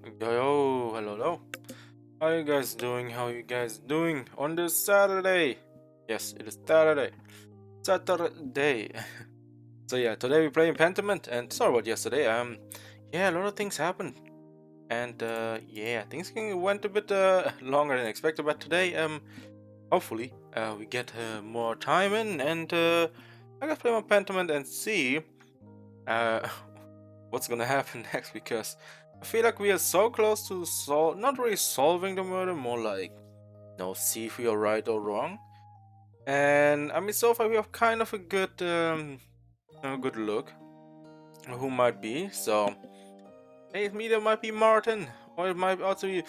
Yo, hello, hello. How you guys doing? How you guys doing on this Saturday? Yes, it is Saturday. Saturday. So yeah, today we're playing Pentiment, and sorry about yesterday. Yeah, a lot of things happened, and yeah, things went a bit longer than expected. But today, hopefully, we get more time in, and I can play more Pentiment and see uh what's gonna happen next because I feel like we are so close to not really solving the murder, more like see if we are right or wrong. And I mean, so far we have kind of a good look who might be. So hey, it either might be Martin or it might also be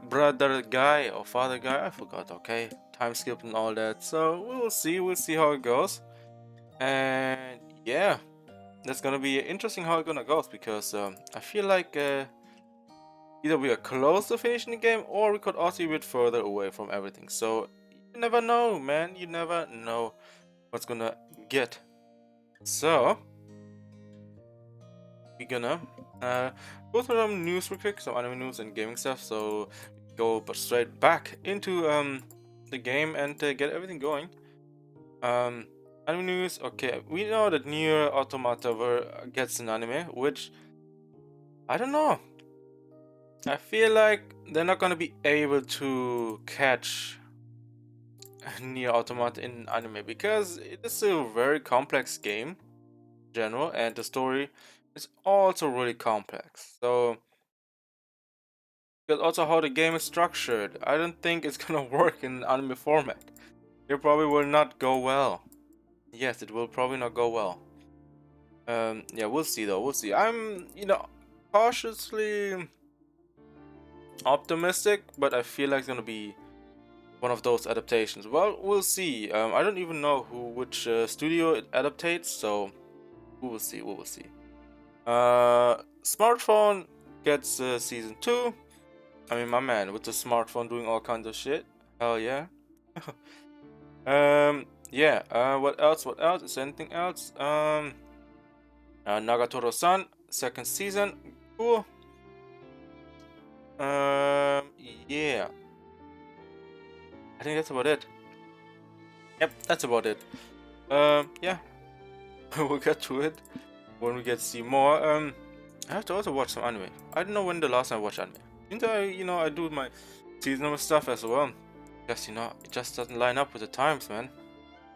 brother guy or father guy. I forgot. Okay, time skip and all that. So we'll see. We'll see how it goes. And yeah, that's gonna be interesting how it's gonna go because I feel like. Either we are close to finishing the game or we could also be a bit further away from everything. So you never know, man. You never know what's gonna get. So we're gonna go through some news real quick, some anime news and gaming stuff. So go but straight back into the game and get everything going. Um, Anime news. Okay, we know that Nier Automata gets an anime, which I don't know. I feel like they're not gonna be able to catch Nier Automata in anime because it is a very complex game in general, and the story is also really complex. So, because also how the game is structured, I don't think it's gonna work in anime format. It probably will not go well. Yes, it will probably not go well. Yeah, we'll see though. We'll see. I'm, cautiously optimistic, but I feel like it's gonna be one of those adaptations. Well, we'll see. I don't even know which studio it adaptates, so we will see. We will see. Smartphone gets season 2. I mean, my man with the smartphone doing all kinds of shit. Hell yeah. Yeah. What else? What else? Is there anything else? Nagatoro-san second season. Cool. Yeah. I think that's about it. Yep, that's about it. Yeah. We'll get to it when we get to see more. I have to also watch some anime. I don't know when the last time I watched anime. Didn't I, I do my seasonal stuff as well. Just, it just doesn't line up with the times, man.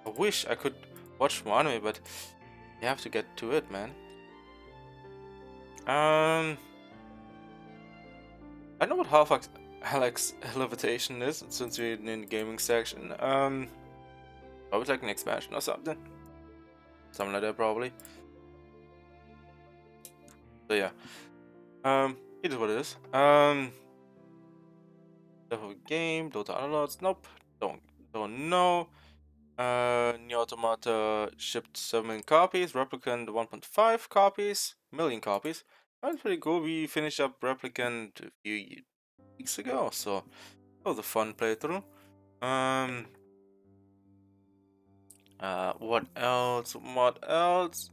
I wish I could watch more anime, but you have to get to it, man. I know what half Alex levitation is, since we're in the gaming section. Probably like an expansion or something. Something like that, probably. So yeah. It is what it is. Definitely game, Dota Analogs, nope. Don't know. Nier Automata shipped 7 million copies, Replicant 1.5 copies, million copies. That's pretty cool. We finished up Replicant a few weeks ago, so that was a fun playthrough. What else? What else?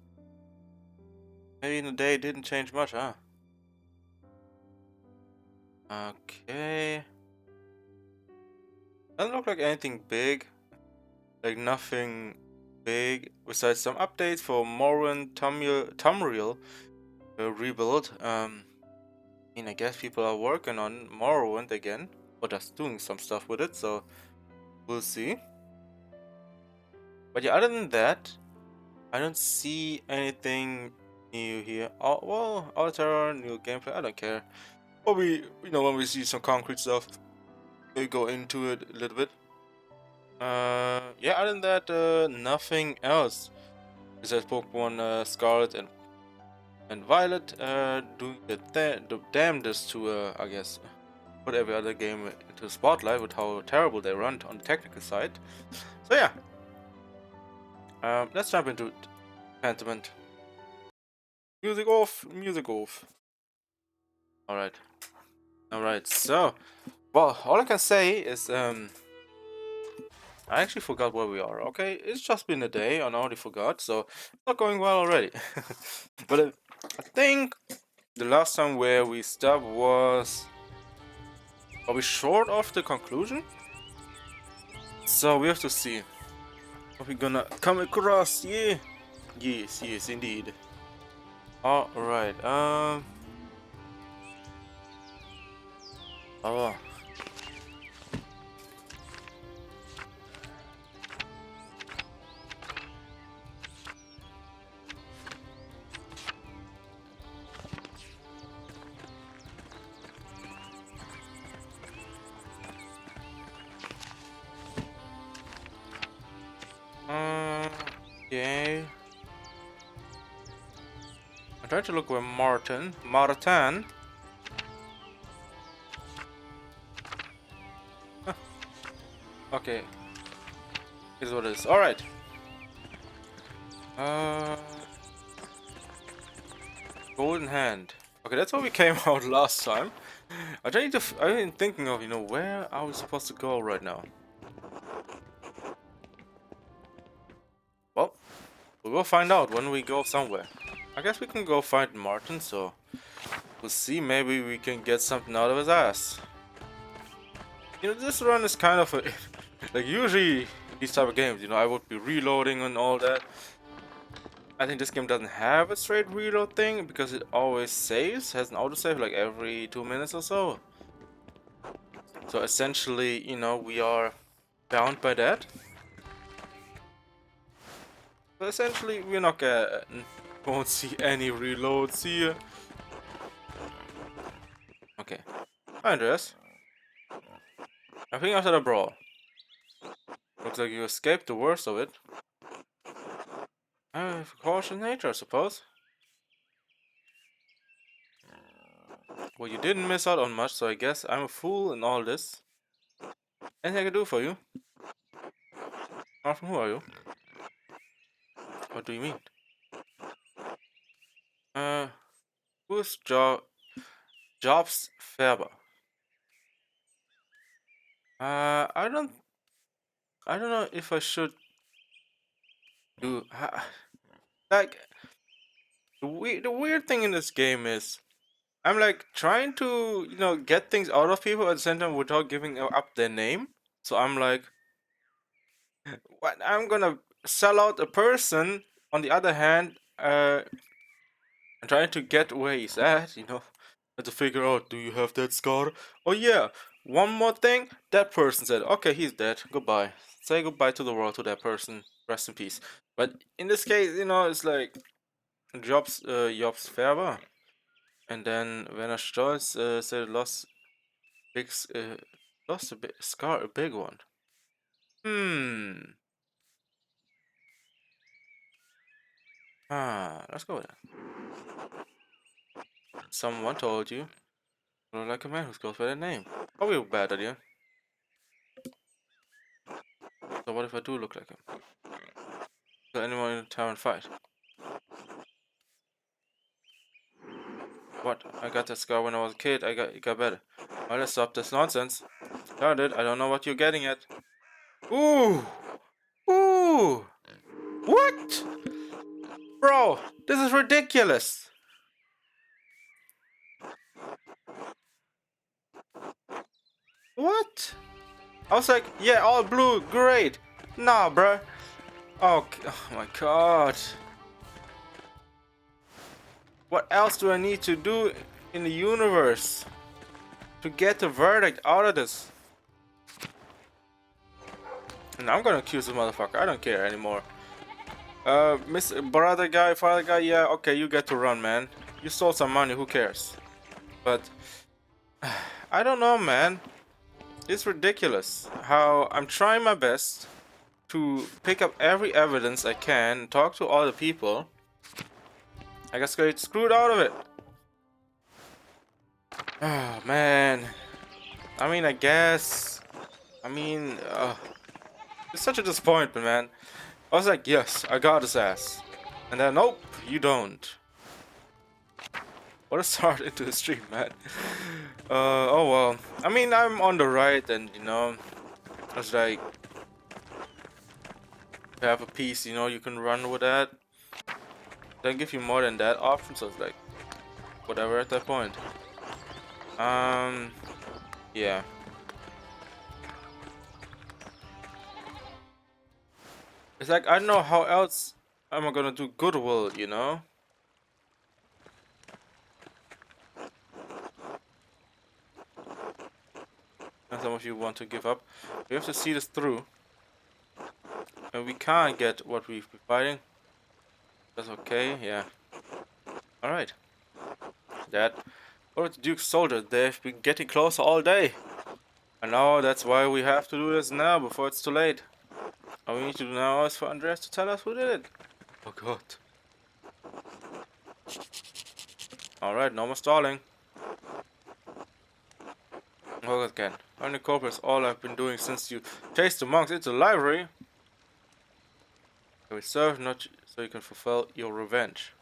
Maybe in the day it didn't change much, huh? Okay. Doesn't look like anything big. Like nothing big besides some updates for Morrowind Tamriel rebuild. I guess people are working on Morrowind again, or just doing some stuff with it, so we'll see. But yeah, other than that, I don't see anything new here. Oh, well, Alter, new gameplay, I don't care. Probably, when we see some concrete stuff, we go into it a little bit. Yeah, other than that, nothing else. Besides Pokemon Scarlet and Violet, doing the damnedest to, I guess, put every other game into the spotlight with how terrible they run on the technical side. So yeah, let's jump into it. Pentiment. Music off, music off. Alright. Alright, so, well, all I can say is, I actually forgot where we are, okay? It's just been a day and I already forgot, so it's not going well already. But I think the last time where we stopped was... Are we short of the conclusion? So we have to see. Are we gonna come across? Yeah. Yes, yes, indeed. Alright, Oh. Okay. I'm trying to look where Martin. Huh. Okay. Here's what it is. Alright. Uh, Golden Hand. Okay, that's where we came out last time. I've been thinking of, where are we supposed to go right now? Well, we will find out when we go somewhere. I guess we can go find Martin, so we'll see. Maybe we can get something out of his ass. This run is kind of a... like, usually these type of games, I would be reloading and all that. I think this game doesn't have a straight reload thing because it always saves, has an autosave like every 2 minutes or so. So essentially, we are bound by that. So essentially, we're not gonna... won't see any reloads here. Okay. Hi, Andreas. I think after the brawl. Looks like you escaped the worst of it. Cautious nature, I suppose. Well, you didn't miss out on much, so I guess I'm a fool in all this. Anything I can do for you? From who are you? What do you mean? Who's Jobs Färber? I don't know if I should do... like, the weird thing in this game is I'm like trying to, get things out of people at the same time without giving up their name. So I'm like, what? I'm gonna sell out a person. On the other hand, I'm trying to get where he's at, and to figure out, do you have that scar? Oh yeah, one more thing. That person said, okay, he's dead. Goodbye. Say goodbye to the world to that person. Rest in peace. But in this case, it's like Jobs Färber. And then Werner Stolz said lost a big scar, a big one. Let's go with that. Someone told you. You look like a man who goes by that name. Probably a bad idea. So what if I do look like him? Will anyone in town fight? What? I got that scar when I was a kid. It got better. Well, let's stop this nonsense. Got it. I don't know what you're getting at. Ooh! Ooh! What? Bro, this is ridiculous. What? I was like, yeah, all blue, great. Nah, bruh. Oh my god. What else do I need to do in the universe to get the verdict out of this? And I'm gonna accuse the motherfucker. I don't care anymore. Miss brother guy, father guy, yeah, okay, you get to run, man. You stole some money, who cares? But I don't know, man. It's ridiculous how I'm trying my best to pick up every evidence I can, talk to all the people. I just get screwed out of it. Oh man. I mean, I guess. It's such a disappointment, man. I was like, yes, I got his ass. And then, nope, you don't. What a start into the stream, man. Oh well. I mean, I'm on the right, and it's like, you have a piece, you can run with that. Don't give you more than that option, so it's like, whatever at that point. Yeah. It's like, I don't know how else am I gonna do goodwill, you know? And some of you want to give up. We have to see this through. And we can't get what we've been fighting. That's okay, yeah. Alright. That. Oh, the Duke's soldiers, they've been getting closer all day. And now that's why we have to do this now, before it's too late. All we need to do now is for Andreas to tell us who did it. Oh god. Alright, no more stalling. Oh god, again. Only corporate is all I've been doing since you chased the monks into the library. We serve not so you can fulfill your revenge.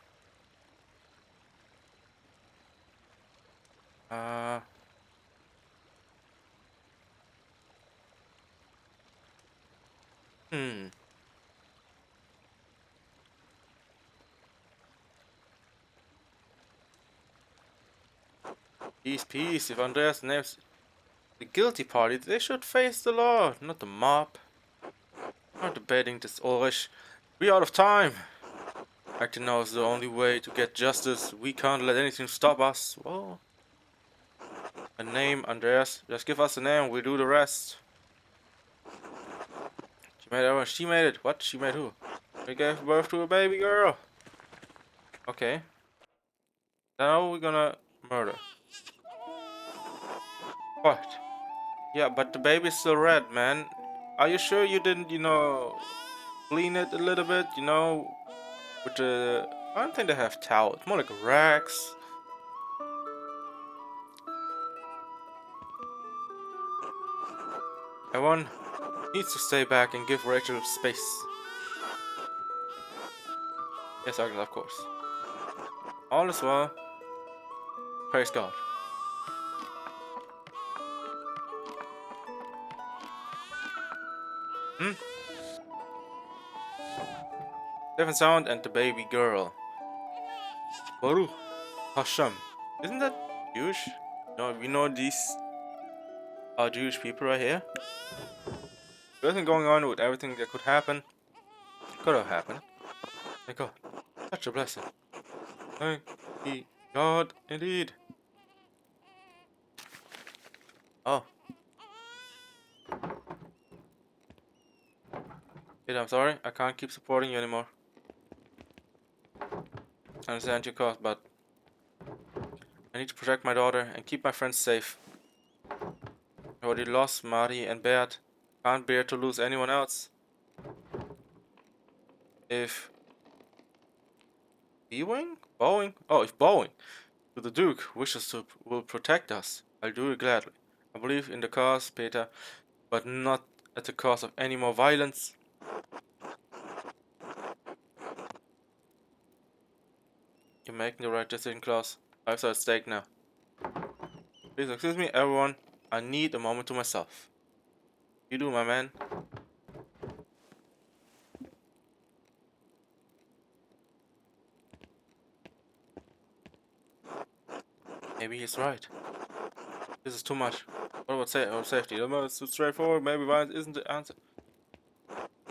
Uh... Hmm. Peace. If Andreas names the guilty party, they should face the law, not the mob. I'm not debating this, Ulrich. We are out of time. Acting now is the only way to get justice. We can't let anything stop us. Well, a name, Andreas. Just give us a name, we'll do the rest. She made it. She made it. What? She made who? We gave birth to a baby girl. Okay. Now we're gonna murder. What? Yeah, but the baby's still red, man. Are you sure you didn't, clean it a little bit, with the... I don't think they have towels. More like rags. Everyone needs to stay back and give Rachel space. Yes, Agnes, of course. All is well. Praise God. Hmm? Seven Sound and the baby girl. Baruch Hashem. Isn't that Jewish? No, we know these are Jewish people right here. Everything going on with everything that could happen. Could have happened. Thank God. Such a blessing. Thank ye God indeed. Oh. Kid, I'm sorry. I can't keep supporting you anymore. I understand your cause, but I need to protect my daughter and keep my friends safe. I already lost Mari and Bert. Can't bear to lose anyone else. If Bowing? Oh, if Bowing to the Duke wishes to will protect us, I'll do it gladly. I believe in the cause, Peter, but not at the cost of any more violence. You're making the right decision, Klaus. Life's at stake now. Please excuse me, everyone. I need a moment to myself. You do, my man. Maybe he's right. This is too much. What about safety? It's too straightforward. Maybe violence isn't the answer.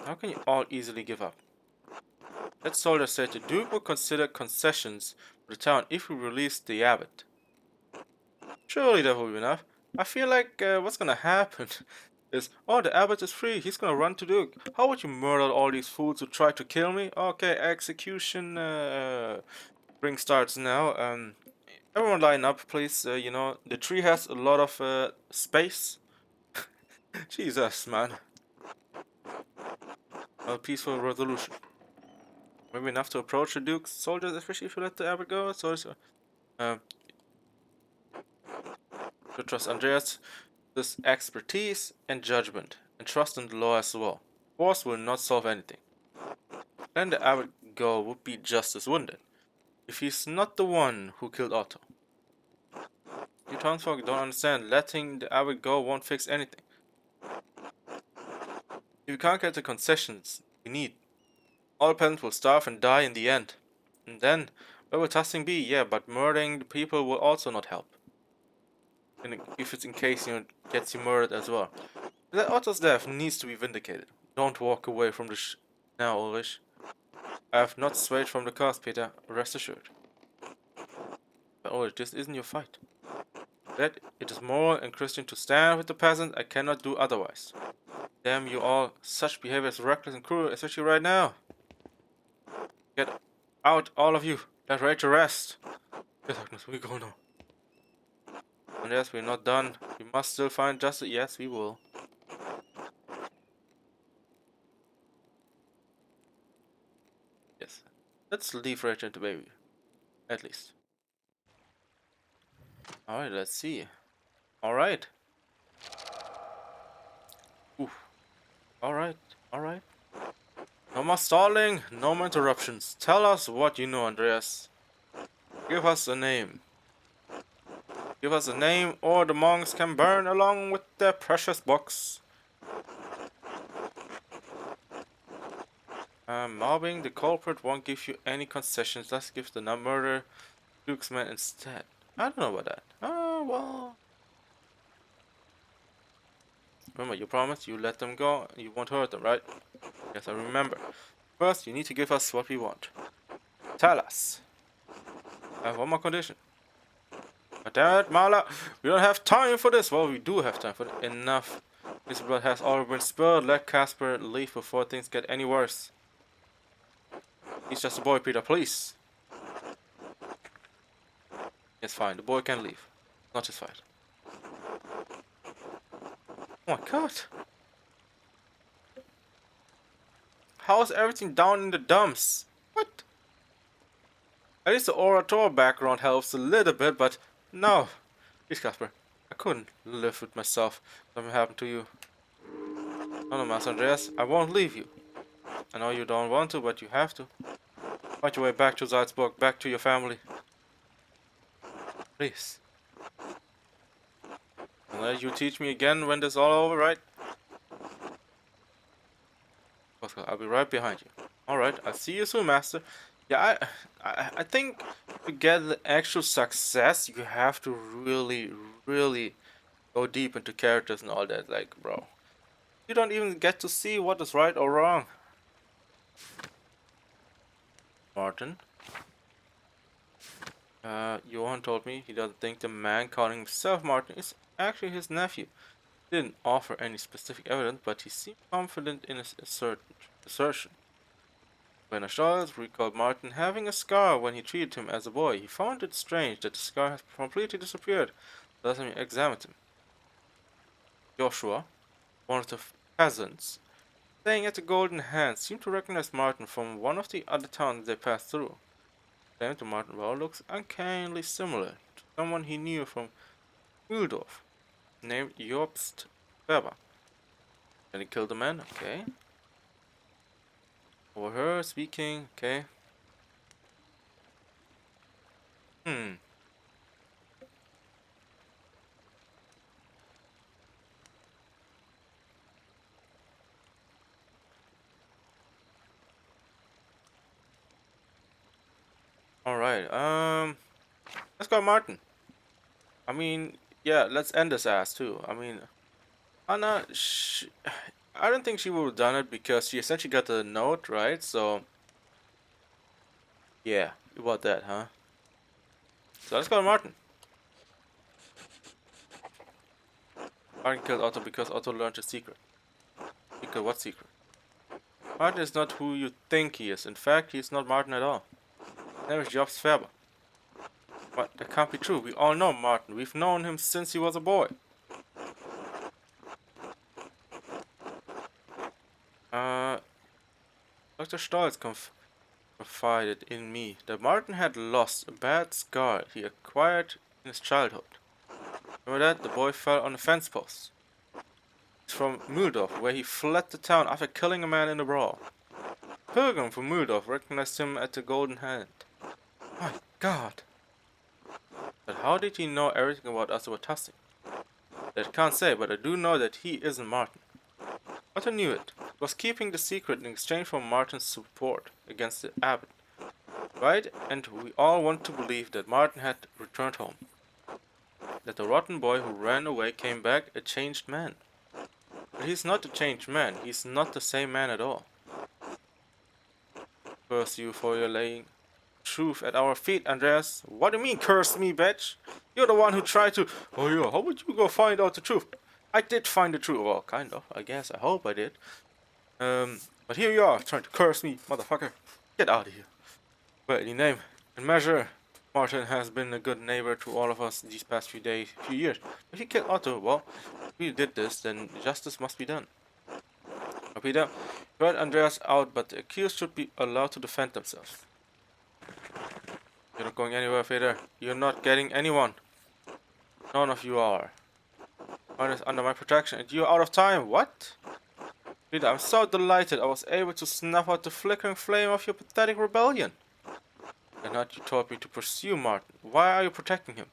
How can you all easily give up? That soldier said the Duke would consider concessions for the town if we released the abbot. Surely that will be enough. I feel like what's gonna happen is, oh, the abbot is free. He's gonna run to Duke. How would you murder all these fools who tried to kill me? Okay, execution ring starts now. Everyone line up, please. The tree has a lot of space. Jesus, man. A peaceful resolution. Maybe enough to approach the Duke's soldiers, especially if you let the abbot go. Um, to trust Andreas, this expertise and judgment, and trust in the law as well. Force will not solve anything. Letting the abbot go would be just as wounded, if he's not the one who killed Otto. You townsfolk don't understand. Letting the abbot go won't fix anything. If you can't get the concessions we need, all peasants will starve and die in the end. And then, Where will testing be? Yeah, but murdering the people will also not help. And if it's in case gets you murdered as well. That Otto's death needs to be vindicated. Don't walk away from the now, Ulrich. I have not swayed from the cause, Peter. Rest assured. But Ulrich, this isn't your fight. That it is moral and Christian to stand with the peasant. I cannot do otherwise. Damn you all! Such behavior is reckless and cruel, especially right now. Get out, all of you! Let Rachel rest. Yes, Agnes, we go now. And yes, we're not done. We must still find justice. Yes, we will. Yes. Let's leave Rachel and the baby. At least. Alright, let's see. Alright. Oof. Alright. Alright. No more stalling. No more interruptions. Tell us what you know, Andreas. Give us a name. Give us a name or the monks can burn along with their precious books. Mobbing the culprit won't give you any concessions. Let's give the murder Duke's man instead. I don't know about that. Oh, well. Remember, you promised you let them go. You won't hurt them, right? Yes, I remember. First, you need to give us what we want. Tell us. I have one more condition. But damn it, Marla, we don't have time for this. Well, we do have time for it. Enough. His blood has already been spilled. Let Casper leave before things get any worse. He's just a boy, Peter, please. It's fine, the boy can leave. Not his fight. Oh my god. How is everything down in the dumps? What? At least the orator background helps a little bit, but no. Please, Casper. I couldn't live with myself. Something happened to you. No, no, Master Andreas. I won't leave you. I know you don't want to, but you have to. Find your way back to Salzburg, back to your family. Please. I'll let you teach me again when this is all over, right? I'll be right behind you. Alright, I'll see you soon, Master. Yeah, I think to get the actual success, you have to really, really go deep into characters and all that. Like, bro, you don't even get to see what is right or wrong. Martin. Johan told me he doesn't think the man calling himself Martin is actually his nephew. He didn't offer any specific evidence, but he seemed confident in his assertion. When Stolz recalled Martin having a scar when he treated him as a boy, he found it strange that the scar had completely disappeared. Thus, he examined him. Joshua, one of the peasants, staying at the Golden Hand, seemed to recognize Martin from one of the other towns they passed through. Claim to Martin Well looks uncannily similar to someone he knew from Mühldorf, named Jobst Weber. Then he killed the man, okay. Over her speaking, okay. Alright, let's go Martin. I mean, yeah, let's end this ass too. I mean, Anna, I don't think she would have done it because she essentially got the note, right? So, yeah, about that, huh? So let's go Martin. Martin killed Otto because Otto learned his secret. Secret? What secret? Martin is not who you think he is. In fact, he is not Martin at all. His name is Jobst Ferber. What? That can't be true. We all know Martin. We've known him since he was a boy. Dr. Stolz confided in me that Martin had lost a bad scar he acquired in his childhood. Remember that? The boy fell on a fence post. He's from Mühldorf, where he fled the town after killing a man in a brawl. A pilgrim from Mühldorf recognized him at the Golden Hand. My god! But how did he know everything about us about testing? That I can't say, but I do know that he isn't Martin. Otto knew it. He was keeping the secret in exchange for Martin's support against the abbot. right? And we all want to believe that Martin had returned home. That the rotten boy who ran away came back a changed man. But he's not a changed man. He's not the same man at all. Curse you for your laying truth at our feet, Andreas. What do you mean, curse me, bitch? You're the one who tried to. Oh yeah, how would you go find out the truth? I did find the truth. Well, kind of. I guess. I hope I did. But here you are, trying to curse me, motherfucker. Get out of here. By any name and measure, Martin has been a good neighbor to all of us these past few years. If he killed Otto, well, if we did this, then justice must be done. Peter, you heard Andreas out, but the accused should be allowed to defend themselves. You're not going anywhere, Peter. You're not getting anyone. None of you are. One is under my protection, and you're out of time. What? Peter, I'm so delighted I was able to snuff out the flickering flame of your pathetic rebellion. And not you told me to pursue Martin. Why are you protecting him?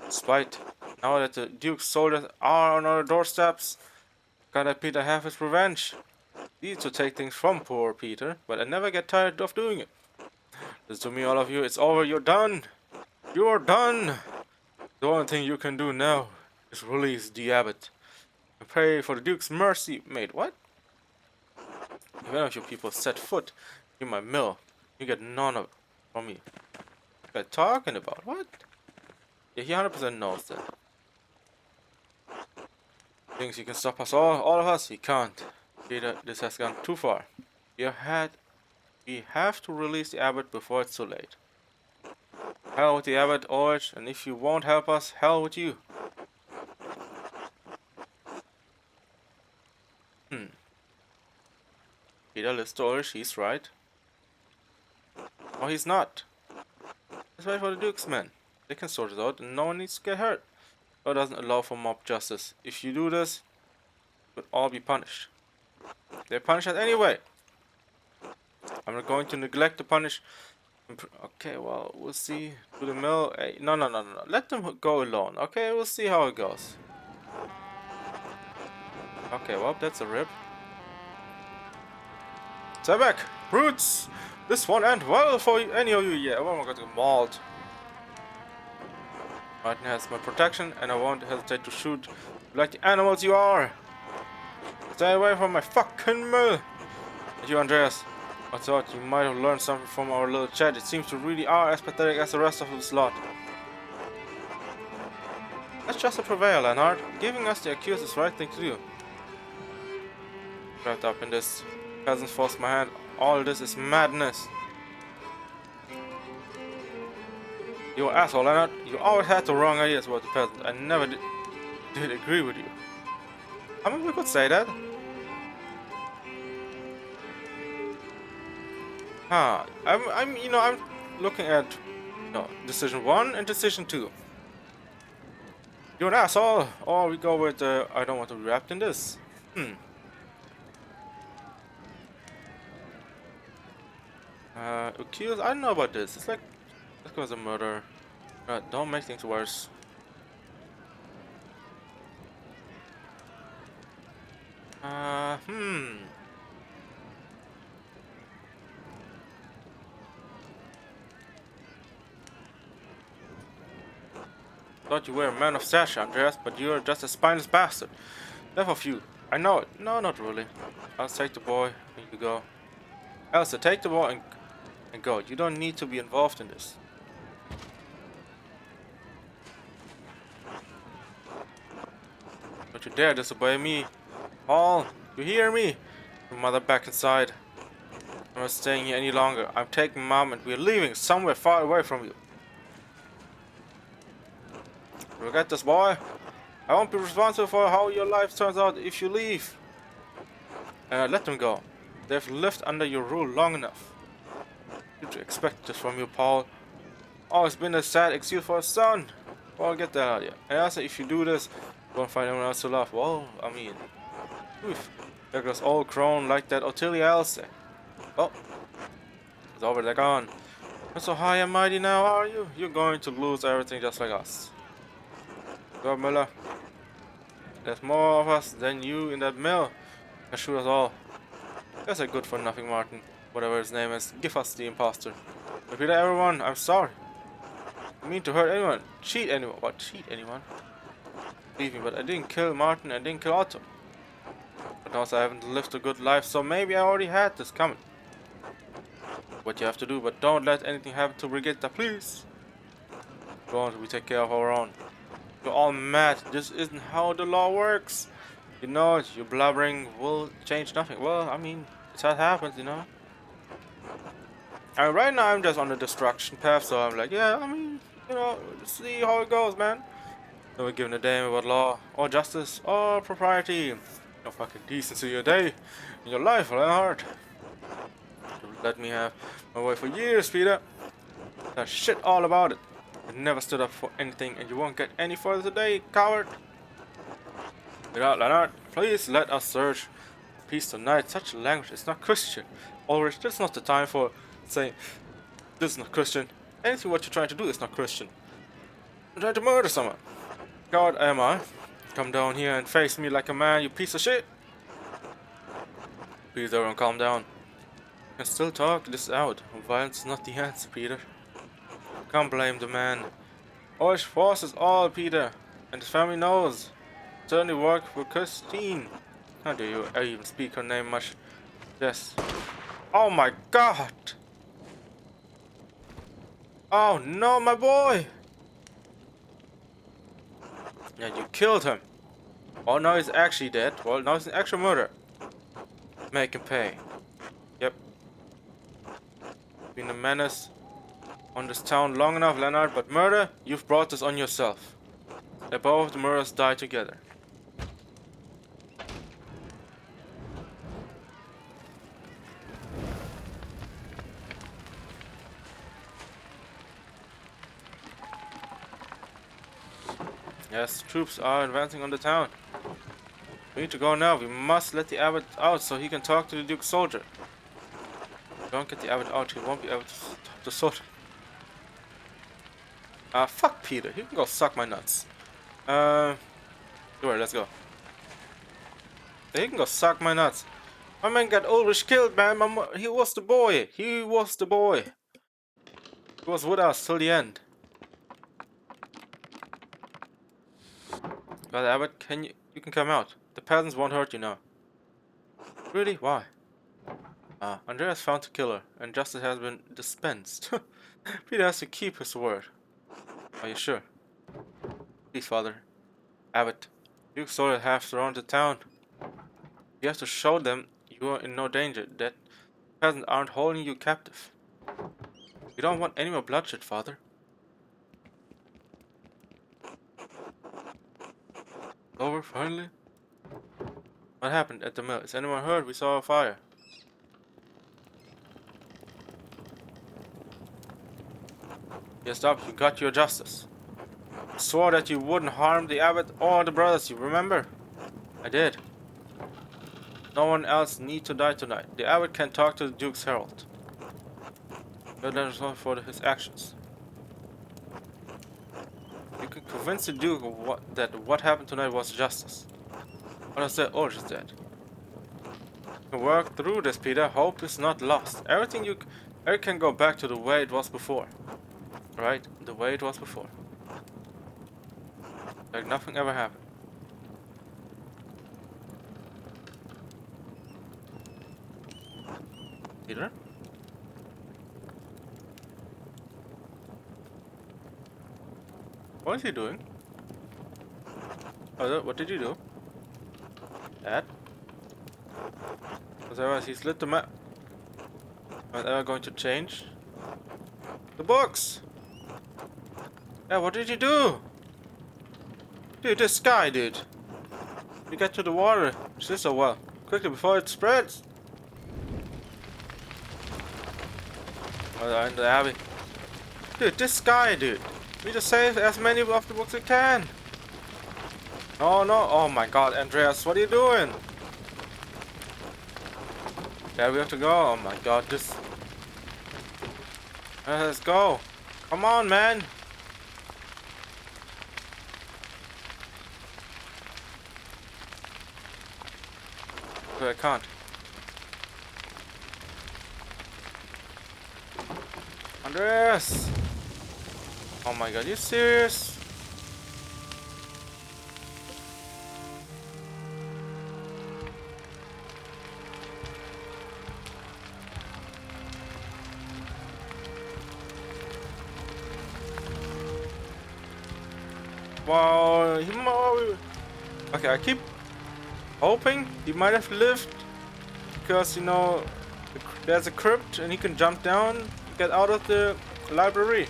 Despite, now that the Duke's soldiers are on our doorsteps, can't let Peter have his revenge. He needs to take things from poor Peter, but I never get tired of doing it. Listen to me, all of you. It's over. You're done. You're done. The only thing you can do now is release the abbot and pray for the Duke's mercy. Mate, what? If any of you people set foot in my mill, you get none of it from me. What are you talking about? What? Yeah, he 100% knows that. Thinks he can stop us all of us? He can't. Peter, this has gone too far. We have to release the abbot before it's too late. Hell with the abbot, Ulrich, and if you won't help us, hell with you. Peter, listen to Ulrich, he's right. Oh, he's not. Let's wait for the Duke's men. They can sort it out and no one needs to get hurt. Law doesn't allow for mob justice. If you do this, we'll all be punished. They punish us anyway. I'm not going to neglect to punish. Okay, well, we'll see. To the mill. Hey, no. Let them go alone. Okay, we'll see how it goes. Okay, well, that's a rip. Stay back, brutes! This won't end well for any of you. Yeah, well, I'm going to get mauled. Martin has my protection, and I won't hesitate to shoot like the animals you are. Stay away from my fucking mill. And you, Andreas, I thought you might have learned something from our little chat. It seems you really are as pathetic as the rest of this lot. That's just a prevail, Leonard. Giving us the accused is the right thing to do. Wrapped up in this. Peasants forced my hand. All this is madness. You asshole, Leonard. You always had the wrong ideas about the peasants. I never did agree with you. I mean, we could say that. Huh. I'm looking at, decision 1 and decision 2. You're an asshole. Or we go with, I don't want to be wrapped in this. Accused? I don't know about this. It's like, this goes a murder. Don't make things worse. Thought you were a man of stature, Andreas, but you're just a spineless bastard. Enough of you. I know it. No, not really. I'll take the boy and you go. Elsa, take the boy and go. You don't need to be involved in this. Don't you dare disobey me. Paul, you hear me? Your mother back inside. I'm not staying here any longer. I'm taking Mom and we're leaving somewhere far away from you. Forget this, boy. I won't be responsible for how your life turns out if you leave. Let them go. They've lived under your rule long enough. Did you expect this from you, Paul? Always been a sad excuse for a son. Well, get that out of here. And also, if you do this, you won't find anyone else to love. Well, I mean, oof. There goes all grown like that Ottilia Elsa. Oh, it's over, they're gone. Not so high and mighty now, are you? You're going to lose everything just like us. Go, Miller. There's more of us than you in that mill. Can shoot us all. Guess a good for nothing, Martin. Whatever his name is. Give us the imposter. Repeat everyone, I'm sorry. I mean to hurt anyone, cheat anyone. What, cheat anyone? Believe me, but I didn't kill Martin, I didn't kill Otto. But also I haven't lived a good life, so maybe I already had this coming. What you have to do, but don't let anything happen to Brigitte, please. Go on, we take care of our own. You're all mad, this isn't how the law works. You know, your blubbering will change nothing. Well, I mean, it's how it happens, you know. And right now I'm just on the destruction path, so I'm like, yeah, I mean, you know, see how it goes, man. No one giving a damn about law, or justice, or propriety. No fucking decency a day in your life, Leonhard. You let me have my way for years, Peter. That shit all about it. You never stood up for anything, and you won't get any further today, coward. Get out, Leonhard. Please let us search peace tonight. Such language is not Christian. Ulrich, this is not the time for saying this is not Christian. Anything what you're trying to do is not Christian. You're trying to murder someone. God am I? Come down here and face me like a man, you piece of shit. Please everyone calm down. You can still talk this out. Violence is not the answer, Peter. Can't blame the man. Ulrich forces all, Peter. And his family knows. Certainly work with Christine. How do you even speak her name much? Yes. Oh my god! Oh no, my boy! Yeah, you killed him. Oh, now he's actually dead. Well, now he's an actual murder. Make him pay. Yep. Been a menace on this town long enough, Leonard, but murder, you've brought this on yourself. Let both of the murderers die together. Yes, troops are advancing on the town. We need to go now. We must let the abbot out so he can talk to the Duke's soldier. If we don't get the abbot out, he won't be able to talk to the soldier. Fuck Peter. He can go suck my nuts. Sure, let's go. He can go suck my nuts. My man got Ulrich killed, man. He was the boy. He was the boy. He was with us till the end. Well, Abbott, you can come out. The peasants won't hurt you now. Really? Why? Andreas found the killer, and justice has been dispensed. Peter has to keep his word. Are you sure? Please, Father. Abbott, you soldiers have surrounded the town. You have to show them you are in no danger, that peasants aren't holding you captive. You don't want any more bloodshed, Father. Over, finally? What happened at the mill? Is anyone hurt? We saw a fire. Yes, stop. You got your justice. You swore that you wouldn't harm the abbot or the brothers, you remember? I did. No one else need to die tonight. The abbot can talk to the Duke's herald. You're responsible for his actions. You can convince the Duke that what happened tonight was justice. What I said, Ulrich is dead. You can work through this, Peter. Hope is not lost. Everything can go back to the way it was before. Right? The way it was before. Like nothing ever happened. Peter? What is he doing? Oh, what did you do? That? Otherwise, he's lit the map. Am I ever going to change? The books! Yeah, what did you do? Dude, this guy, dude. You get to the water. Is this so well? Quickly before it spreads. Oh, they're in the abbey. Dude, this guy, dude. We just save as many of the books we can. Oh no, oh my god, Andreas, what are you doing? Yeah, we have to go. Oh my god, this. Let's go. Come on, man. But I can't. Andreas! Oh my god, you serious? Wow, okay, I keep hoping he might have lived because, you know, there's a crypt and he can jump down, get out of the library.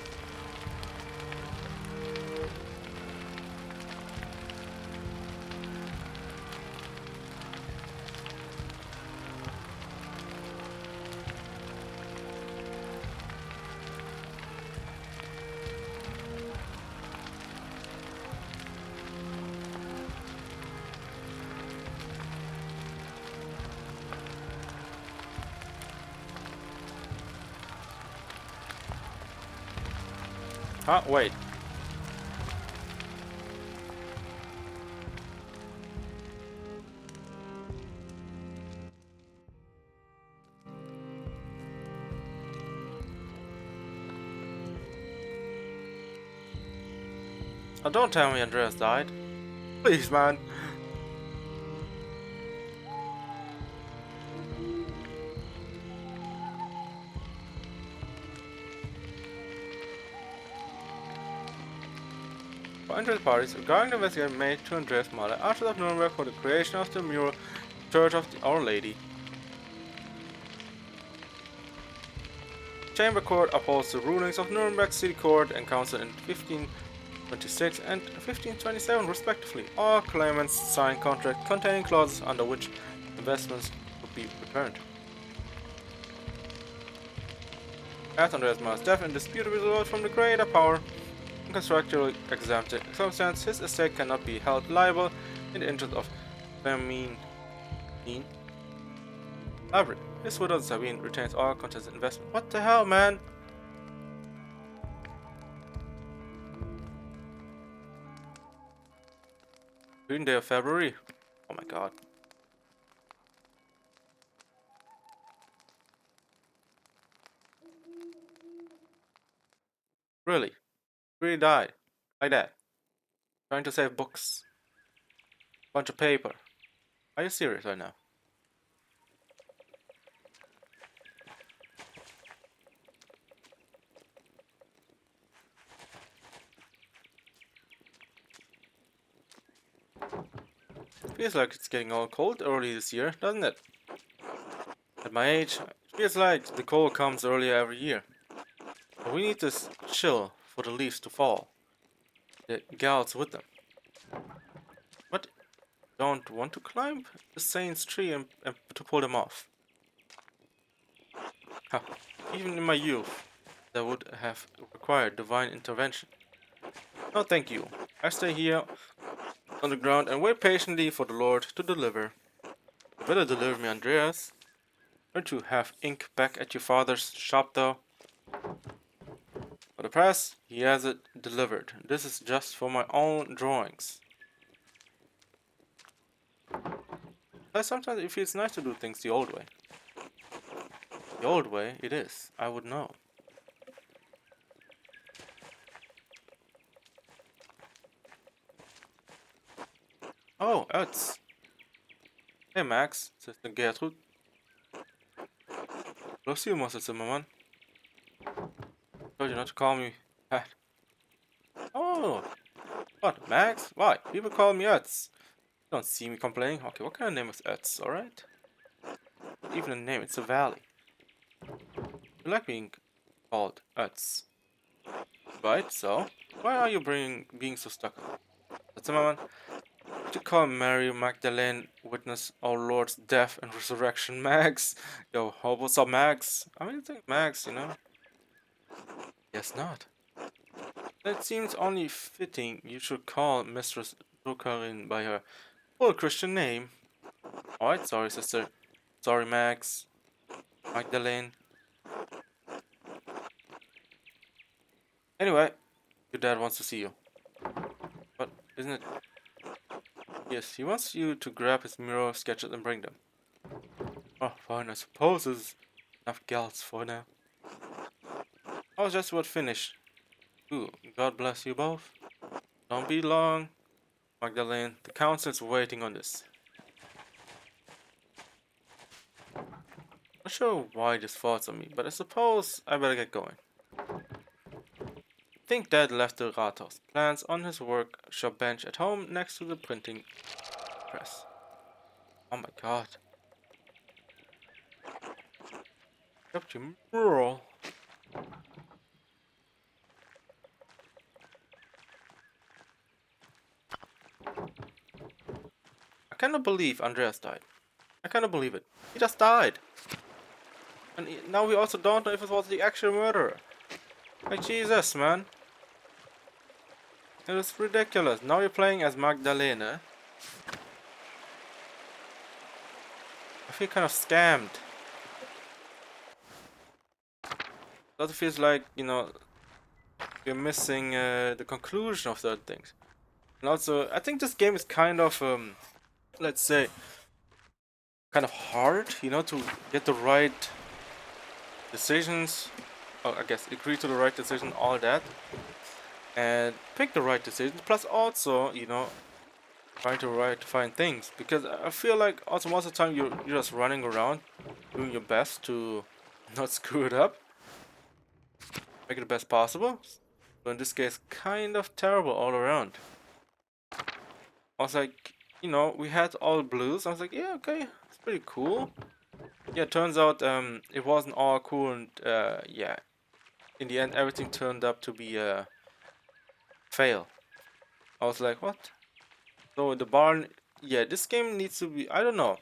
Huh? Wait. Oh, don't tell me Andreas died. Please, man. For interested parties, regarding the investigation made to Andreas Mahler, Archers of Nuremberg for the creation of the mural Church of Our Lady. Chamber Court upholds the rulings of Nuremberg City Court and Council in 1526 and 1527 respectively. All claimants signed contracts containing clauses under which investments would be returned. As Andreas Mahler's death indisputably resulted from the greater power in contractually exempt circumstance, his estate cannot be held liable in the interest of Pentiment library. His widow Sabine retains all contested investment. What the hell, man? Green Day of February. Oh my god. Really? Really died? Like that? Trying to save books? Bunch of paper? Are you serious right now? Feels like it's getting all cold early this year, doesn't it? At my age, it feels like the cold comes earlier every year. But we need to chill for the leaves to fall. The gals with them. But don't want to climb the saint's tree and to pull them off. Huh. Even in my youth, that would have required divine intervention. No, thank you. I stay here on the ground and wait patiently for the Lord to deliver. You better deliver me, Andreas. Don't you have ink back at your father's shop, though? For the press, he has it delivered. This is just for my own drawings. But sometimes it feels nice to do things the old way. The old way it is, I would know. Oh, Ötz. Hey Max, Sister Gertrud. Los you, Muscle Zimmermann. Told you not to call me Pat. Oh, what, Max? Why? People call me Ötz. You don't see me complaining. Okay, what kind of name is Ötz, alright? Even a name, it's a valley. You like being called Ötz. Right, so? Why are you being so stuck on it? Zimmermann, to call Mary Magdalene witness our Lord's death and resurrection, Max. Yo, what's up, Max? I mean, think Max, you know? Guess not. It seems only fitting you should call Mistress Druckerin by her full Christian name. Alright, sorry, sister. Sorry, Max. Magdalene. Anyway, your dad wants to see you. But isn't it? Yes, he wants you to grab his mural sketches and bring them. Oh, fine, I suppose there's enough gals for now. I was just about finished. Ooh, God bless you both. Don't be long, Magdalene. The council's waiting on this. Not sure why this falls on me, but I suppose I better get going. I think Dad left the Rathaus plans on his workshop bench at home next to the printing press. Oh my god. Captain Mural. I cannot believe Andreas died. I cannot believe it. He just died. And now we also don't know if it was the actual murderer. Like Jesus, man. It was ridiculous. Now you're playing as Magdalena. I feel kind of scammed. It also feels like, you know, you're missing the conclusion of certain things. And also, I think this game is kind of, let's say, kind of hard, you know, to get the right decisions. Oh, I guess agree to the right decision, all that, and pick the right decisions. Plus, also, you know, trying to find things, because I feel like also most of the time you're just running around, doing your best to not screw it up, make it the best possible. So in this case, kind of terrible all around. I was like, you know, we had all blues. I was like, yeah, okay, it's pretty cool. Yeah, turns out it wasn't all cool, and yeah, in the end everything turned up to be a fail. I was like, what? So the barn, yeah, this game needs to be, I don't know.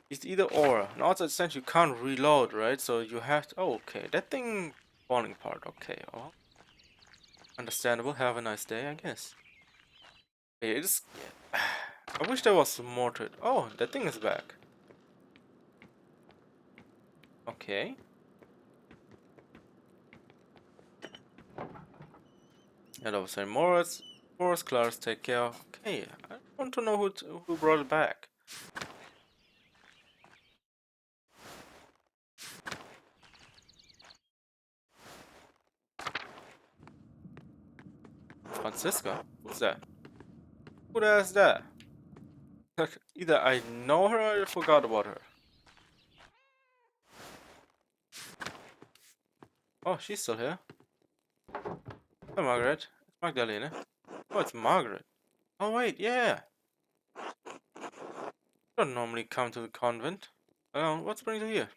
It's either or. And also, since you can't reload, right? So you have to. Oh, okay. That thing falling apart. Okay. Oh, understandable. Have a nice day, I guess. Yeah, it's. Yeah. I wish there was more to it. Oh, that thing is back. Okay. And I was saying, Morris, Claris, take care. Okay. I want to know who brought it back. Francisca? Who's that? Who the hell is that? Either I know her or I forgot about her. Oh, she's still here. Hi, Margaret. It's Magdalena. Oh, it's Margaret. Oh, wait, yeah. You don't normally come to the convent. What's brings you here?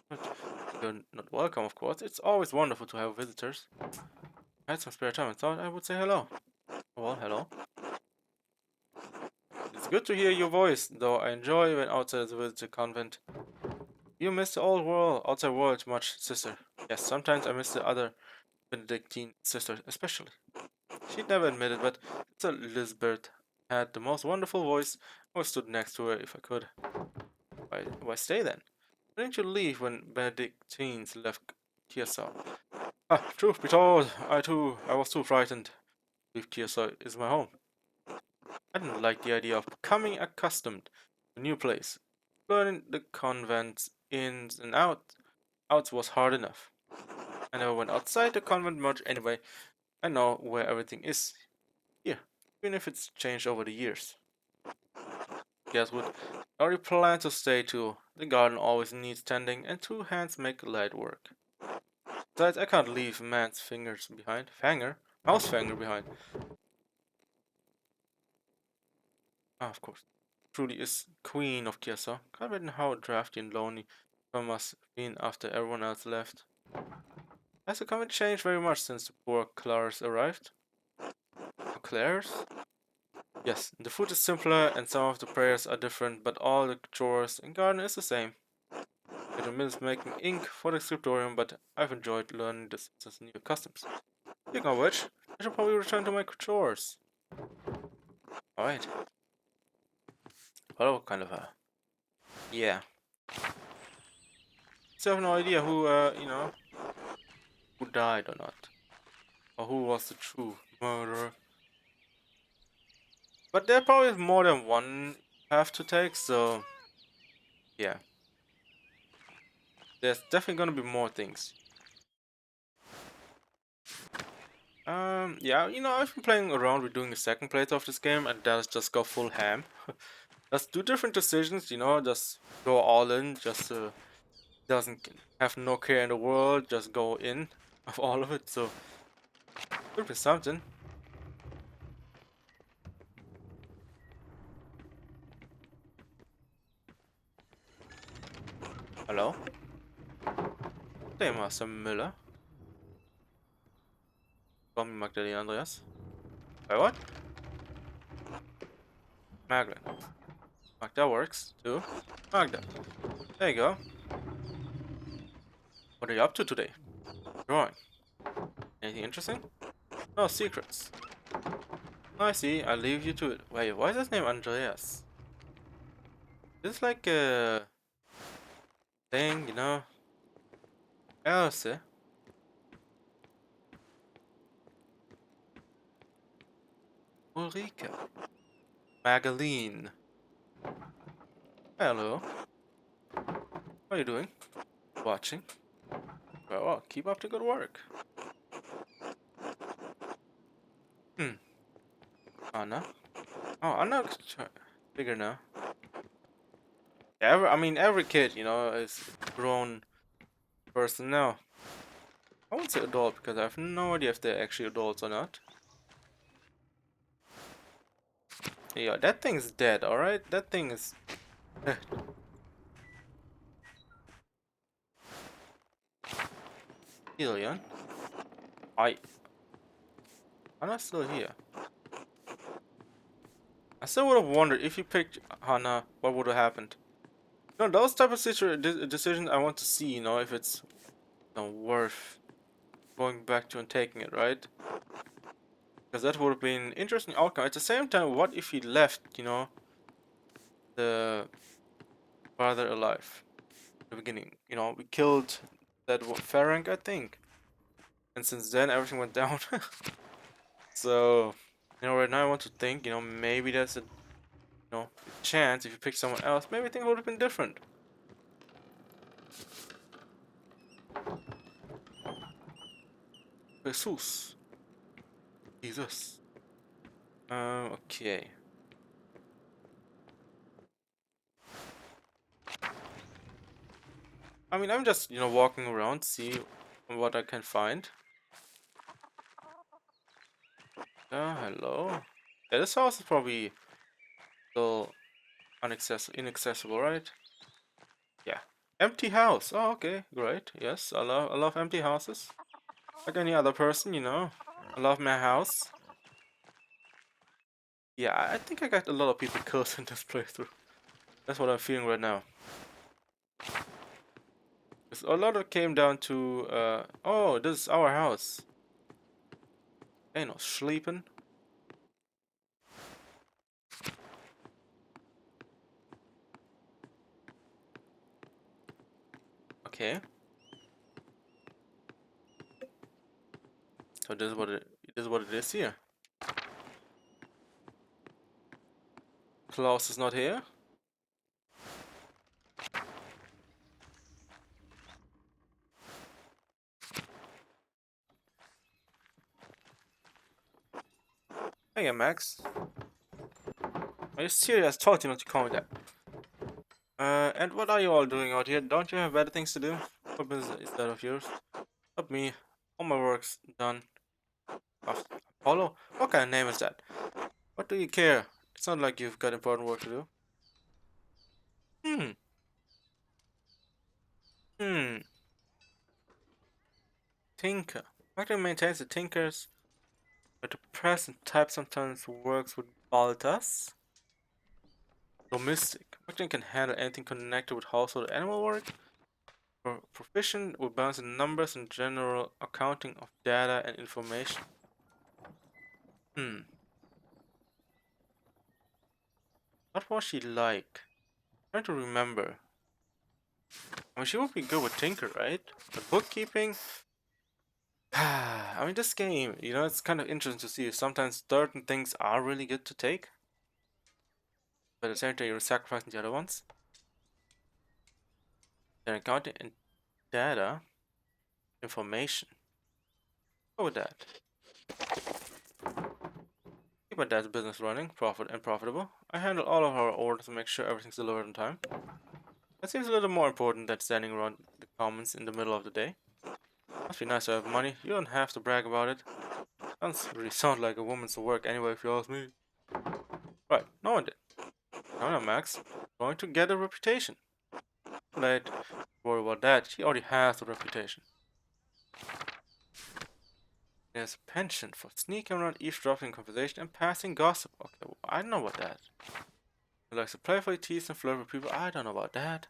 But you're not welcome, of course. It's always wonderful to have visitors. I had some spare time and thought I would say hello. Well, hello. It's good to hear your voice, though I enjoy when outsiders visit the convent. You miss the old world, outside world much, sister. Yes, sometimes I miss the other Benedictine sisters, especially. She'd never admit it, but Sister Elizabeth had the most wonderful voice. I always stood next to her if I could. Why stay then? Why didn't you leave when Benedictines left Kiersau? Ah, truth be told, I was too frightened. Leave Kiersau is my home. I didn't like the idea of becoming accustomed to a new place. Learning the convent's ins and outs was hard enough. I never went outside the convent much anyway. I know where everything is here, even if it's changed over the years. Guess what? I already plan to stay too. The garden always needs tending, and two hands make light work. Besides, I can't leave man's fingers behind. Mouse finger behind. Ah, of course. Truly is queen of Kiasa. Can't imagine how drafty and lonely I must have been after everyone else left. Has the convent changed very much since the poor Clares arrived? Clares? Yes, the food is simpler and some of the prayers are different, but all the chores in garden is the same. It remains making ink for the scriptorium, but I've enjoyed learning the sisters' new customs. Speaking of which, I should probably return to my chores. Alright. Well, kind of a... Yeah. Still have no idea who, you know, who died or not. Or who was the true murderer. But there probably is more than one path to take, so... Yeah. There's definitely gonna be more things. Yeah, I've been playing around with doing a second playthrough of this game, and that's just go full ham. Just do different decisions, just go all in, just doesn't have no care in the world, just go in of all of it. So could be something. Hello, there, Master Müller. Call me Magdalena Andreas. Wait, what? Magdalene. Magda works too. Magda. There you go. What are you up to today? Drawing. Anything interesting? No secrets. I see. I'll leave you to it. Wait, why is his name Andreas? This like a thing, Else. Ulrika. Magaline. Hello. How are you doing? Watching. Well, keep up the good work. Hmm. Anna. Oh, Anna bigger now. Every kid, is a grown person now. I won't say adult because I have no idea if they're actually adults or not. Yeah, that thing's dead, alright? That thing is dead. Alien. I'm not still here. I still would have wondered if you picked Hana, what would have happened. Those type of decisions I want to see, if it's worth going back to and taking it, right? Because that would have been an interesting outcome. At the same time, what if he left, the father alive at the beginning? We killed that Farrank, I think. And since then, everything went down. So, right now I want to think, maybe there's a, chance if you pick someone else, maybe things would have been different. Jesus. Jesus. Okay. I'm just, walking around, see what I can find. Hello. Yeah, this house is probably still inaccessible, right? Yeah. Empty house. Oh, okay, great. Yes, I love empty houses. Like any other person, I love my house. Yeah, I think I got a lot of people killed in this playthrough. That's what I'm feeling right now. 'Cause a lot of it came down to, oh, this is our house. Ain't no sleeping. Okay. So this is what it is here. Klaus is not here. Hey, Max. Are you serious? I told you not to call me that. And what are you all doing out here? Don't you have better things to do? What business is that of yours? Not me. All my work's done. Apollo? What kind of name is that? What do you care? It's not like you've got important work to do. Hmm. Hmm. Tinker. Factory maintains the Tinkers, but the present type sometimes works with Baltas. Domestic. Factory can handle anything connected with household or animal work. Proficient with balancing numbers and general accounting of data and information. Hmm. What was she like? Trying to remember. She would be good with Tinker, right? But bookkeeping. This game, it's kind of interesting to see. Sometimes certain things are really good to take, but at the same time, you're sacrificing the other ones. Then accounting and data information. Go with that. Keep my dad's business running, profitable. I handle all of our orders and make sure everything's delivered on time. That seems a little more important than standing around the commons in the middle of the day. Must be nice to have money. You don't have to brag about it. Doesn't really sound like a woman's work anyway, if you ask me. Right, no one did. No, Max. Going to get a reputation. Too late. Don't worry about that. He already has a reputation. There's a penchant for sneaking around, eavesdropping conversation, and passing gossip. Okay, well, I don't know about that. He likes to playfully tease and flirt with people. I don't know about that.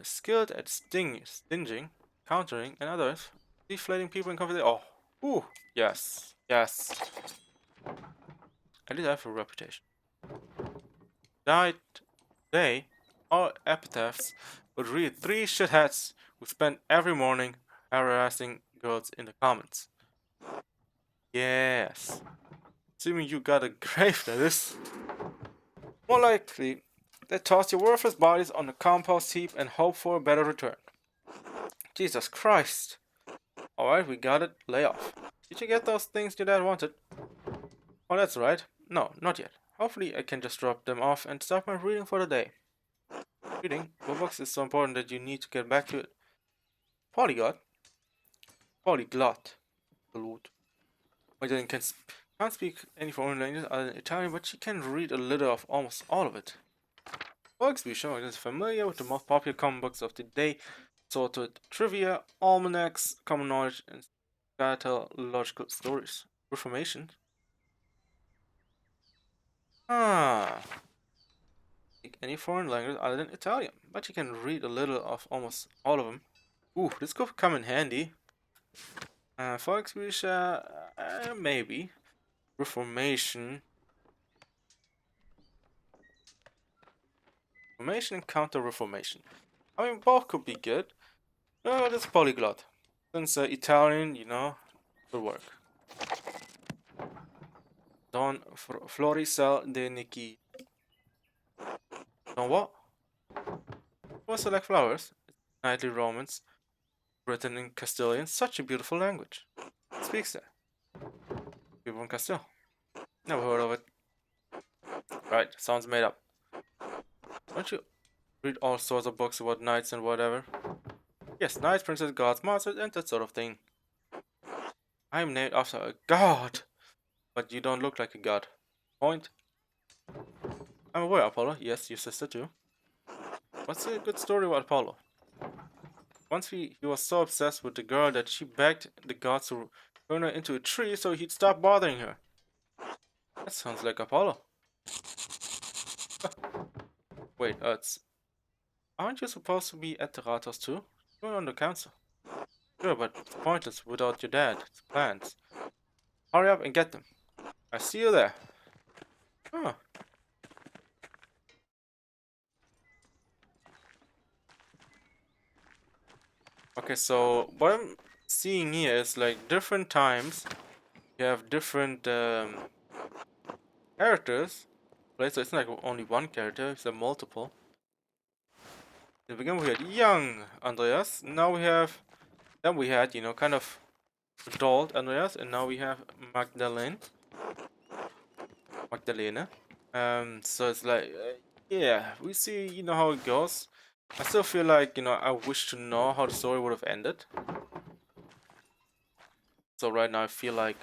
Skilled at stinging, countering, and others. Deflating people in conversation. Oh, ooh, yes, yes. At least I have a reputation. Died today, all epitaphs would read three shitheads who spend every morning harassing girls in the comments. Yes. Assuming you got a grave, that is. More likely, they toss your worthless bodies on the compost heap and hope for a better return. Jesus Christ. Alright, we got it. Lay off. Did you get those things your dad wanted? Oh, that's right. No, not yet. Hopefully I can just drop them off and start my reading for the day. Reading? What books is so important that you need to get back to it? Polyglot? Polyglot. Salute. My dad can't speak any foreign language other than Italian, but she can read a little of almost all of it. Bugsby showing is familiar with the most popular comic books of the day, sorted trivia, almanacs, common knowledge, and scatological stories. Reformation? Ah. Speak any foreign language other than Italian, but she can read a little of almost all of them. Ooh, this could come in handy. Volksbücher, maybe. Reformation. Reformation and Counter-Reformation. I mean, both could be good. This polyglot. Since Italian, you know, will work. Don Florisel de Niki. Don what? Was like flowers. Knightly romance. Written in Castilian. Such a beautiful language. Speaks there. People in Castile. Never heard of it. Right, sounds made up. Don't you read all sorts of books about knights and whatever? Yes, knights, princes, gods, monsters, and that sort of thing. I'm named after a god, but you don't look like a god. Point. I'm aware, Apollo. Yes, your sister too. What's a good story about Apollo? Once he was so obsessed with the girl that she begged the gods to turn her into a tree so he'd stop bothering her. That sounds like Apollo. Wait, aren't you supposed to be at the Rathos too? You're on the council. Sure, but it's pointless without your dad's plans. Hurry up and get them. I see you there. Huh. Okay, so what I'm seeing here is like different times you have different characters. Right, so it's not like only one character, it's a multiple. In the beginning we had young Andreas, now then we had, you know, kind of adult Andreas, and now we have Magdalene. So it's like, yeah, we see, you know, how it goes. I still feel like, you know, I wish to know how the story would have ended. So right now I feel like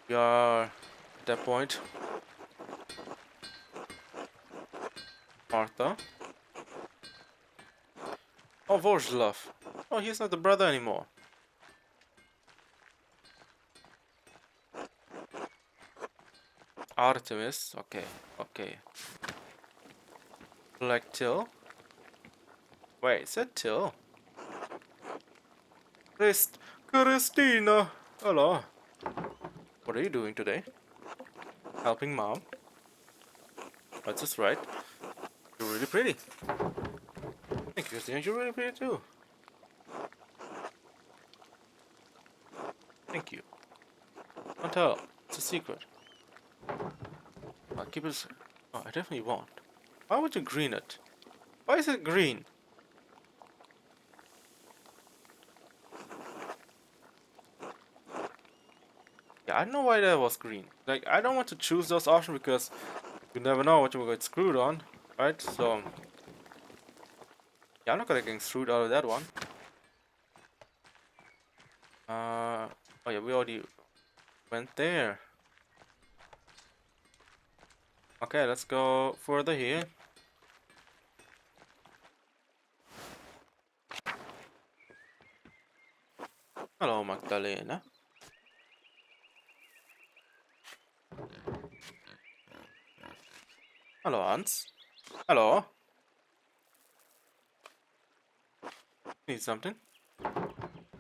we are at that point. Martha. Oh, Vojlov. Oh, he's not the brother anymore. Artemis. Okay, okay. Black Till. Wait, is that Till? Christina. Hello. What are you doing today? Helping mom. That's just right. You're really pretty. Thank you, Christina. You're really pretty too. Thank you. Don't tell. It's a secret. I'll keep it. Oh, I definitely won't. Why would you green it? Why is it green? I don't know why that was green. Like, I don't want to choose those options because you never know what you will get screwed on, right? So, yeah, I'm not gonna get screwed out of that one. Oh yeah, we already went there. Okay, let's go further here. Hello, Magdalena. Hello, Hans. Hello. Need something? I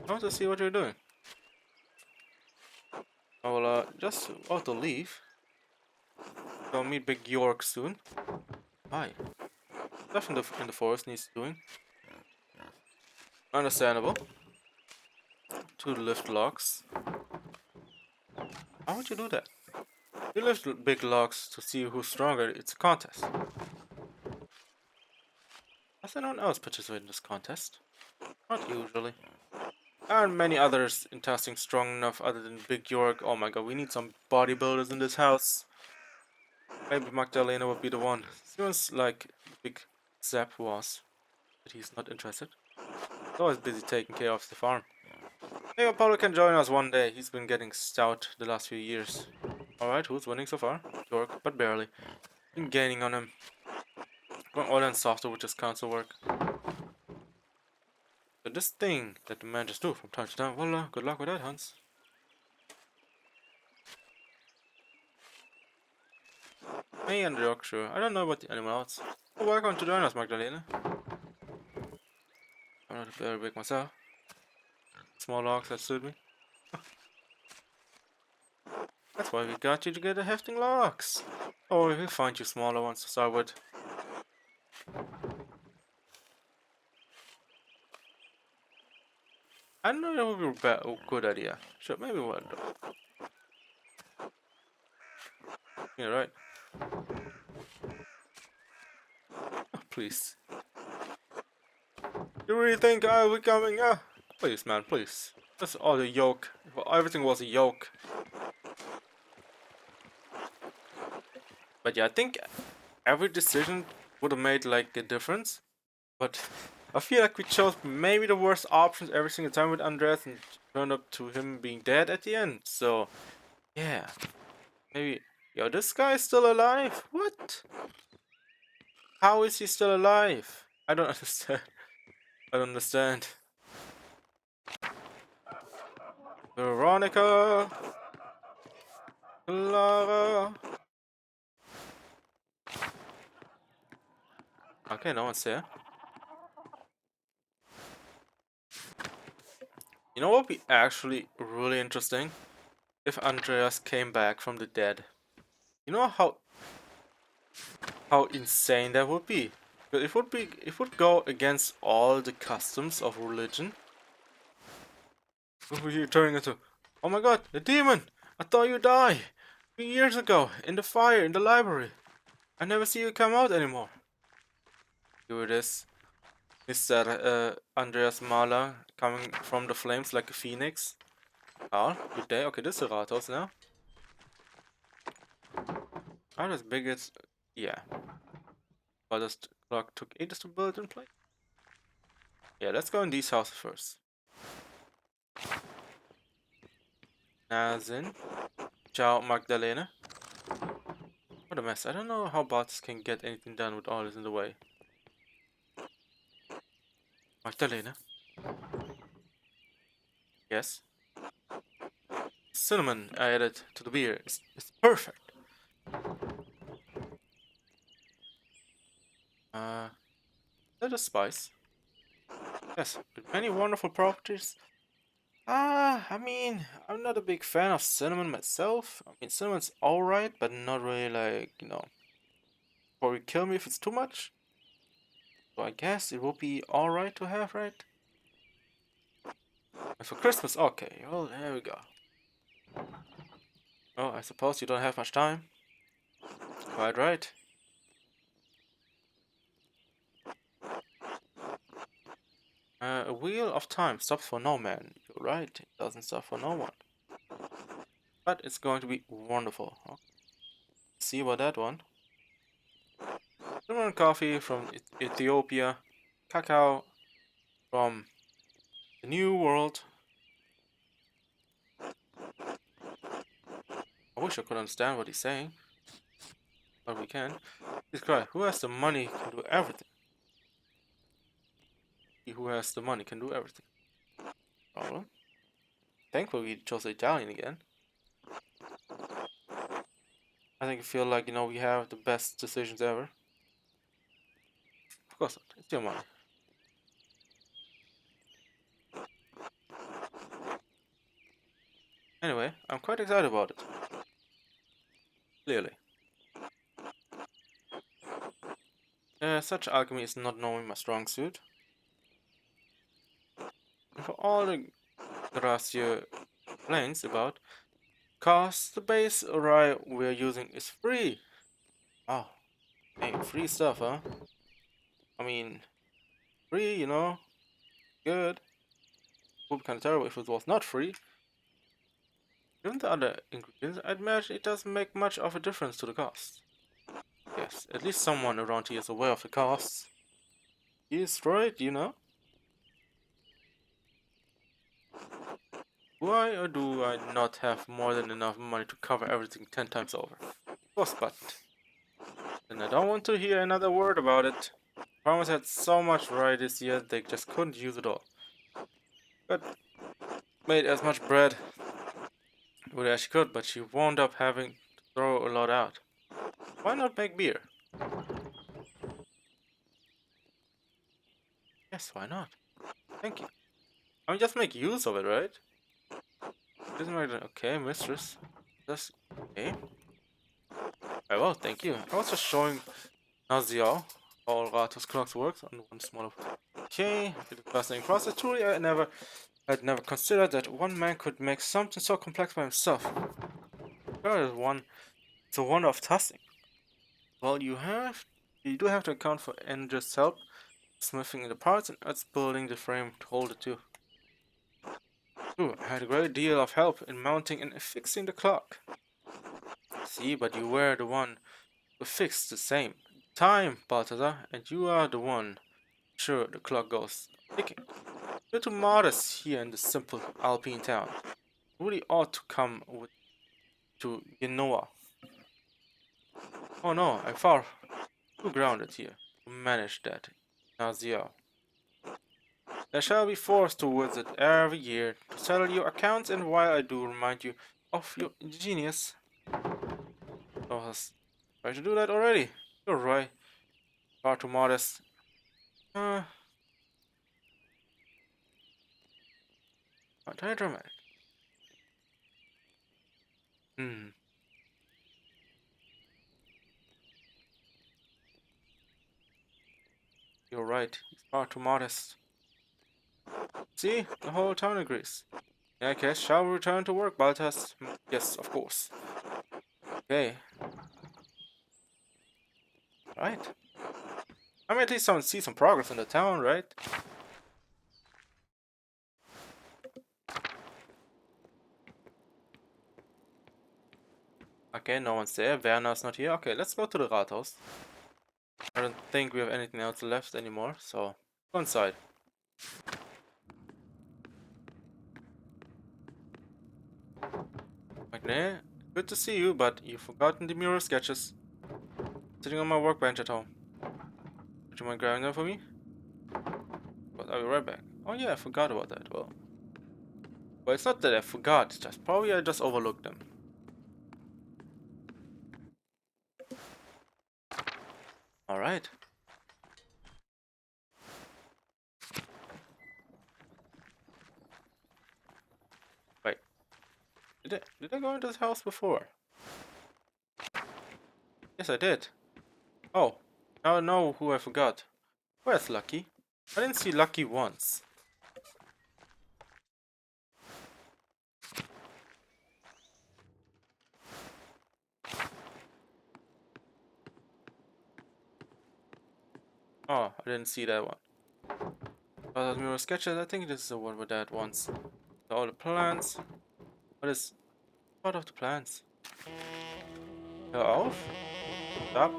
want to see what you're doing. I will just about to leave. Gonna meet Big York soon. Hi. Stuff in the forest needs doing. Understandable. 2 lift logs. Why would you do that? You lift big logs to see who's stronger. It's a contest. Does anyone else participate in this contest? Not usually. There aren't many others in testing strong enough other than Big York. Oh my god, we need some bodybuilders in this house. Maybe Magdalena would be the one. Seems like Big Zap was, but he's not interested. He's always busy taking care of the farm. Maybe Apollo can join us one day. He's been getting stout the last few years. Alright, who's winning so far? York, but barely. Been gaining on him. Going all in softer with his council work. So this thing that the man just do from time to time, well, good luck with that, Hans. Me and Yorkshire. I don't know about anyone else. Oh, welcome to join us, Magdalena. I'm not very big myself. Small logs that suit me. That's why we got you to get the hefting logs. Oh, we'll find you smaller ones to start with. I don't know if it would be a good idea. Sure, maybe we'll do. Yeah, right. Oh, please. You really think I'll be coming? Please, man, please. That's all the yoke. Well, everything was a yoke. But yeah, I think every decision would have made like a difference. But I feel like we chose maybe the worst options every single time with Andres and turned up to him being dead at the end. So yeah, maybe. Yo, this guy is still alive? What? How is he still alive? I don't understand. I don't understand. Veronica, Clara. Okay, no one's here. You know what would be actually really interesting? If Andreas came back from the dead. You know how insane that would be? But it would go against all the customs of religion. What were you turning into? Oh my god, the demon! I thought you died 3 years ago in the fire in the library. I never see you come out anymore. Here it is. Mr. Andreas Mahler coming from the flames like a phoenix. Oh, good day. Okay, this is a Rathaus now. Not as big as... Yeah. But this clock took ages to build in place. Yeah, let's go in these houses first. Nazin. Ciao, Magdalena. What a mess. I don't know how bots can get anything done with all this in the way. Magdalena. Yes. Cinnamon I added to the beer. It's perfect. That is spice. Yes, with many wonderful properties. I mean, I'm not a big fan of cinnamon myself. I mean, cinnamon's alright, but not really like, probably kill me if it's too much. So I guess it will be alright to have, right? And for Christmas, okay, well, there we go. Oh, I suppose you don't have much time. Quite right. A wheel of time stops for no man. You're right, it doesn't stop for no one. but it's going to be wonderful. Okay. See about that one. Cinnamon coffee from Ethiopia, cacao from the New World. I wish I could understand what he's saying, but we can. He's crying, who has the money can do everything. He who has the money can do everything. Problem. Thankfully we chose Italian again. I think I feel like, we have the best decisions ever. Of course not. It's your money. Anyway, I'm quite excited about it. Clearly. Such alchemy is not knowing my strong suit. And for all the Gracia complains about, cause the base array we're using is free. Oh, hey, free stuff, huh? I mean, free, good. Would be kind of terrible if it was not free. Given the other ingredients, I'd imagine it doesn't make much of a difference to the cost. Yes, at least someone around here is aware of the costs. He is right. Why or do I not have more than enough money to cover everything 10 times over? Course, but then I don't want to hear another word about it. Farmers had so much rye this year they just couldn't use it all. But made as much bread with as she could, but she wound up having to throw a lot out. Why not make beer? Yes, why not? Thank you. I mean, just make use of it, right? Doesn't matter. Okay, mistress. Just okay. Very well, thank you. I was just showing Nazial how Ratos clocks works on one smaller. Okay, it's a fascinating process. Truly, I'd never considered that one man could make something so complex by himself. There is one. It's a wonder of testing. Well, you do have to account for Andrew's help, smithing the parts and us building the frame to hold it too. True, I had a great deal of help in mounting and fixing the clock. See, but you were the one who fixed the same time, Balthazar, and you are the one. Sure, the clock goes ticking. You're too modest here in this simple Alpine town. You really ought to come with to Genoa. Oh no, I'm far too grounded here to manage that. Nazia. I shall be forced to visit every year to settle your accounts, and while I do remind you of your genius, I was trying to do that already. You're right, far too modest. Not very dramatic. Hmm, you're right. He's far too modest. See, the whole town agrees. In that case, shall we return to work, Baltas? Yes, of course. Okay, right. I mean, at least someone see some progress in the town, right? Okay, no one's there. Werner's not here. Okay, let's go to the Rathaus. I don't think we have anything else left anymore, so go inside. Okay, good to see you, but you've forgotten the mural sketches. Sitting on my workbench at home. Would you mind grabbing them for me? But I'll be right back. Oh yeah, I forgot about that. Well, it's not that I forgot, it's just probably I just overlooked them. Alright. Wait, did I go into this house before? Yes, I did. Oh, now I know who I forgot. Where's Lucky? I didn't see Lucky once. Oh, I didn't see that one. Those mirror sketches, I think this is the one with that once. All the plants. What is... Part of the plans. Hör auf. Stop.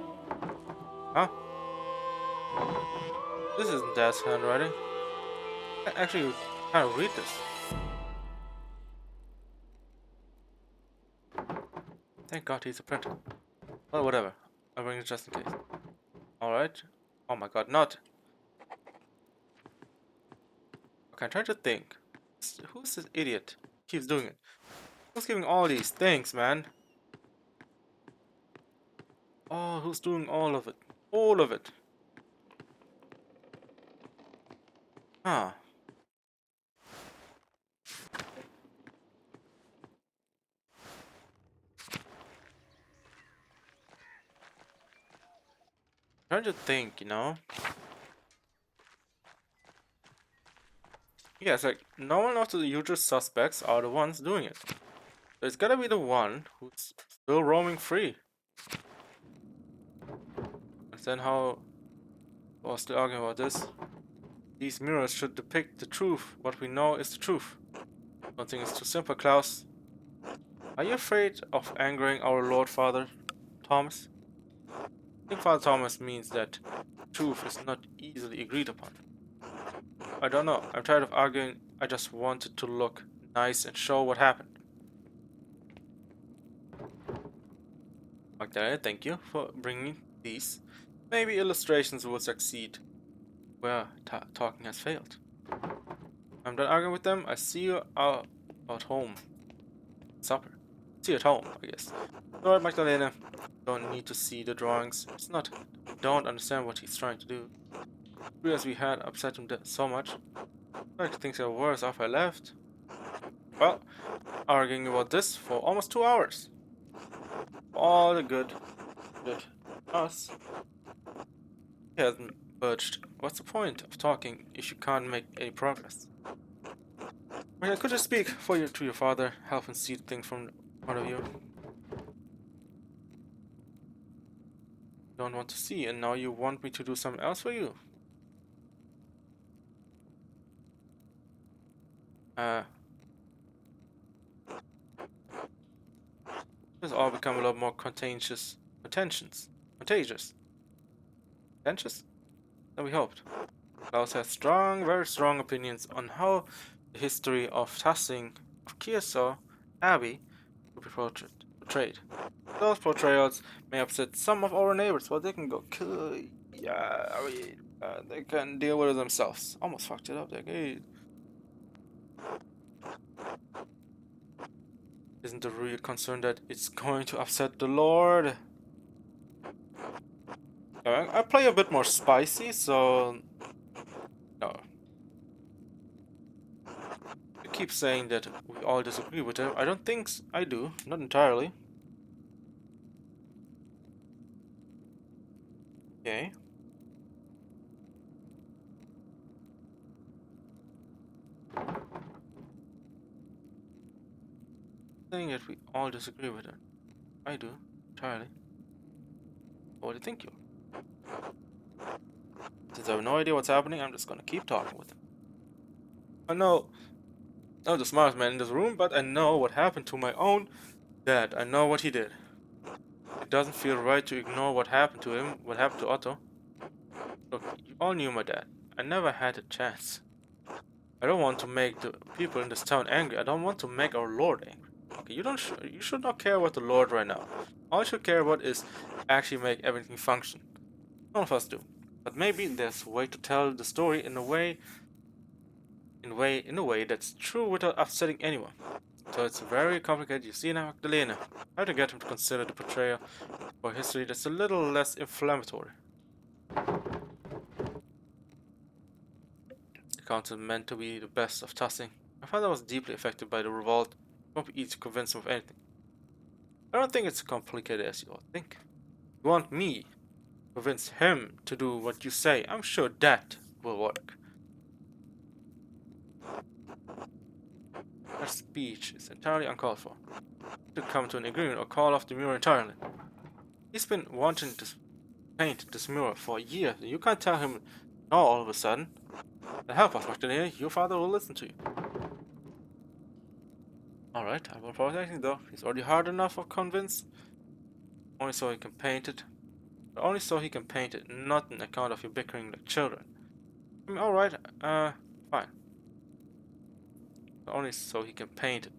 Huh? This isn't Dad's handwriting. I actually can't read this. Thank God he's a printer. Well, whatever. I'll bring it just in case. Alright. Oh my God, not. Okay, I'm trying to think. Who's this idiot? Keeps doing it. Who's giving all these things, man? Oh, who's doing all of it? All of it. Huh. Trying to think, you know? Yeah, it's like no one of the usual suspects are the ones doing it. So it's gotta be the one who's still roaming free. And then how I was still arguing about this. These mirrors should depict the truth. What we know is the truth. Don't think it's too simple, Klaus. Are you afraid of angering our Lord Father, Thomas? I think Father Thomas means that truth is not easily agreed upon. I don't know. I'm tired of arguing. I just wanted to look nice and show what happened. Magdalena, thank you for bringing these. Maybe illustrations will succeed where talking has failed. I'm done arguing with them. I see you out at home. Supper. See you at home, I guess. Alright, Magdalena. Don't need to see the drawings. It's not. I don't understand what he's trying to do. As we had upset him so much. I think things are worse after I left. Well, arguing about this for almost 2 hours. All the good. Us. He hasn't budged. What's the point of talking if you can't make any progress? I mean, I could just speak to your father, help him see things from point of view. Don't want to see, and now you want me to do something else for you? This all become a lot more contagious than we hoped. Klaus has strong, very strong opinions on how the history of Tassing of Kearsarge Abbey will be portrayed. Those portrayals may upset some of our neighbors, but they can go kill. Yeah, I mean, they can deal with it themselves. Almost fucked it up there. Hey. Isn't the real concern that it's going to upset the Lord? I play a bit more spicy, so no. You keep saying that we all disagree with him. I don't think I do. Not entirely. Okay. Saying that we all disagree with him. I do. Entirely. What do you think you are? Since I have no idea what's happening, I'm just gonna keep talking with him. I know I'm the smartest man in this room, but I know what happened to my own dad. I know what he did. It doesn't feel right to ignore what happened to him, what happened to Otto. Look, you all knew my dad. I never had a chance. I don't want to make the people in this town angry. I don't want to make our Lord angry. Okay, you should not care about the Lord right now. All you should care about is actually make everything function. None of us do. But maybe there's a way to tell the story in a way that's true without upsetting anyone. So it's very complicated. You see now, Magdalena. How to get him to consider the portrayal for history that's a little less inflammatory. The council meant to be the best of Tassing. My father was deeply affected by the revolt. It won't be easy to convince him of anything. I don't think it's as complicated as you all think. You want me to convince him to do what you say. I'm sure that will work. That speech is entirely uncalled for. To come to an agreement or call off the mural entirely. He's been wanting to paint this mural for a year. You can't tell him no all of a sudden. Help us, Magdalena. Your father will listen to you. Alright, I will protect him though. He's already hard enough for convince. Only so he can paint it. But only so he can paint it, not an account of you bickering like children. I mean, alright, fine. Only so he can paint it,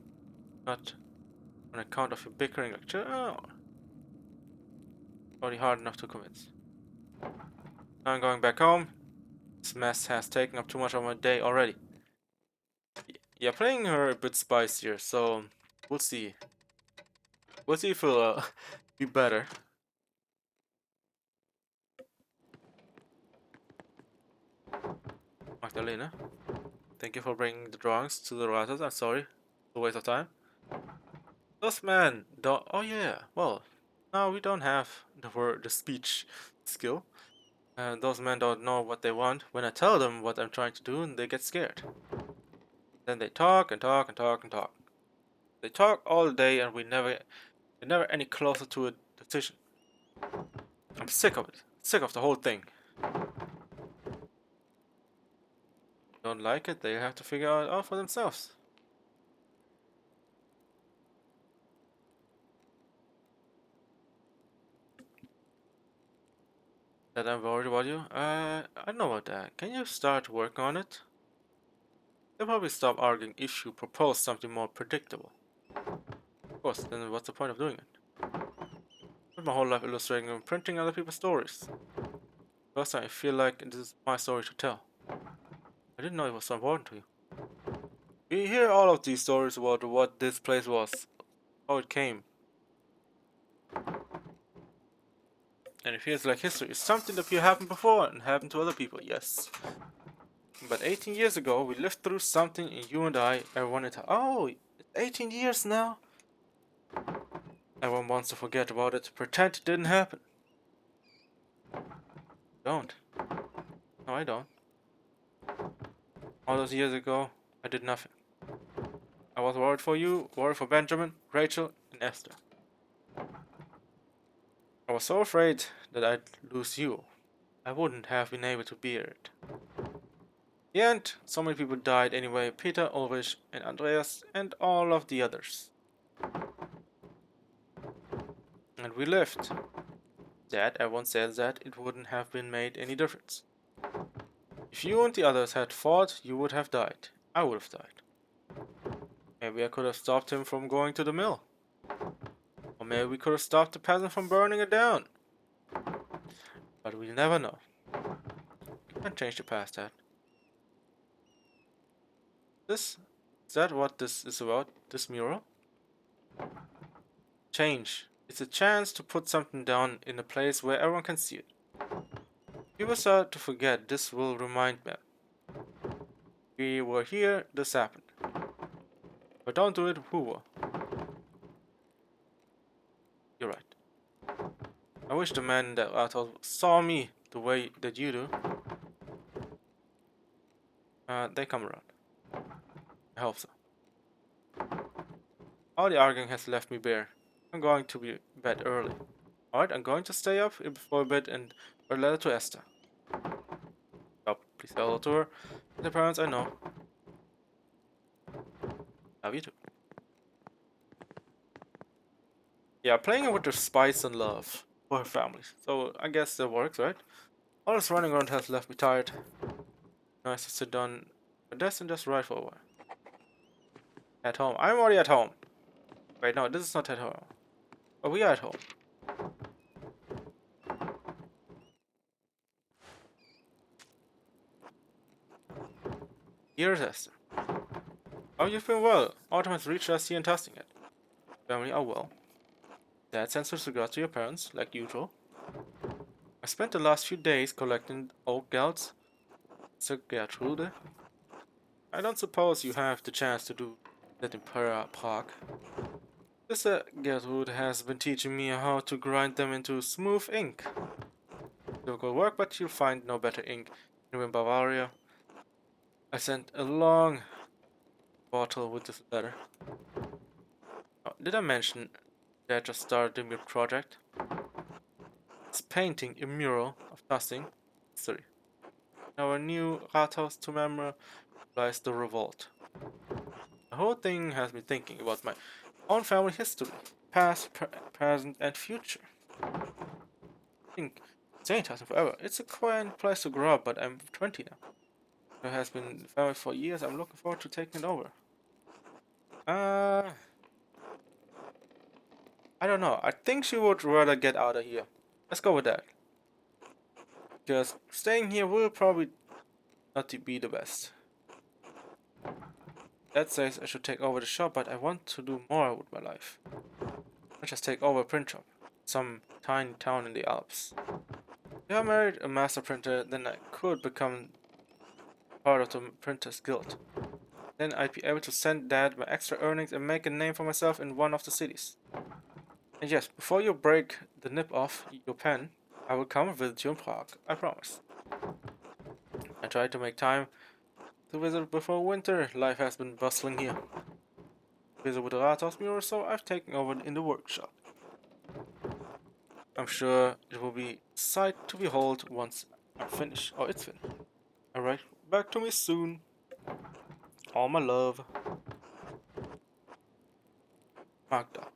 not on account of you bickering like children. Oh, already hard enough to convince. Now I'm going back home. This mess has taken up too much of my day already. Yeah, playing her a bit spicier, so we'll see. We'll see if it'll be better. Magdalena, thank you for bringing the drawings to the writers. I'm sorry. It's a waste of time. Those men don't. Oh yeah. Well, no, we don't have the speech skill. Those men don't know what they want. When I tell them what I'm trying to do, and they get scared. Then they talk and talk and talk and talk. They talk all day, and we're never any closer to a decision. I'm sick of it. Sick of the whole thing. Don't like it? They have to figure it out for themselves. That I'm worried about you? I don't know about that. Can you start working on it? They'll probably stop arguing if you propose something more predictable. Of course, then what's the point of doing it? Spent my whole life illustrating and printing other people's stories. First time I feel like this is my story to tell. I didn't know it was so important to you. We hear all of these stories about what this place was, how it came. And it feels like history is something that happened before and happened to other people, yes. But 18 years ago, we lived through something and you and I, everyone it. Oh, it's 18 years now? Everyone wants to forget about it, pretend it didn't happen. Don't. No, I don't. All those years ago, I did nothing. I was worried for you, worried for Benjamin, Rachel, and Esther. I was so afraid that I'd lose you. I wouldn't have been able to bear it. In the end, so many people died anyway, Peter, Ulrich, and Andreas, and all of the others. And we lived. That, everyone says that, it wouldn't have been made any difference. If you and the others had fought, you would have died. I would have died. Maybe I could have stopped him from going to the mill. Or maybe we could have stopped the peasant from burning it down. But we'll never know. You can't change the past, Dad. Is that what this is about? This mural? Change. It's a chance to put something down in a place where everyone can see it. People start to forget, this will remind them. We were here, this happened. But don't do it, who will? You're right. I wish the men that I thought saw me the way that you do. They come around. I hope so. All the arguing has left me bare. I'm going to be bed early. Alright, I'm going to stay up before bed and write a letter to Esther. Stop, please say hello to her. The parents I know. Love you too. Yeah, playing it with the spice and love for her family. So I guess that works, right? All this running around has left me tired. Nice to sit down at my desk and just write for a while. At home. I'm already at home. Wait, no, this is not at home. But we are at home. Here's Esther. Oh, you've been well. Autumn has reached us here in testing it. Family are well. Dad sends his regards to your parents, like usual. I spent the last few days collecting oak galls. Sir Gertrude. I don't suppose you have the chance to do that in Prague. Sister Gertrude has been teaching me how to grind them into smooth ink. Difficult work, but you'll find no better ink in Bavaria. I sent a long bottle with this letter. Oh, did I mention that I just started a new project? It's painting a mural of dusting history. Our new Rathaus to memorialize the revolt. I The whole thing has me thinking about my own family history, past, present, and future. I think Saint has forever. It's a quiet place to grow up, but I'm 20 now. It has been family for years. I'm looking forward to taking it over. Uh, I don't know. I think she would rather get out of here. Let's go with that. Because staying here will probably not be the best. That says I should take over the shop, but I want to do more with my life. Not just take over a print shop. Some tiny town in the Alps. If I married a master printer, then I could become part of the Printers Guild. Then I'd be able to send Dad my extra earnings and make a name for myself in one of the cities. And yes, before you break the nib off your pen, I will come visit you in Prague, I promise. I try to make time to visit before winter. Life has been bustling here. Visit with the Rathaus Mural, so I've taken over in the workshop. I'm sure it will be a sight to behold once I'm finished. Oh, it's finished. Alright, back to me soon. All my love. Magda.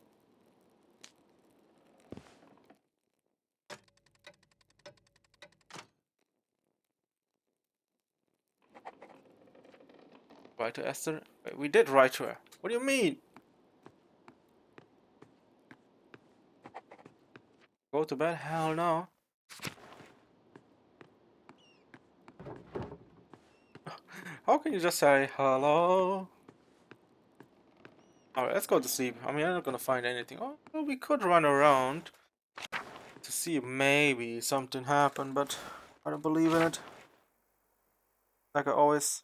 Write to Esther? Wait, we did write to her. What do you mean? Go to bed? Hell no. How can you just say hello? Alright, let's go to sleep. I mean, I'm not gonna find anything. Oh, well, we could run around to see if maybe something happened, but I don't believe in it. Like I always.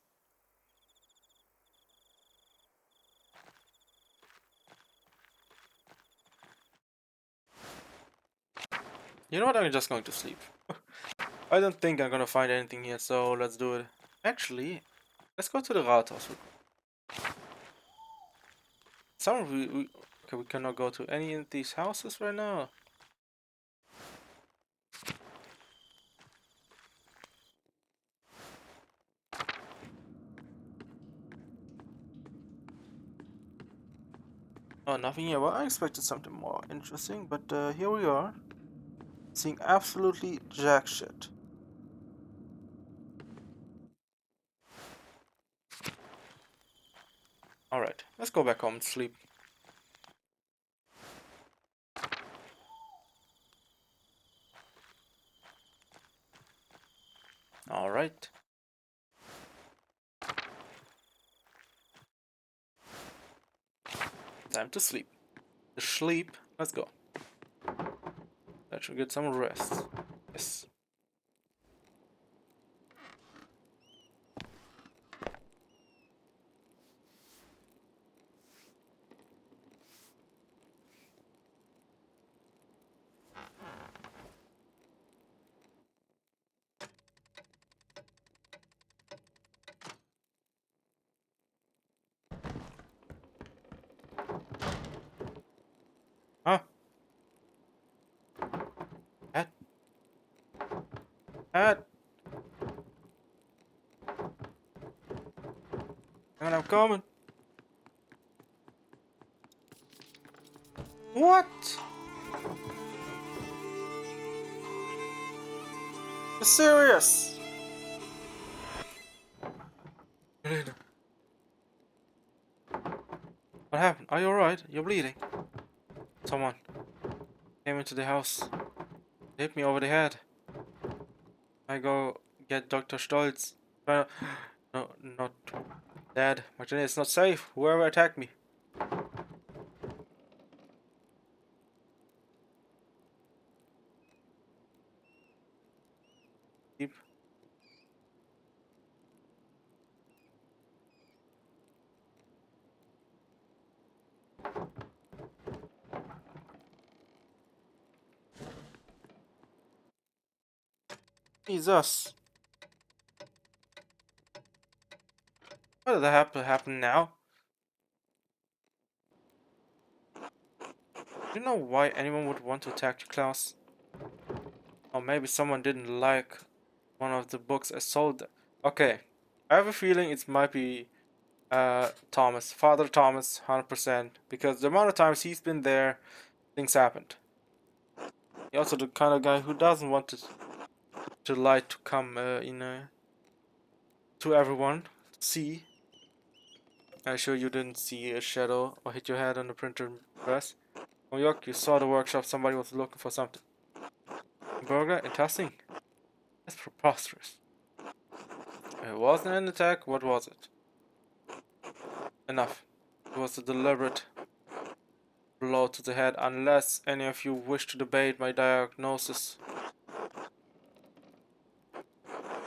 You know what? I'm just going to sleep. I don't think I'm gonna find anything here, so let's do it. Actually, let's go to the Rathaus. Some okay, we cannot go to any of these houses right now. Oh, nothing here. Well, I expected something more interesting, but here we are. Seeing absolutely jack shit. Alright, let's go back home and sleep. Alright. Time to sleep. To sleep. Let's go. I should get some rest. Yes. Huh? Hat? Hat? And I'm coming. What? You're serious? What happened? Are you alright? You're bleeding. Someone came into the house. Hit me over the head. I go get Dr. Stolz. No, not Dad. My journey is not safe. Whoever attacked me. Keep. Jesus. What did that happen now? Do you know why anyone would want to attack your class? Or maybe someone didn't like one of the books I sold them. Okay. I have a feeling it might be Thomas, Father Thomas, 100%. Because the amount of times he's been there, things happened. He's also the kind of guy who doesn't want to light to come to everyone to see. I'm sure you didn't see a shadow or hit your head on the printer press. Oh, yuck, you saw the workshop, somebody was looking for something. Burger in testing? That's preposterous. It wasn't an attack, what was it? Enough. It was a deliberate blow to the head, unless any of you wish to debate my diagnosis.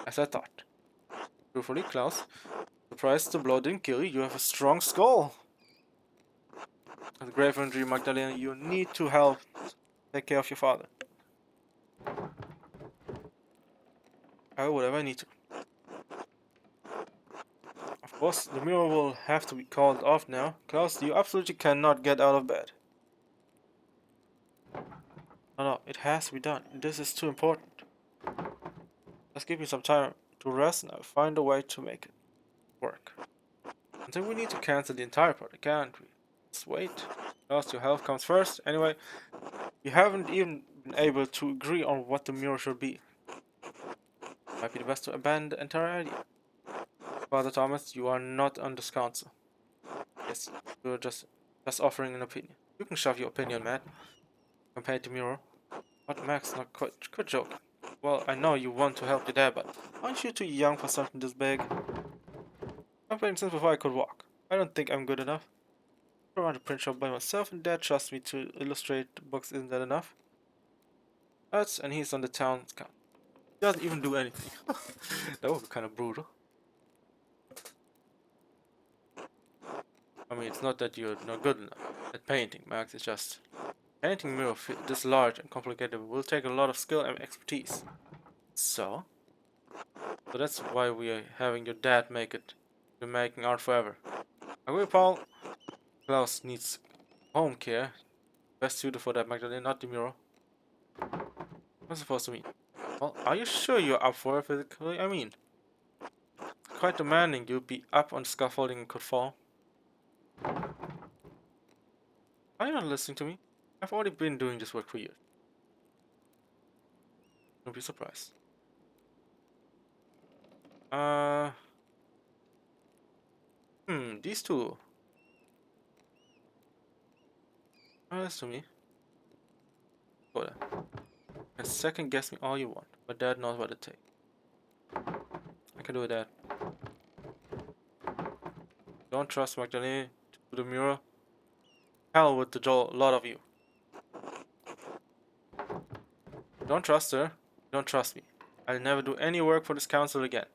As I thought. Truthfully, Klaus, surprised the blow didn't kill you, you have a strong skull. With grave injury, Magdalena, you need to help take care of your father. I will whatever I need to. Of course, the mirror will have to be called off now. Klaus, you absolutely cannot get out of bed. No, it has to be done. This is too important. Let's give me some time to rest and I'll find a way to make it work. And then we need to cancel the entire project, can't we? Just wait. Klaus, your health comes first. Anyway, you haven't even been able to agree on what the mirror should be. Might be the best to abandon the entire idea. Father Thomas, you are not on this council. Yes, you're just offering an opinion. You can shove your opinion, man. Compared to Miro. What, Max? Not quite joking. Well, I know you want to help your dad, but aren't you too young for something this big? I've played since before I could walk. I don't think I'm good enough. I run a print shop by myself, and Dad trusts me to illustrate the books. Isn't that enough? And he's on the town council. He doesn't even do anything. That would be kind of brutal. I mean, it's not that you're not good enough at painting, Max. It's just painting mirror this large and complicated will take a lot of skill and expertise. So that's why we are having your dad make it. You're making art forever. Agree, Paul? Klaus needs home care. Best suited for that, Magdalene, not the mural. What's it supposed to mean? Well, are you sure you're up for it physically? I mean, quite demanding. You'd be up on scaffolding and could fall. Are you not listening to me? I've already been doing this work for years. Don't be surprised. These two. Listen to me. Go there. And second guess me all you want, but Dad knows what it takes. I can do that. Don't trust Magdalene to the mural. Hell with the lot of you. Don't trust her. Don't trust me. I'll never do any work for this council again.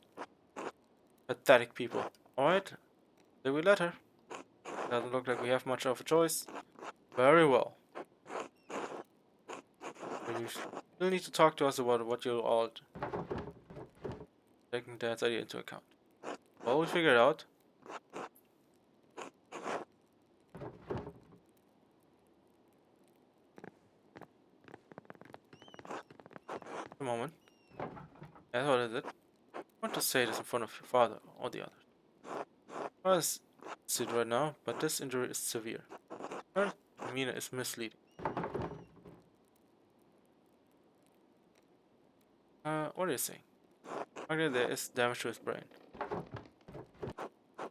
Pathetic people. Alright, then we let her. Doesn't look like we have much of a choice. Very well. But you still need to talk to us about what you're all taking Dad's idea into account. Well, we figured out. A moment. That's what is it? I want to say this in front of your father or the others. Well, it's it right now, but this injury is severe. Her demeanor is misleading. What are you saying? Okay, there is damage to his brain.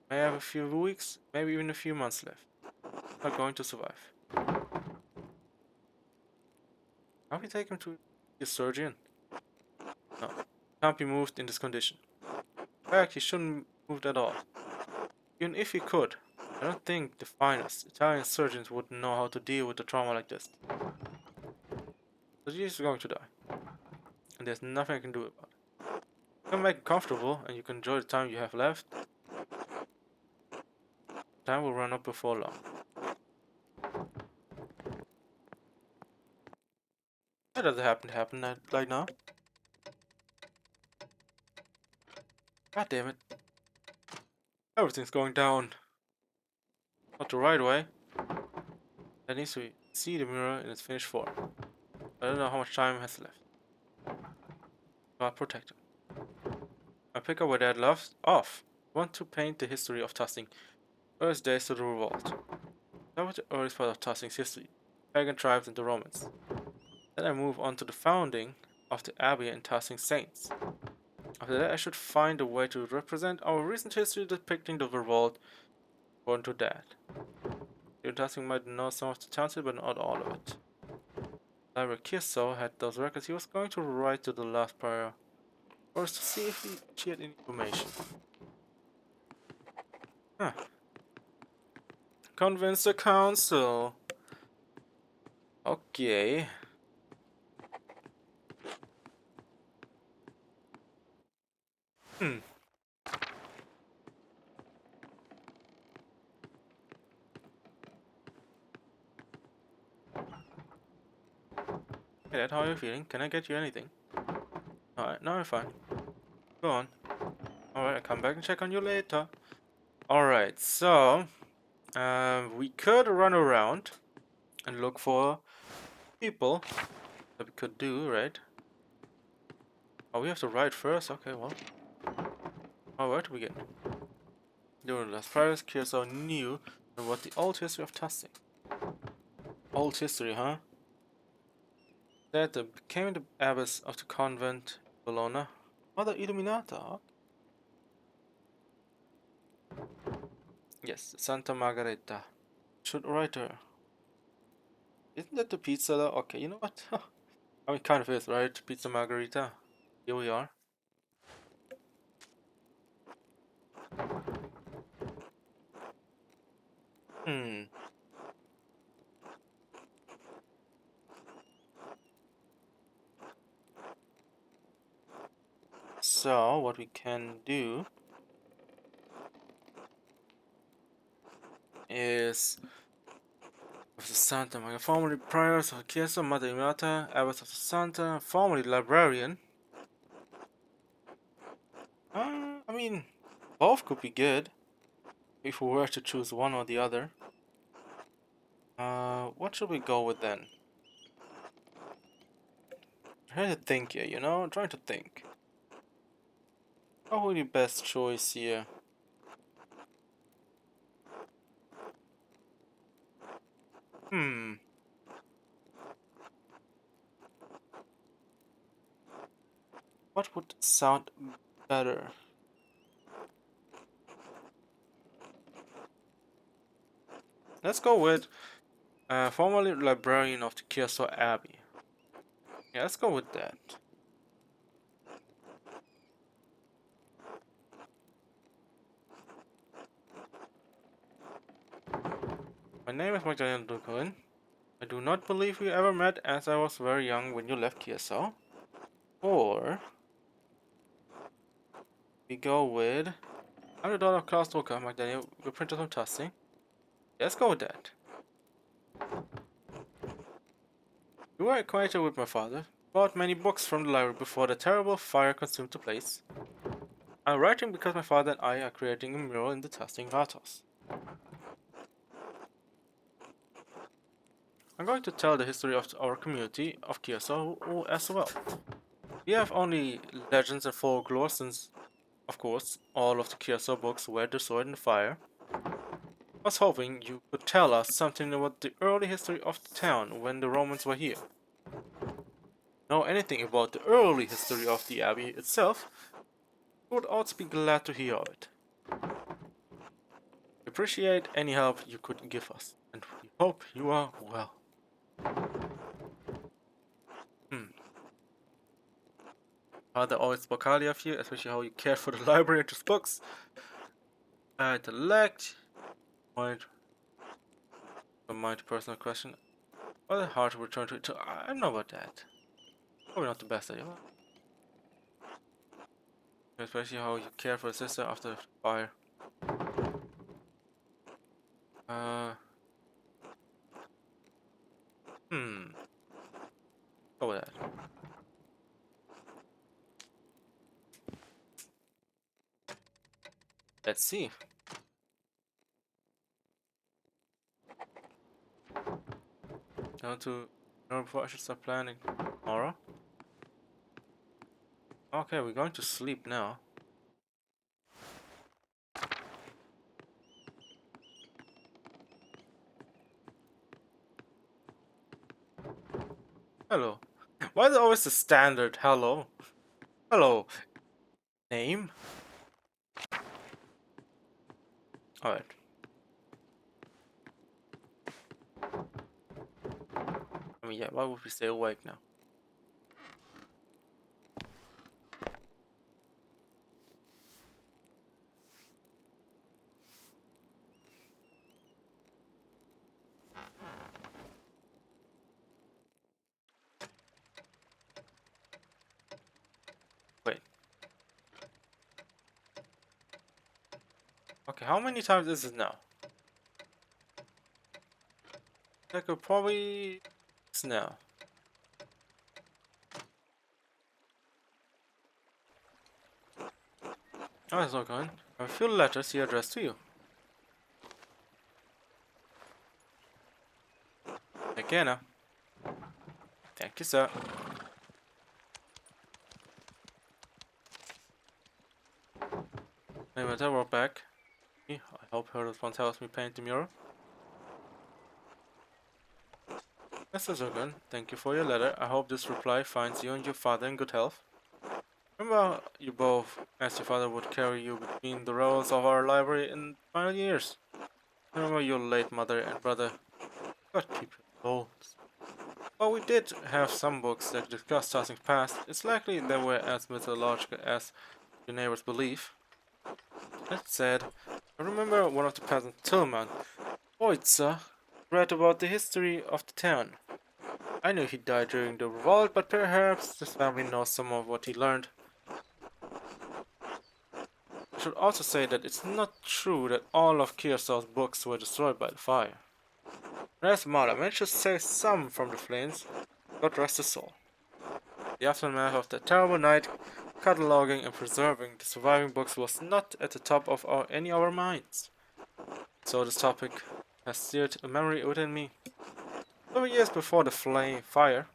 May have a few weeks, maybe even a few months left. Not going to survive. Can't we take him to a surgeon? No, can't be moved in this condition. In fact, he shouldn't move at all. Even if he could, I don't think the finest Italian surgeons would know how to deal with a trauma like this. So he's going to die. And there's nothing I can do about it. You can make it comfortable and you can enjoy the time you have left. Time will run up before long. That doesn't happen like now. God damn it. Everything's going down. Not the right way. That needs to see the mirror in its finished form. I don't know how much time has left. So I'll protect him. I pick up where Dad left off. Want to paint the history of Tussing. First days to the revolt. That was the earliest part of Tussing's history. Pagan tribes and the Romans. Then I move on to the founding of the Abbey and Tussing Saints. After that I should find a way to represent our recent history depicting the revolt according to that. Tussing might know some of the township but not all of it. Library Kirso had those records. He was going to write to the last prior first to see if she had any information. Huh. Convince the council. Okay. Hmm. Hey, Dad, how are you feeling? Can I get you anything? Alright, no, I'm fine. Go on. Alright, I'll come back and check on you later. Alright, so we could run around and look for people that we could do, right? Oh, we have to ride first? Okay, well. Alright, we get. During the last priors, Kirso knew about the old history of Tussing. Old history, huh? That became the abbess of the convent in Bologna. Mother Illuminata? Yes, Santa Margherita. Should write her. Isn't that the pizza though? Okay, you know what? I mean, kind of is, right? Pizza Margherita. Here we are. Hmm. So, what we can do is with the Santa Maria, formerly priors of the Chiesa, Mother Immata, abbess of the Santa, formerly librarian. I mean, both could be good if we were to choose one or the other. What should we go with then? Trying to think here, you know? Trying to think. What would be best choice here? Hmm. What would sound better? Let's go with formerly librarian of the Kyoto Abbey. Yeah, let's go with that. My name is Magdalena Dukoin. I do not believe we ever met as I was very young when you left Kyoto. Or we go with I'm the daughter of Klaus Drucker, Magdalena, the printer from Tussie. Let's go with that. You were acquainted with my father. Bought many books from the library before the terrible fire consumed the place. I'm writing because my father and I are creating a mural in the Tusting Rathaus. I'm going to tell the history of our community of Kyoto as well. We have only legends and folklore since, of course, all of the Kyoto books were destroyed in the fire. I was hoping you could tell us something about the early history of the town when the Romans were here. Know anything about the early history of the abbey itself? We would also be glad to hear of it. We appreciate any help you could give us, and we hope you are well. Father always spoke highly of you, especially how you cared for the library and its books. Intellect. Mind. Personal question. Well, hard to return to it. I don't know about that. Probably not the best idea. Especially how you care for the sister after the fire. Uh. Hmm. Go with that. Let's see. Down to before I should start planning tomorrow. Okay, we're going to sleep now. Why is it always the standard hello? Hello. Name? Alright. I mean, yeah, why would we stay awake now? Wait. Okay, how many times is it now? I could probably... It's now. Oh, it's not going. I have a few letters he addressed to you. Take care now. Thank you, sir. Anyway, we're back. I hope her response helps me paint the mural. Mr. Zogan, thank you for your letter. I hope this reply finds you and your father in good health. Remember you both asked your father would carry you between the rows of our library in the final years. Remember your late mother and brother. God keep your souls. While we did have some books that discussed Tossing's past, it's likely they were as mythological as your neighbors believe. That said, I remember one of the peasants, Tillman, Oitza, read about the history of the town. I knew he died during the revolt, but perhaps this family knows some of what he learned. I should also say that it's not true that all of Kiyosawa's books were destroyed by the fire. As mother managed to save some from the flames, God rest his soul. The aftermath of that terrible night, cataloging and preserving the surviving books was not at the top of any of our minds. So this topic has seared a memory within me. Several years before the fire,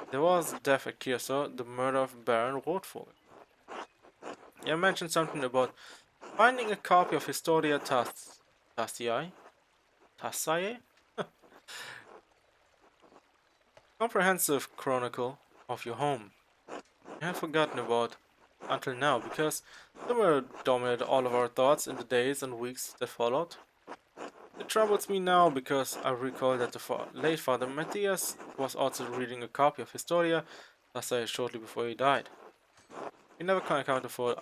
there was death at Kiyosa, the murder of Baron Rothvogel. You mentioned something about finding a copy of Historia Tassiae? Tassae? Comprehensive chronicle of your home. I have forgotten about until now because they were dominated all of our thoughts in the days and weeks that followed. It troubles me now because I recall that the late Father Matthias was also reading a copy of Historia Tassae shortly before he died. He never accounted for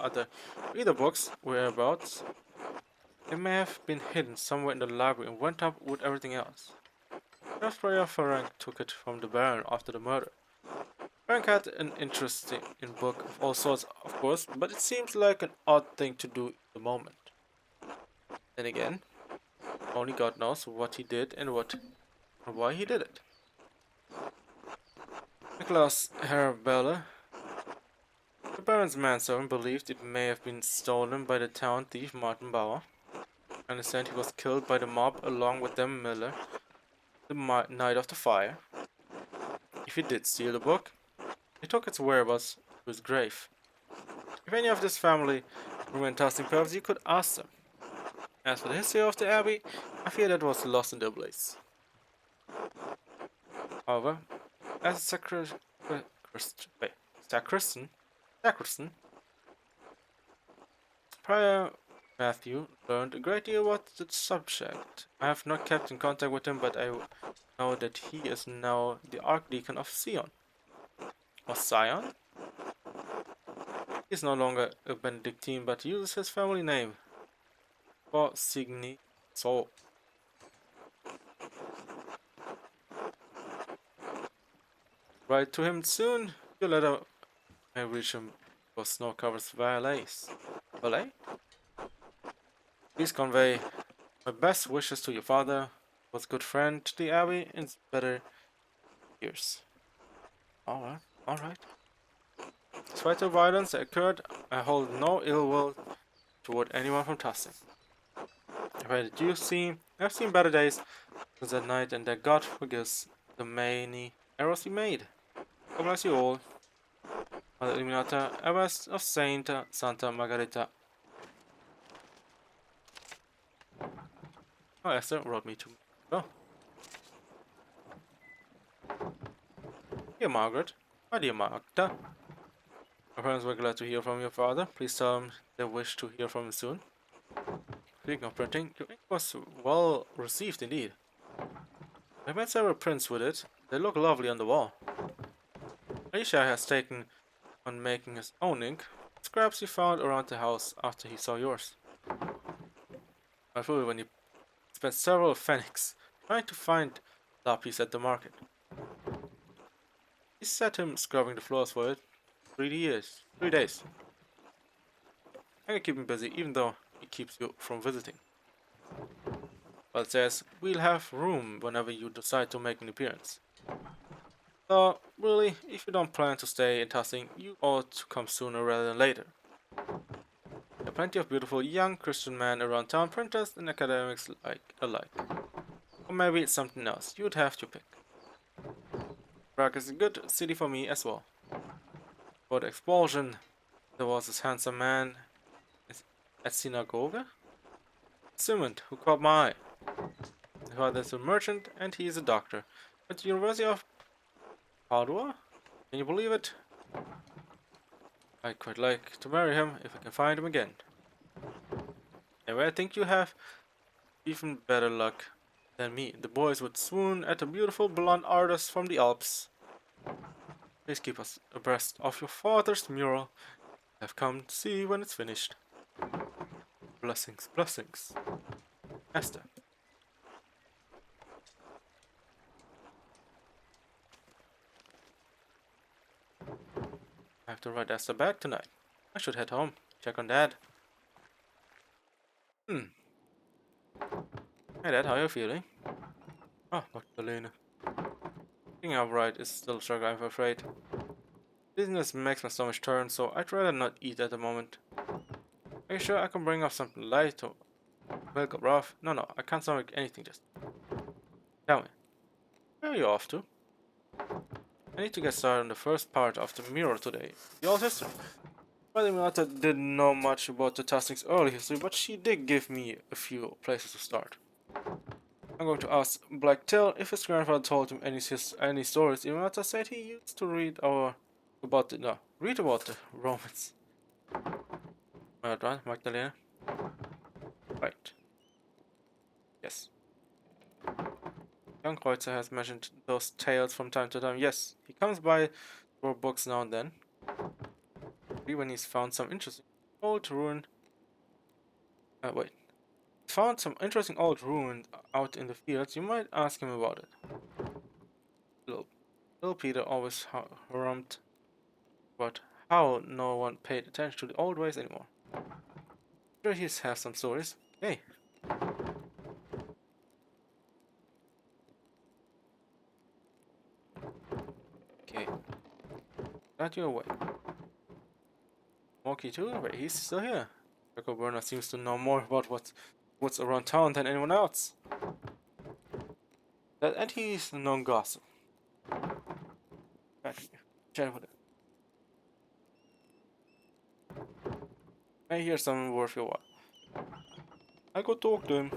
either books' whereabouts. They may have been hidden somewhere in the library and went up with everything else. Perhaps Prayer Frank took it from the Baron after the murder. Frank had an interest in book of all sorts, of course, but it seems like an odd thing to do in the moment. Then again, only God knows what he did and why he did it. Nicholas Herr the Baron's manservant, believed it may have been stolen by the town thief Martin Bauer. I understand he was killed by the mob along with them Miller the night of the fire. If he did steal the book, he took its whereabouts to his grave. If any of this family remained tossing pearls, you could ask them. As for the history of the abbey, I fear that was lost in the blaze. However, as a sacristan, Prior Matthew learned a great deal about the subject. I have not kept in contact with him, but I know that he is now the Archdeacon of Sion. Or Sion? He is no longer a Benedictine, but uses his family name for Signy Sol. Write to him soon. Your letter may reach him for snow covers valets. Valet? Please convey my best wishes to your father, was good friend to the abbey in his better years. Alright. Despite the violence that occurred, I hold no ill will toward anyone from Tussin. I've seen better days since that night, and that God forgives the many errors we made. God bless you all. Mother Illuminata, Abbess of Saint Santa Margarita. Oh, Esther wrote me to. Oh, here, Margaret. My dear Magda, my parents were glad to hear from your father. Please tell them they wish to hear from him soon. Speaking of printing, your ink was well received indeed. I made several prints with it. They look lovely on the wall. Alicia has taken on making his own ink. Scraps he found around the house after he saw yours. I flew when he spent several pfennigs trying to find lapis at the market. He set him scrubbing the floors for it. 3 years. 3 days. I can keep him busy even though he keeps you from visiting. But says we'll have room whenever you decide to make an appearance. So, really, if you don't plan to stay in Tussing, you ought to come sooner rather than later. There are plenty of beautiful young Christian men around town, printers and academics alike. Or maybe it's something else. You'd have to pick. Prague is a good city for me as well. For the explosion, there was this handsome man at synagogue, Simon, who caught my eye. His father is a merchant and he is a doctor at the University of Padua. Can you believe it? I'd quite like to marry him if I can find him again. Anyway, I think you have even better luck than me. The boys would swoon at a beautiful blonde artist from the Alps. Please keep us abreast of your father's mural. I've come to see when it's finished. Blessings, blessings. Esther. I have to ride Esther back tonight. I should head home, check on Dad. Hey Dad, how are you feeling? Oh, Magdalena. Getting out right is still a struggle, I'm afraid. Business makes my stomach turn, so I'd rather not eat at the moment. Are you sure I can bring up something light or milk or broth? No, I can't stomach anything just. Tell me, where are you off to? I need to get started on the first part of the mirror today, the old history. Mother Milata didn't know much about the Tusting's early history, but she did give me a few places to start. I'm going to ask Black Tail if his grandfather told him any stories. Milata said he used to read about the Romans. Right, Magdalena? Right. Yes. Young Kreuzer has mentioned those tales from time to time. Yes, he comes by for books now and then. Maybe when he's found some interesting old ruin. Wait. Found some interesting old ruin out in the fields. You might ask him about it. Little Peter always harrumped about how no one paid attention to the old ways anymore. Sure, he has some stories. Hey. Okay. Got you away. Monkey too? Wait, he's still here. Jacob Werner seems to know more about what's around town than anyone else. And he's no gossip. Back here. Chat with him. I hear something worth your while. I go talk to him.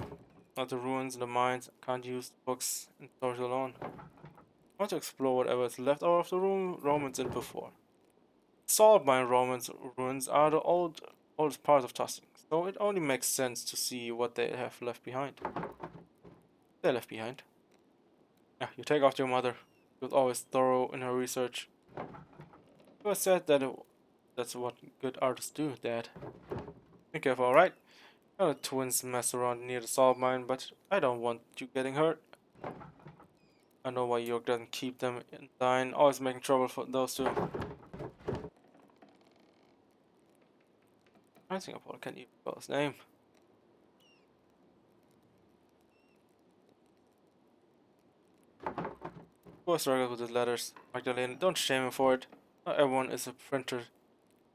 Not the ruins, the mines. Can't use books and stories alone. I want to explore whatever is left over of the Romans and before. Salt mine Romans ruins are the oldest part of Tuscan, so it only makes sense to see what they have left behind. They left behind. Yeah, you take after your mother. She was always thorough in her research. It was said that that's what good artists do, Dad. Be careful, alright? The twins mess around near the salt mine, but I don't want you getting hurt. I know why York doesn't keep them in line, always making trouble for those two. I think I can't even spell his name. Poor struggles with his letters. Magdalene, don't shame him for it. Not everyone is a printer's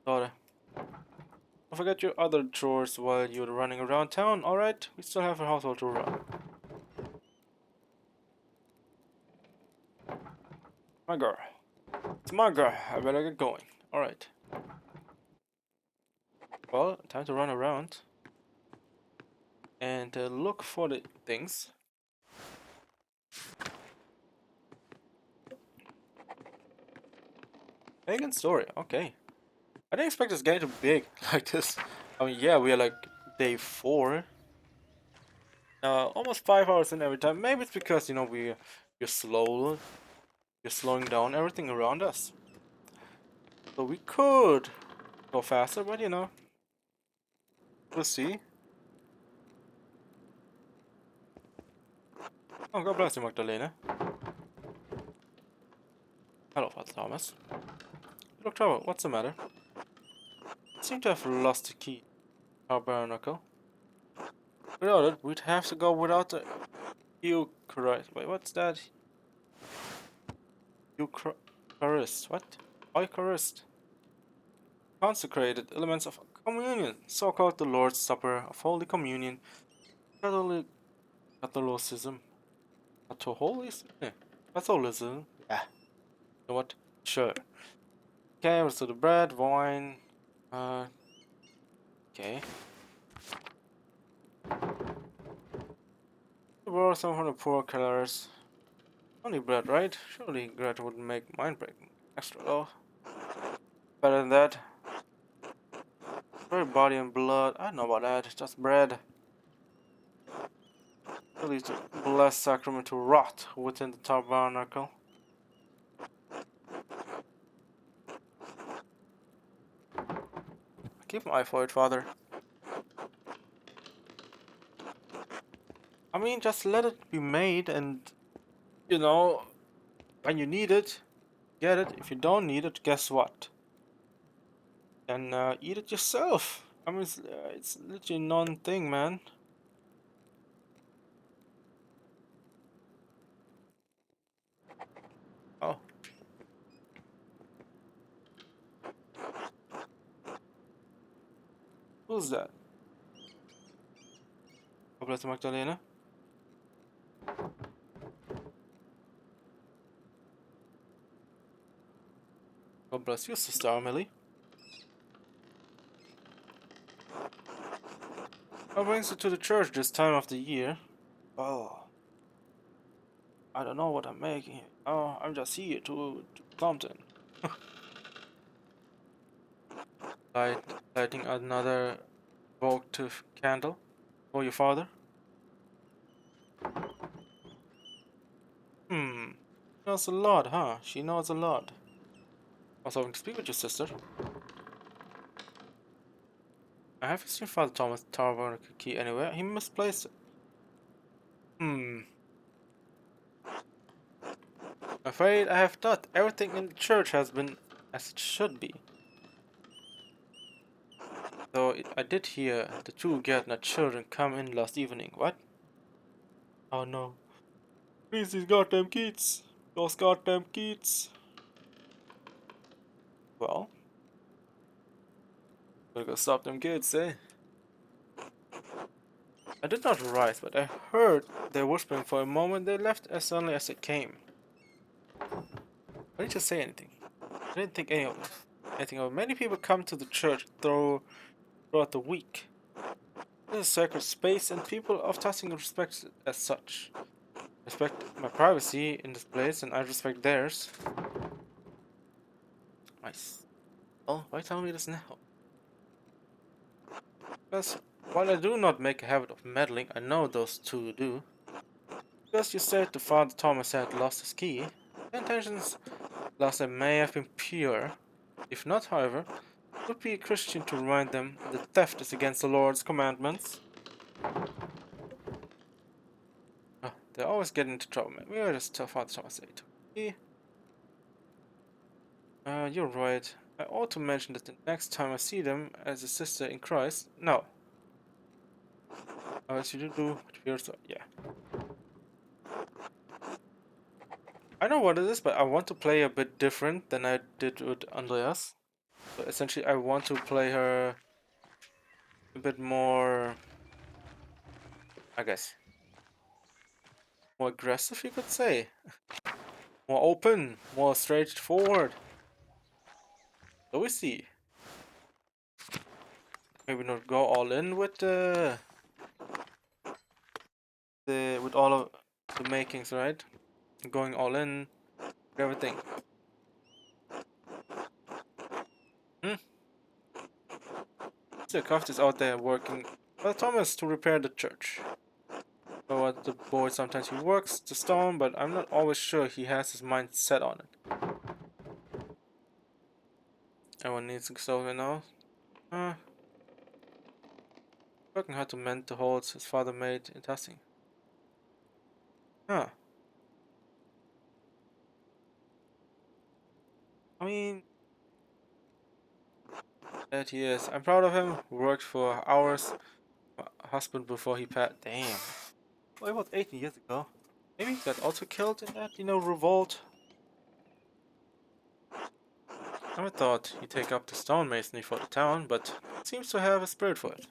daughter. Don't forget your other chores while you're running around town, alright? We still have a household to run. My girl. It's my girl. I better get going. Alright. Well, time to run around and look for the things. Pagan story, okay. I didn't expect this game to be big like this. I mean, yeah, we are like day 4. Almost 5 hours in every time. Maybe it's because, you know, we're we're slowing down everything around us. So we could go faster, but you know, we'll see. Oh, God bless you, Magdalena. Hello, Father Thomas. You look troubled. What's the matter? You seem to have lost the key. Tabernacle. Without it, we'd have to go without the Eucharist. Wait, what's that? Eucharist. What? Eucharist. Consecrated elements of communion, so-called the Lord's Supper of Holy Communion, Catholic Catholicism, Catholicism. Yeah, you know what? Sure. Okay, so the bread, wine. Okay. The world, some from the poor colors. Only bread, right? Surely bread would make mind breaking. Extra though. Better than that. Very body and blood. I don't know about that. Just bread. Release the blessed sacrament to rot within the tabernacle. Keep an eye for it, Father. I mean, just let it be made, and you know, when you need it, get it. If you don't need it, guess what? Then eat it yourself. I mean, it's literally a non-thing, man. Oh, who's that? God bless you, Magdalena. God bless you, Sister Amelie. What brings you to the church this time of the year? Oh, I don't know what I'm making here. Oh, I'm just here to something. Light, lighting another votive candle for your father. Hmm. She knows a lot, huh? She knows a lot. I was hoping to speak with your sister. I haven't seen Father Thomas Tabernacle key anywhere. He misplaced it. Hmm. I'm afraid I have not. Everything in the church has been as it should be. Though I did hear the two Gärtner children come in last evening. What? Oh no. Please, these goddamn kids. Those goddamn kids. Well, we'll go stop them kids, eh? I did not rise, but I heard their whispering for a moment. They left as suddenly as they came. I didn't just say anything. I didn't think anything of it. Many people come to the church throughout the week. This is a sacred space, and people of Tassing respect it as such. Respect my privacy in this place, and I respect theirs. Nice. Oh, why tell me this now? Because while I do not make a habit of meddling, I know those two do. Because you said the Father Thomas had lost his key, the intentions last time may have been pure. If not, however, it would be a Christian to remind them that theft is against the Lord's commandments. Oh, they always get into trouble, man. We will just tell Father Thomas it. He, you're right. I ought to mention that the next time I see them as a sister in Christ. No. As you do with yours, yeah. I know what it is, but I want to play a bit different than I did with Andreas. So essentially, I want to play her a bit more, I guess, more aggressive, you could say. More open, more straightforward. So we see. Maybe not go all in with the with all of the makings, right? Going all in with everything. Hmm? The Croft is out there working for Thomas to repair the church. So at the boy sometimes he works the stone, but I'm not always sure he has his mind set on it. Everyone needs a silver now. Working hard to mend the holes his father made in testing. Huh. I mean, that he is. I'm proud of him. Worked for hours. My husband before he passed. Damn. Well, it was 18 years ago. Maybe he got also killed in that, revolt. I thought he'd take up the stonemasonry for the town, but seems to have a spirit for it.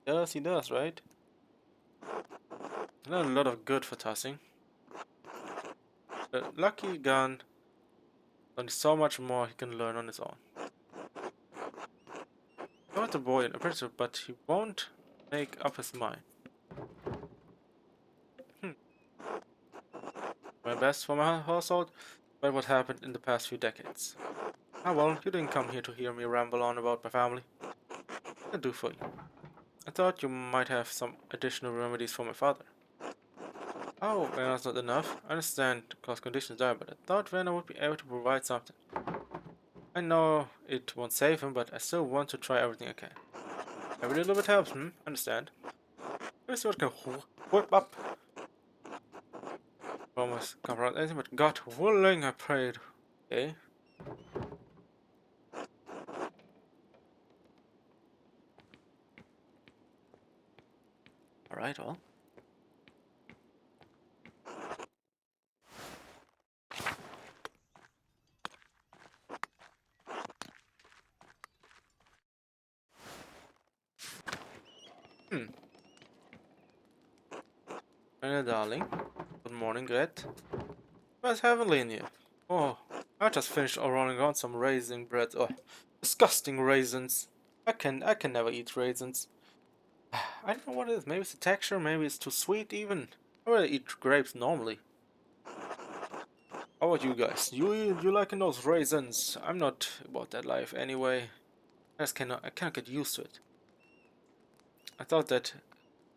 Yes, he does, right? Not a lot of good for tossing. The lucky gun, and so much more he can learn on his own. I want the boy an apprentice, but he won't make up his mind. Hmm. My best for my household, but what happened in the past few decades. Ah well, you didn't come here to hear me ramble on about my family. I'll do for you. I thought you might have some additional remedies for my father. Oh, well, that's not enough. I understand cause conditions are, but I thought Rena would be able to provide something. I know it won't save him, but I still want to try everything I can. Every little bit helps, Understand. Let me see what I can whip up. Almost cover out anything, but God willing, I prayed. Okay. Alright, well. Hmm. Hey, darling. Good morning, Gret. What's heavenly in you? Oh, I just finished rolling on some raisin bread. Oh, disgusting raisins. I can never eat raisins. I don't know what it is. Maybe it's the texture. Maybe it's too sweet. Even I really eat grapes normally. How about you guys? You liking those raisins? I'm not about that life anyway. I cannot get used to it. I thought that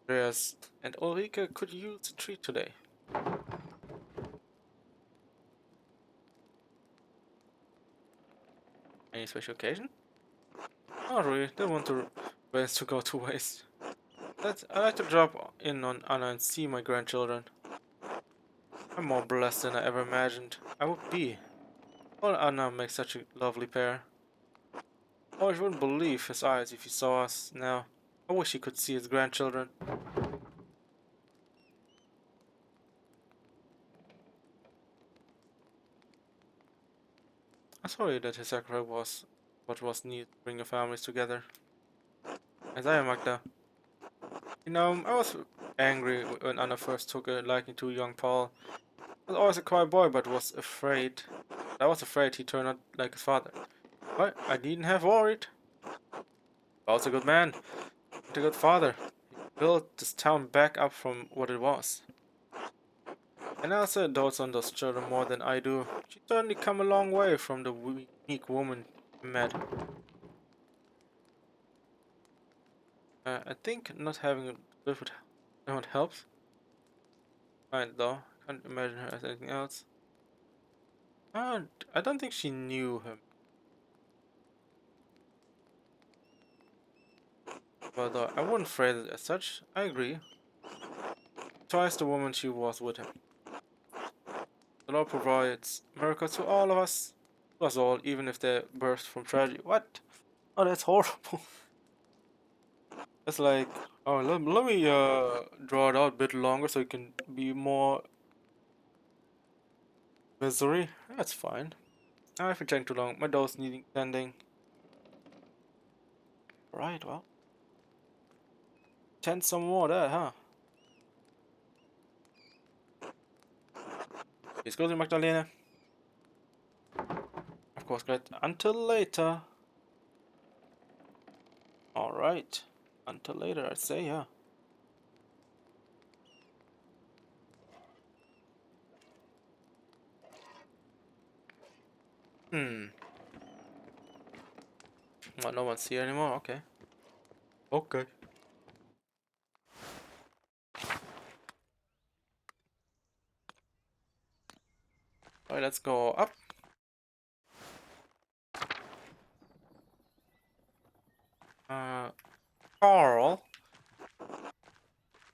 Andreas and Ulrike could use a treat today. Any special occasion? Not really. They want the rains to go to waste. I like to drop in on Anna and see my grandchildren. I'm more blessed than I ever imagined I would be. Paul and Anna make such a lovely pair. Oh, you wouldn't believe his eyes if he saw us now. I wish he could see his grandchildren. I'm sorry that his sacrifice was what was needed to bring your families together. As I am, Magda. I was angry when Anna first took a liking to young Paul. He was always a quiet boy, but was afraid. I was afraid he turned out like his father. But I needn't have worried. Paul's a good man, and a good father. He built this town back up from what it was. And Elsa dotes on those children more than I do. She's certainly come a long way from the weak woman I met. I think not having a live with anyone helps. Fine though. Can't imagine her as anything else. I don't think she knew him. But I wouldn't phrase it as such. I agree. Twice the woman she was with him. The Lord provides miracles to all of us. To us all, even if they're birthed from tragedy. What? Oh, that's horrible. It's like, oh, let me draw it out a bit longer so it can be more misery. That's fine. I've been taking too long. My door's needing tending. Right, well. Tend some more there, huh? Excuse me, Magdalena. Of course, great. Until later. Alright. Until later, I'd say, yeah. Hmm. no one's here anymore. Okay. Okay. Alright, let's go up. Carl.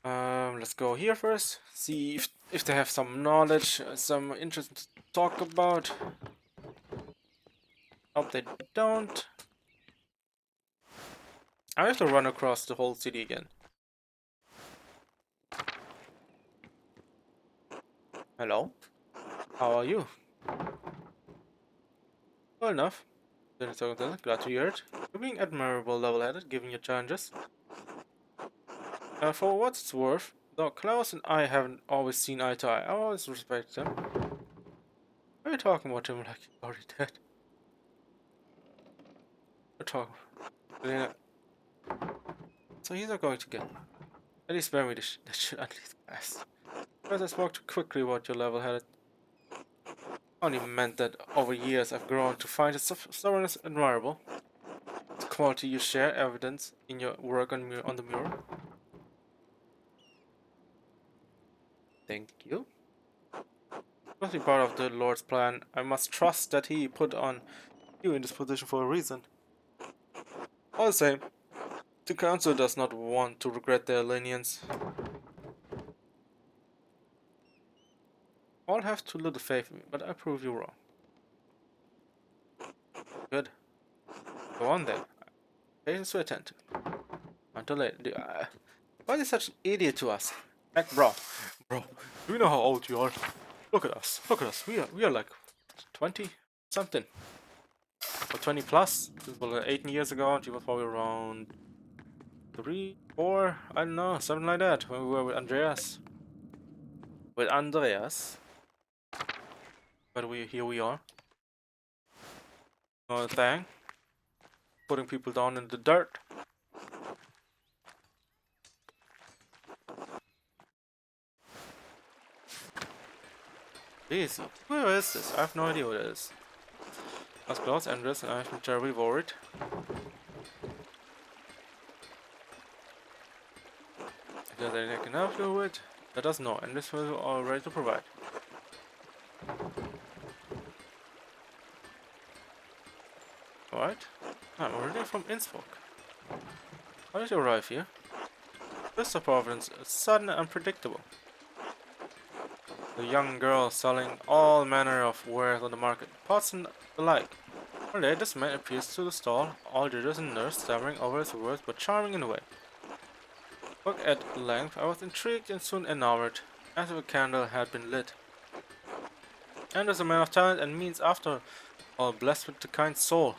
Let's go here first. See if they have some knowledge, some interest to talk about. Hope they don't. I have to run across the whole city again. Hello? How are you? Well enough. Glad to hear it. You're being admirable, level-headed, given your challenges. For what it's worth, though Klaus and I haven't always seen eye to eye, I always respect him. Why are you talking about him like he's already dead? We're talking. Yeah. So he's not going to get. At least spare me that should at least pass. Because I spoke too quickly about your level-headed. Only meant that over years I've grown to find his stubbornness admirable. The quality you share evidence in your work on the mirror. Thank you. Must be part of the Lord's plan. I must trust that he put on you in this position for a reason. All the same, the council does not want to regret their lenience. All have too little faith in me, but I prove you wrong. Good. Go on then. Patience to attend to. Until later. Why is he such an idiot to us? Heck, bro, do you know how old you are? Look at us. Look at us. We are like 20 something. Or 20 plus. This was like 18 years ago, and she was probably around 3, 4, I don't know, something like that, when we were with Andreas. But here we are. Another thing. Putting people down in the dirt. Easy. Where is this? I have no idea what it is. As close, Andreas and I have been terribly worried. If there's anything I can help you with, let us know, and this will all ready to provide. Alright. I'm originally from Innsbruck. How did you arrive here? This providence is sudden and unpredictable. The young girl selling all manner of wares on the market, pots and the like. One day this man appears to the stall, all jitters and nerves, stammering over his words, but charming in a way. Spoke at length, I was intrigued and soon enamored, as if a candle had been lit. And as a man of talent and means after all, blessed with the kind soul.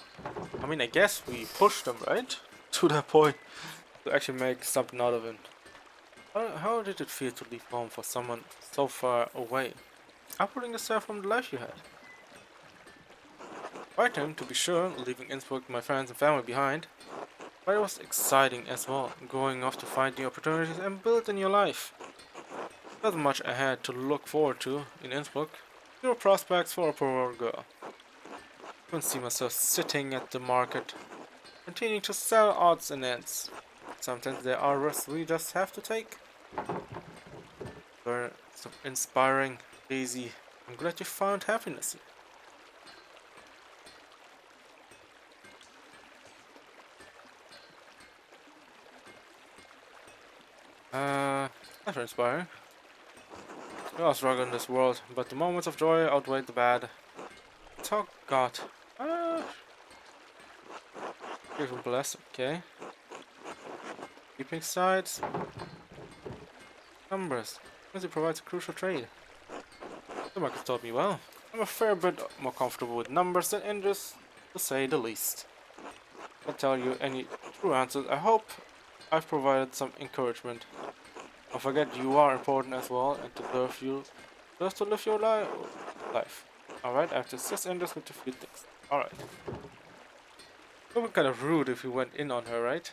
I mean, I guess we pushed him, right? To that point, to actually make something out of him. How did it feel to leave home for someone so far away? Uprooting yourself from the life you had. Quite him, to be sure, leaving Innsbruck, my friends and family behind. But it was exciting as well, going off to find new opportunities and build a new life. Not much I had to look forward to in Innsbruck. Fewer prospects for a poor girl. Couldn't see myself sitting at the market, continuing to sell odds and ends. Sometimes there are risks we just have to take. Very inspiring, Daisy. I'm glad you found happiness. That's inspiring. We all struggle in this world, but the moments of joy outweigh the bad. Oh God. Here's a bless, okay. Keeping sides. Numbers. Because it provides a crucial trade. The market taught me well. I'm a fair bit more comfortable with numbers than interest, to say the least. I'll tell you any true answers. I hope I've provided some encouragement. Don't forget you are important as well and deserve to live your life. Alright, I have to assist interest with a few things. Alright. It would be kind of rude if you went in on her, right?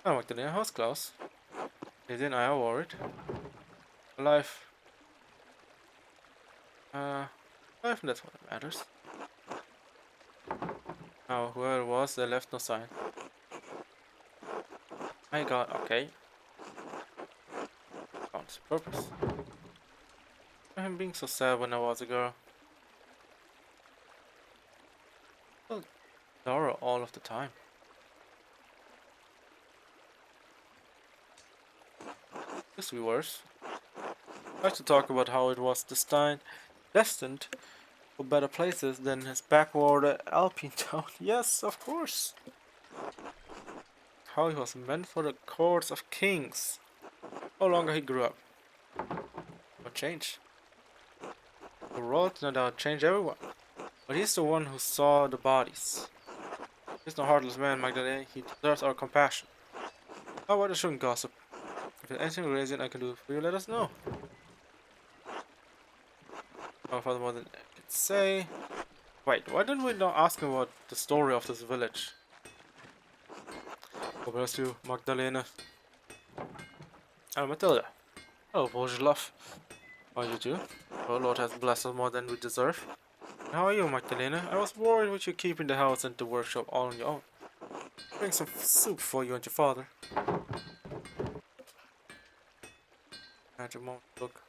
I walked in the house, Klaus. Daisy and I are worried. Life. Life, and that's what matters. Now, whoever it was, they left no sign. My god, okay. Found his purpose. I am being so sad when I was a girl. Well, Dora all of the time. This will be worse. I like to talk about how it was destined for better places than his backwater Alpine town. Yes, of course. How he was meant for the courts of kings. No longer he grew up. What changed? The world no doubt changed everyone. But he's the one who saw the bodies. He's no heartless man, Magdalene. He deserves our compassion. How about I shouldn't gossip? If there's anything reason I can do for you, let us know. Oh, further more than I can say. Wait, why didn't we not ask him about the story of this village? God bless you, Magdalena. Oh, Matilda. Oh, Božlov. How are you too? Oh, Lord has blessed us more than we deserve. How are you, Magdalena? I was worried with you keeping the house and the workshop all on your own. Bring some soup for you and your father. At a moment, look.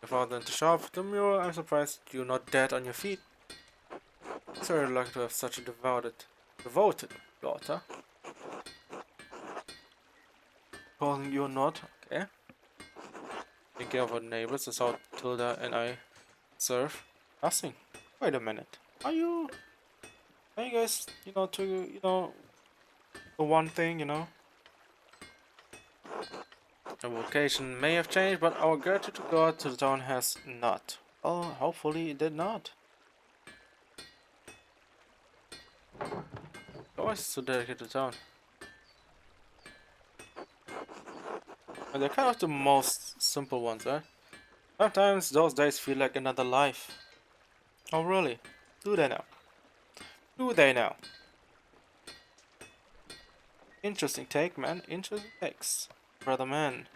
Your father in the shop. Demure, I'm surprised you're not dead on your feet. It's very lucky to have such a devoted daughter. Calling you not, okay. Thinking of our neighbors, that's how Tilda and I serve. Nothing. Wait a minute. Are you guys, the one thing, The vocation may have changed, but our gratitude to God to the town has not. Well, hopefully it did not. Always so dedicated to the town. And they're kind of the most simple ones, right? Sometimes those days feel like another life. Oh really? Do they now? Do they now? Interesting take, man. Interesting takes. Brother man.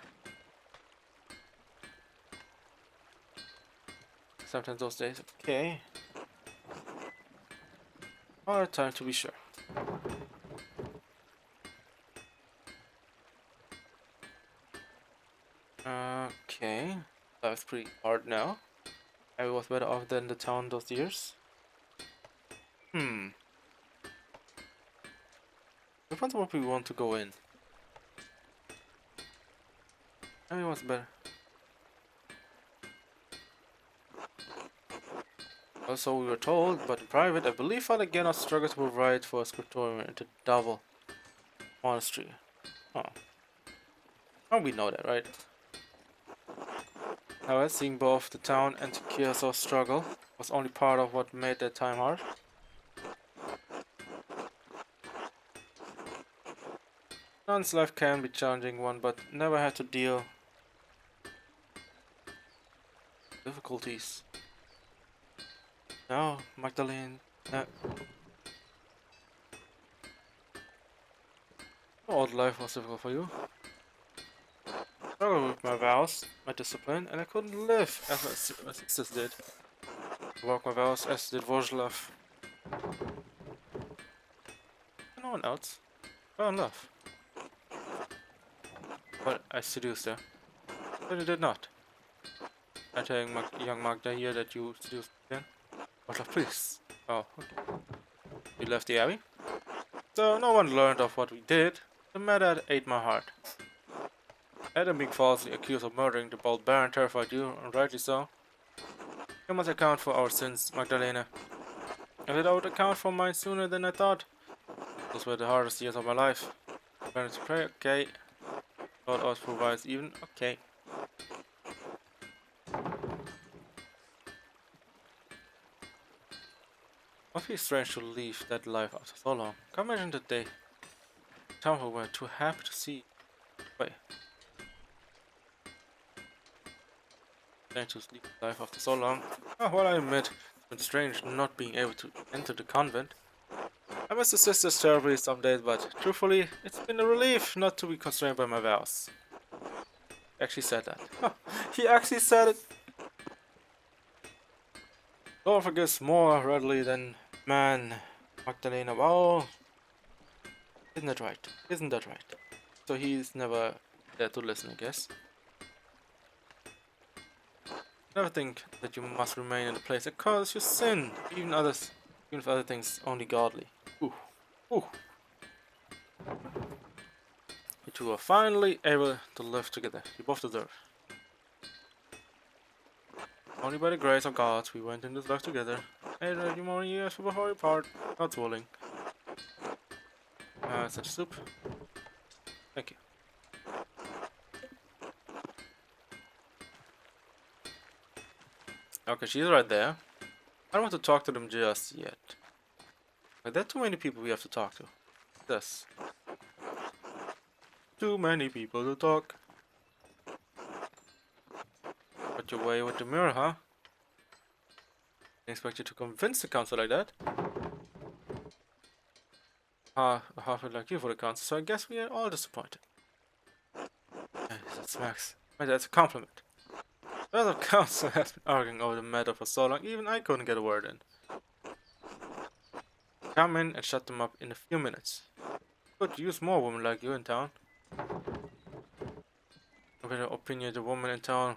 Sometimes those days, okay. Hard time to be sure. Okay. Life's pretty hard now. I was better off than the town those years. Depends on what we want to go in. I mean, what's better? Also, we were told, but in private, I believe Father Gennard struggled to provide for a scriptorium at the Double Monastery. Oh. Oh, we know that, right? However, seeing both the town and Kyoto's struggle was only part of what made that time hard. Nun's life can be a challenging one, but never had to deal with difficulties. No, Magdalene. Old life was difficult for you. I struggled with my vows, my discipline, and I couldn't live as my sisters did. I broke my vows as did Vojlov. No one else. Fell in love. But I seduced her. But I did not. I'm telling young Magda here that you seduced me again. Vojlov, please. Oh, okay. You left the abbey? So no one learned of what we did. The matter ate my heart. Adam being falsely accused of murdering the bold Baron terrified you, and rightly so. You must account for our sins, Magdalena. And I would account for mine sooner than I thought. Those were the hardest years of my life. Learning to pray, okay. God always provides even, okay. Must be strange to leave that life after so long. Can't imagine the day. Some who were too happy to see. Wait. Strange to leave life after so long. Oh, well, I admit, it's been strange not being able to enter the convent. I miss the sisters terribly some days, but truthfully, it's been a relief not to be constrained by my vows. He actually said that. He actually said it! Lord forgives more readily than man. Magdalena, well, isn't that right? Isn't that right? So he's never there to listen, I guess. Never think that you must remain in the place that causes you sin, even if other things only godly. Ooh, ooh. You two are finally able to live together. You both deserve. Only by the grace of God we went in this life together. 800 more years before we part. God's willing. Such soup. Thank you. Okay, she's right there. I don't want to talk to them just yet. Like, there are too many people we have to talk to. This. Too many people to talk. Got your way with the mirror, huh? Didn't expect you to convince the council like that. Half it like you for the council, so I guess we are all disappointed. Hey, that smacks. Wait, that's a compliment. The other council has been arguing over the matter for so long, even I couldn't get a word in. Come in and shut them up in a few minutes. Could use more women like you in town. A better opinionated woman in town.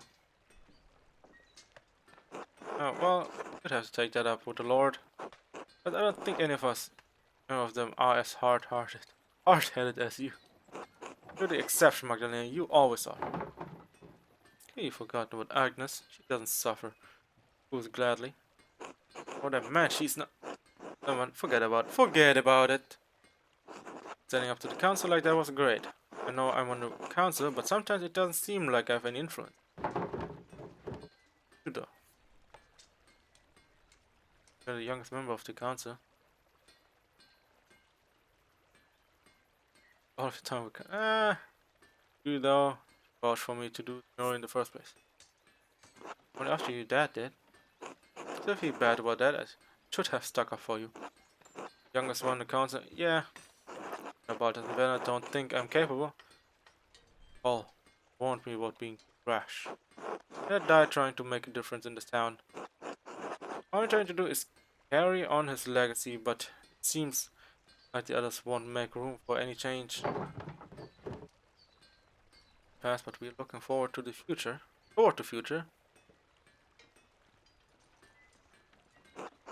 Oh, well, you'd have to take that up with the Lord. But I don't think any of them are as hard-headed as you. You're the exception, Magdalena. You always are. You've forgotten about Agnes. She doesn't suffer. Fools gladly. Oh, that man, she's not. Someone, forget about it. Standing up to the council like that was great. I know I'm on the council, but sometimes it doesn't seem like I have any influence. You though. You're the youngest member of the council. All of the time we can. You though vouch for me to do more in the first place. Only after your dad did. Still feel bad about that. I should have stuck up for you. Youngest one in the council. Yeah. About it. Then I don't think I'm capable. Paul warned me about being rash. Dad died trying to make a difference in this town. All I'm trying to do is carry on his legacy, but it seems like the others won't make room for any change. Past, but we're looking forward to the future.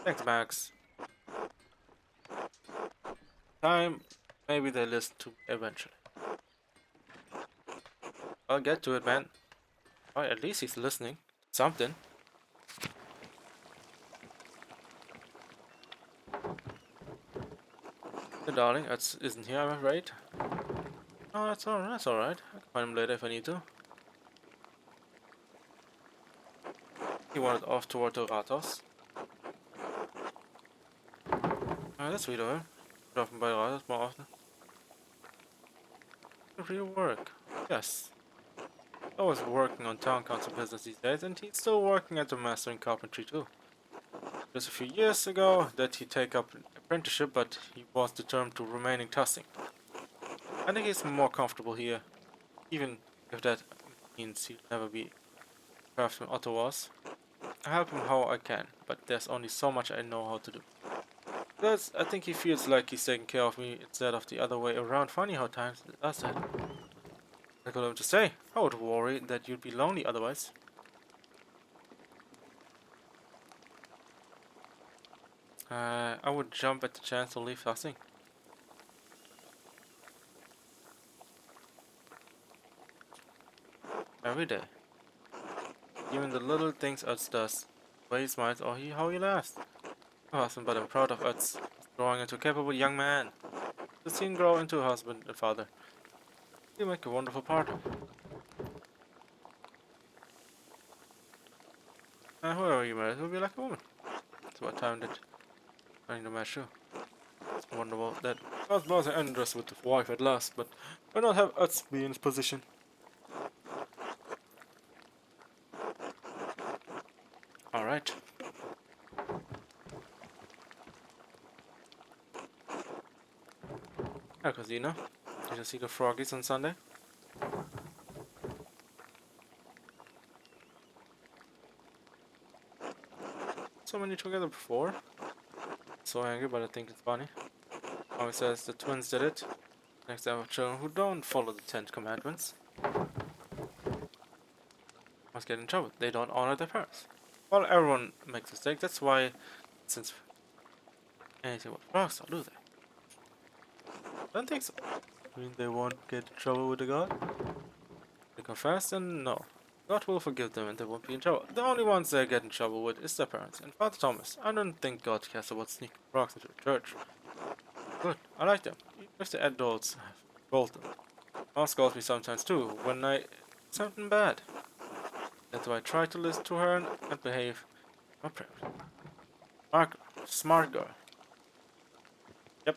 Thanks, Max. Time, maybe they listen to me eventually. I'll get to it, man. Oh, at least he's listening. Something. The darling, isn't here, I'm afraid. Oh, that's alright. I can find him later if I need to. He wandered off toward the Rathaus. That's sweet of him. Dropping by Rathaus more often. Real work. Yes. I was working on town council business these days, and he's still working at the master in carpentry too. Just a few years ago that he take up an apprenticeship, but he was determined to remain in Tussing. I think he's more comfortable here, even if that means he'll never be craftsman Otto was. I help him how I can, but there's only so much I know how to do. Plus, I think he feels like he's taking care of me instead of the other way around. Funny how times it does that. I got him to say, I would worry that you'd be lonely otherwise. I would jump at the chance to leave Tussing. Every day. Even the little things Utz does. The way he smiles or how he laughs. No husband, but I'm proud of Utz. He's growing into a capable young man. To see him grow into a husband and father. He'll make a wonderful partner. Whoever you marry will be like a woman. It's about time that I need to match you. It's wonderful that us both are endless with the wife at last, but why not have Utz be in his position? Alright. Hi, Cosina. Did you see the froggies on Sunday? so many together before. So angry, but I think it's funny. How he says the twins did it. Next time of children who don't follow the 10 commandments must get in trouble. They don't honor their parents. Well, everyone makes mistakes. That's why, since anything with frogs, do they? Don't think so. I mean, they won't get in trouble with the God. They confess, and no. God will forgive them and they won't be in trouble. The only ones they get in trouble with is their parents. And Father Thomas, I don't think God cares about sneaking frogs into a church. Good, I like them. Even if the adults have told them. Mom scolds me sometimes too, when I something bad. That's why I try to listen to her and behave appropriately. Mark, smart girl. Yep.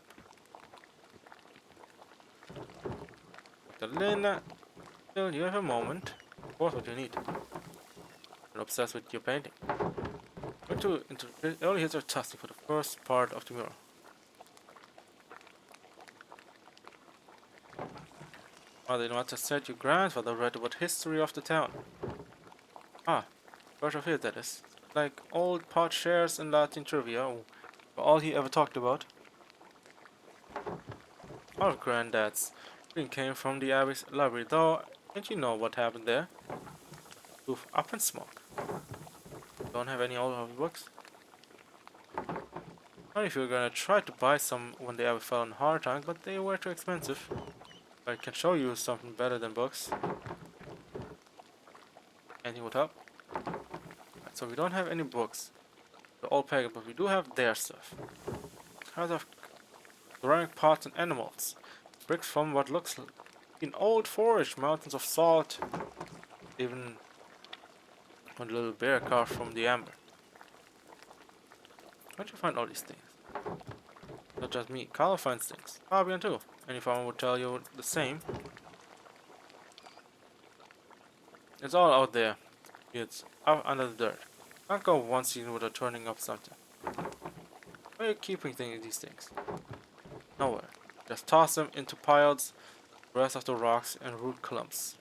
Lena, till you have a moment. Of course, what you need. You're obsessed with your painting. Going to early hits are testing for the first part of the mural. Mother Inwata said your grandfather read about history of the town. Ah, Birch of Hill that is. Like old pot shares and Latin trivia, all he ever talked about. Our granddad's dream came from the Abbey's library, though, and you know what happened there? Poof, up in smoke. Don't have any old books? Not if you're gonna try to buy some when the Abbey fell on hard times, but they were too expensive. I can show you something better than books. Anything would help? Right, so we don't have any books. They're all pagan, but we do have their stuff. Kinds of ceramic pots and animals. Bricks from what looks like an old forest, mountains of salt. Even one little bear carved from the amber. How'd you find all these things? Not just me, Carl finds things. Fabian too. Any farmer would tell you the same. It's all out there. It's up under the dirt. Can't go one season without turning up something. Where are you keeping these things? Nowhere. Just toss them into piles, the rest of the rocks and root clumps.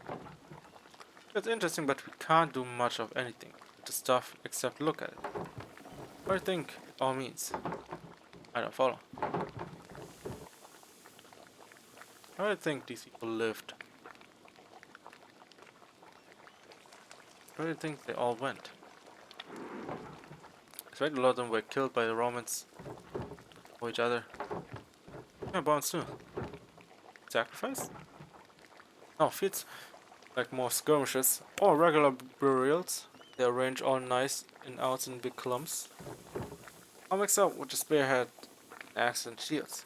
It's interesting, but we can't do much of anything with the stuff except look at it. What do you think it all means? I don't follow. How do you think these people lived? Where do you think they all went? I expect a lot of them were killed by the Romans or each other. Yeah, bones too. Sacrifice? No, feats like more skirmishes or regular burials. They arrange all nice and out in big clumps. I'll mix up with the spearhead, axe and shields.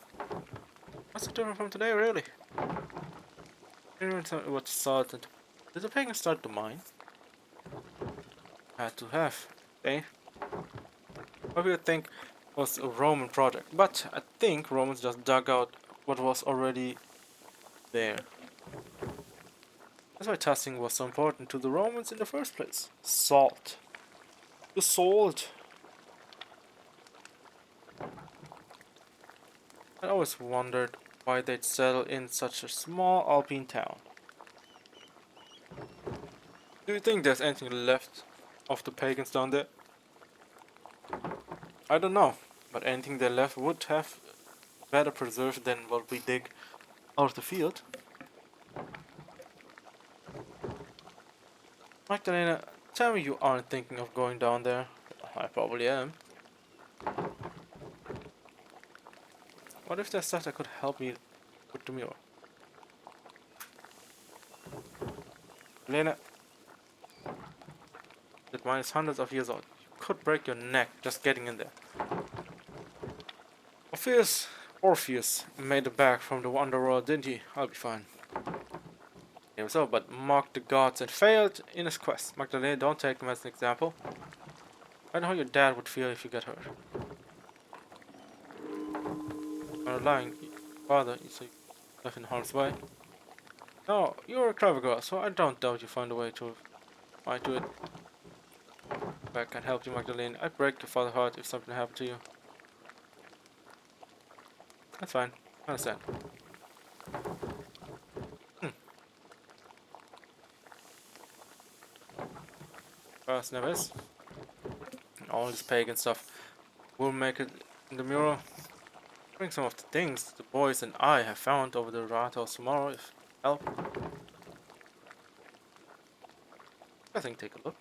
What's it different from today, really? Even what salt and... Did the pagans start the mine? Had to have, eh? What do you think was a Roman project? But I think Romans just dug out what was already there. That's why testing was so important to the Romans in the first place. Salt. The salt. I always wondered why they'd settle in such a small Alpine town. Do you think there's anything left of the pagans down there? I don't know, but anything they left would have better preserved than what we dig out of the field. Magdalena, tell me you aren't thinking of going down there. I probably am. What if there's stuff that could help me with the mural? Lena, that mine is hundreds of years old. You could break your neck just getting in there. Orpheus made it back from the underworld, didn't he? I'll be fine. Maybe so, but mocked the gods and failed in his quest. Magdalena, don't take him as an example. I know how your dad would feel if you get hurt. I'm not lying, father, you say left in harm's way. No, you're a clever girl, so I don't doubt you find a way to fight to it. If I can help you, Magdalene, I'd break your father's heart if something happened to you. That's fine, I understand. First never is. all this pagan stuff. We'll make it in the mural. Bring some of the things the boys and I have found over the rathouse tomorrow if help. I think take a look.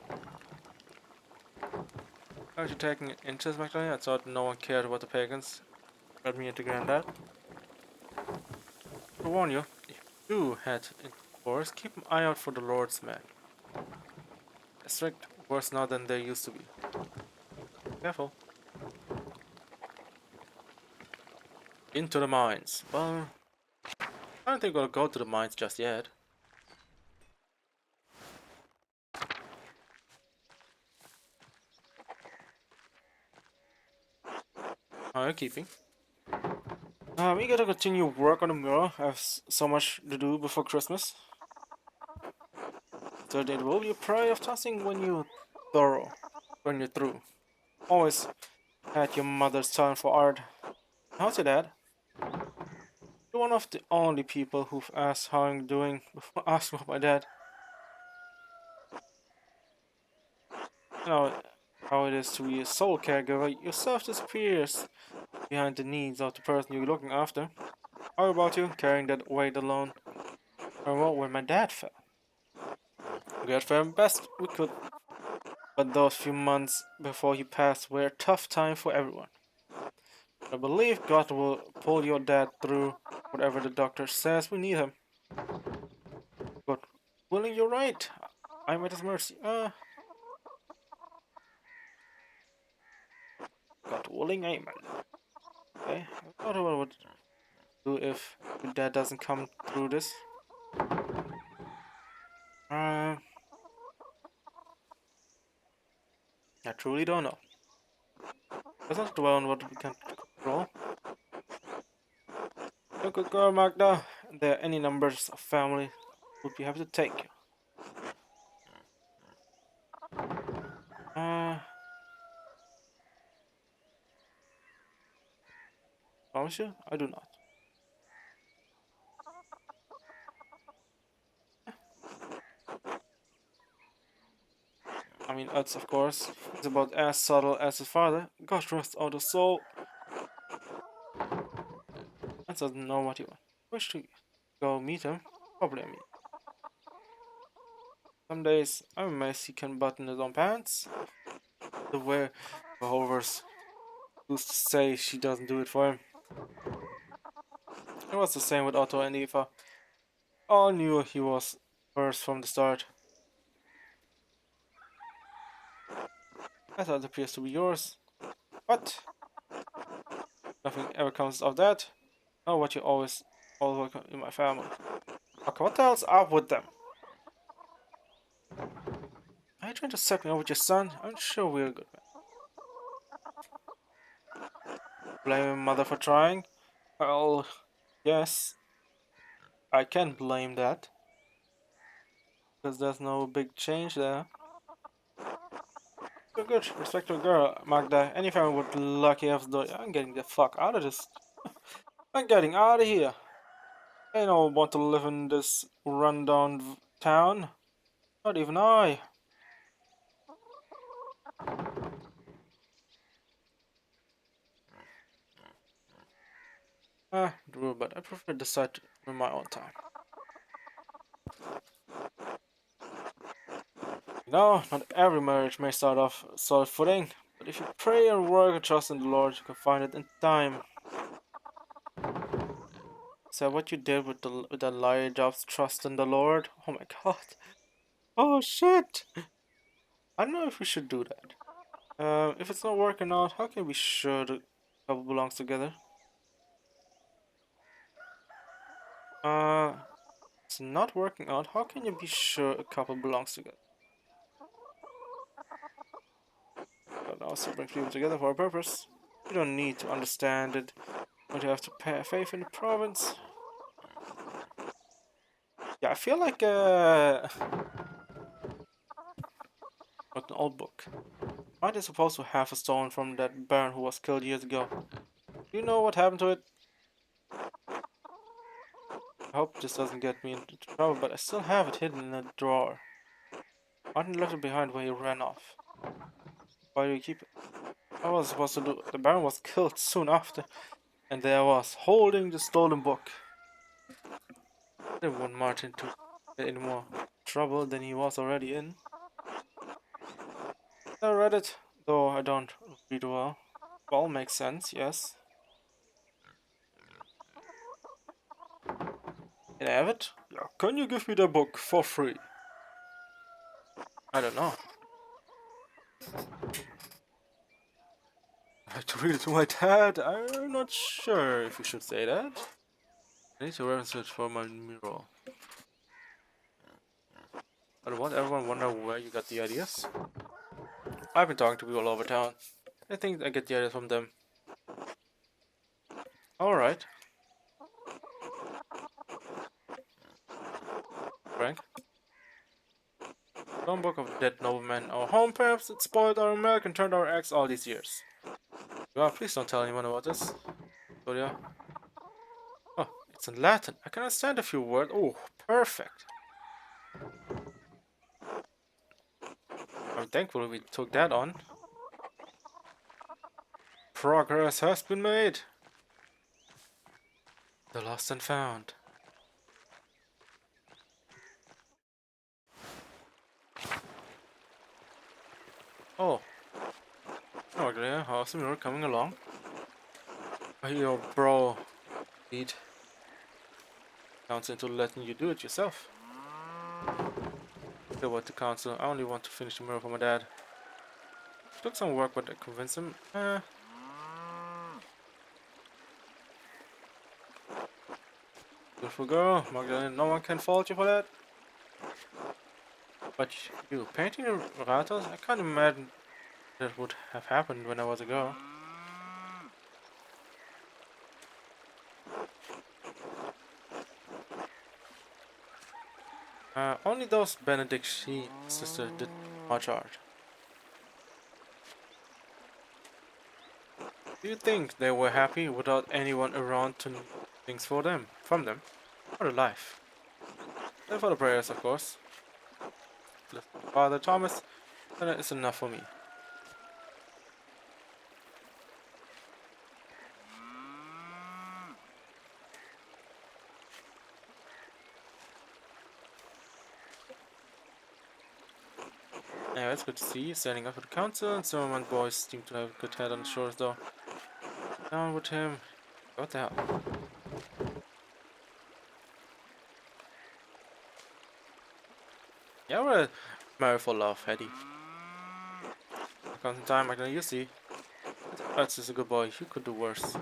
Aren't you taking interest, McLean? I thought no one cared about the pagans. Let me into Granddad. To warn you, if you do head into the forest, keep an eye out for the Lord's men. They're strict, worse now than they used to be. Careful. Into the mines. Well, I don't think we'll go to the mines just yet. How are you keeping? We gotta continue work on the mural. I have so much to do before Christmas. So it will be a pride of tossing when you're through. Always had your mother's talent for art. How's your dad? You're one of the only people who've asked how I'm doing before asking about my dad. You know how it is to be a sole caregiver. Yourself disappears behind the needs of the person you're looking after. How about you, carrying that weight alone? I remember when my dad fell. We got for him best we could, but those few months before he passed were a tough time for everyone. I believe God will pull your dad through whatever the doctor says we need him. God willing, you're right. I'm at his mercy. God willing, amen. Okay, I thought what I would do if your dad doesn't come through this. Uh, I truly don't know. Let's not dwell on what we can't control. You're a good girl, Magda. There are any numbers of family would be happy to take you. Uh, promise you, I do not. I mean, Utz, of course, is about as subtle as his father. God rest out his soul. Utz doesn't know what he wants. Wish to go meet him. Probably me. Some days, I'm amazed he can button his own pants. The way behovers used to say she doesn't do it for him. It was the same with Otto and Eva. All knew he was hers from the start. I thought it appears to be yours. But nothing ever comes of that. Know what you always welcome in my family. Okay, what the hell's up with them? Are you trying to set me up with your son? I'm sure we're good, man. Blame mother for trying? Well, yes, I can blame that. Because there's no big change there. You're good, respectable girl, Magda. Any family would lucky have the. I'm getting the fuck out of this. I'm getting out of here. I don't want to live in this rundown town. Not even I. True, but I prefer to decide in my own time. No, not every marriage may start off solid footing, but if you pray and work and trust in the Lord, you can find it in time. So what you did with the liar jobs, trust in the Lord? Oh my god. Oh shit. I don't know if we should do that. If it's not working out, how can we be sure the couple belongs together? Uh, it's not working out. How can you be sure a couple belongs together? God also brings people together for a purpose. You don't need to understand it, but you have to pay faith in the province. Yeah, I feel like not an old book. Aren't they supposed to have a stone from that baron who was killed years ago? Do you know what happened to it? I hope this doesn't get me into trouble, but I still have it hidden in a drawer. Martin left it behind when he ran off. Why do you keep it? I was supposed to do. The Baron was killed soon after, and there I was, holding the stolen book. I didn't want Martin to get any more trouble than he was already in. I read it, though I don't read well. Well, makes sense, yes. Can I have it? Yeah. Can you give me the book for free? I don't know. I have to read it to my dad. I'm not sure if you should say that. I need to reference it for my mural. I don't want everyone wonder where you got the ideas. I've been talking to people all over town. I think I get the ideas from them. Alright. Frank. Some book of dead noblemen. Our home perhaps it spoiled our milk and turned our eggs all these years. God, please don't tell anyone about this. Claudia. Oh, it's in Latin. I can understand a few words. Oh, perfect. I'm thankful we took that on. Progress has been made. The lost and found. Oh, okay, how's the mirror coming along? Your bro lead counts into letting you do it yourself. Still what the council. I only want to finish the mirror for my dad. Took some work, but I convinced him. Beautiful girl, Magdalene. No one can fault you for that. But you painting the ratos? I can't imagine that would have happened when I was a girl. Only those Benedict sister did much art. Do you think they were happy without anyone around to do things for them, from them? What a life. And for the prayers, of course. Father Thomas, and that is enough for me. Anyway, it's good to see you standing up for the council, and some of my boys seem to have a good head on the shoulders though. Down with him. What the hell? Yeah, we're married for love, Eddie. There comes a time, you see. That's just a good boy, you could do worse.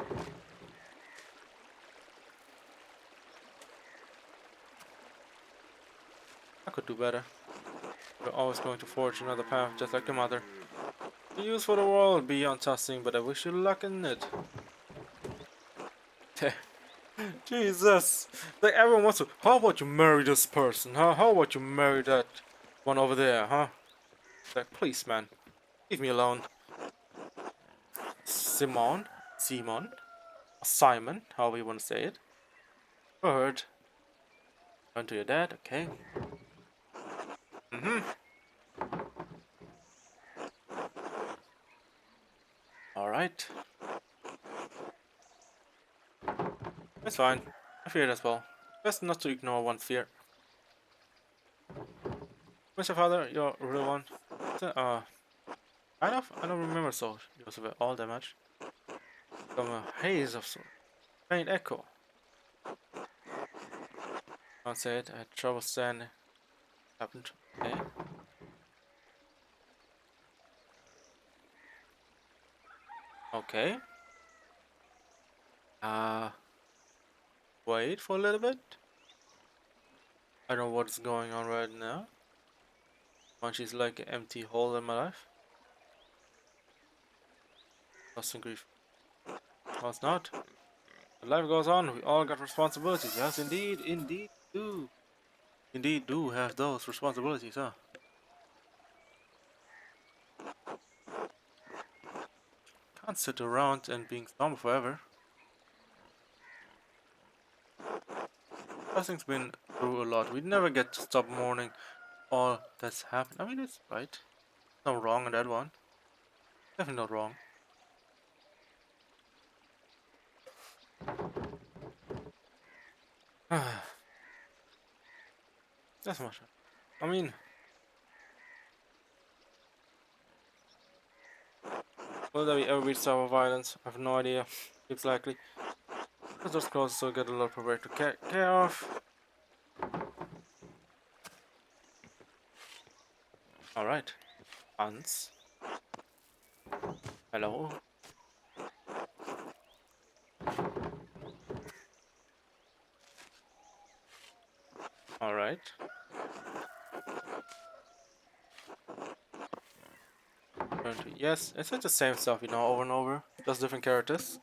I could do better. We're always going to forge another path, just like the mother. To use for the world beyond testing, but I wish you luck in it. Jesus! Like everyone wants to. How about you marry this person, huh? How about you marry that one over there, huh? Like, please, man, leave me alone. Simon, Simon, however you want to say it. Heard. Run to your dad, okay. Alright. That's fine. I fear it as well. Best not to ignore one's fear. Mr. Father, your real one? Kind of? I don't remember so. It was all that much. From a haze of sort. Faint echo. Can't say it. I had trouble standing. Happened. Okay. Okay. Wait for a little bit. I don't know what's going on right now. Munch is like an empty hole in my life. Lost in grief. No, it's not. But life goes on. We all got responsibilities. Yes, indeed. Indeed do. Indeed do have those responsibilities, huh? Can't sit around and being somber forever. Justin's been through a lot. We never get to stop mourning all that's happened. I mean, it's right. No wrong in that one. Definitely not wrong. That's much. I mean, will there be ever be server violence? I have no idea. It's likely. Let's just close so get a lot of prepare to care of. Alright. Hans. Hello. Alright. Yes, it's like the same stuff, over and over. Just different characters.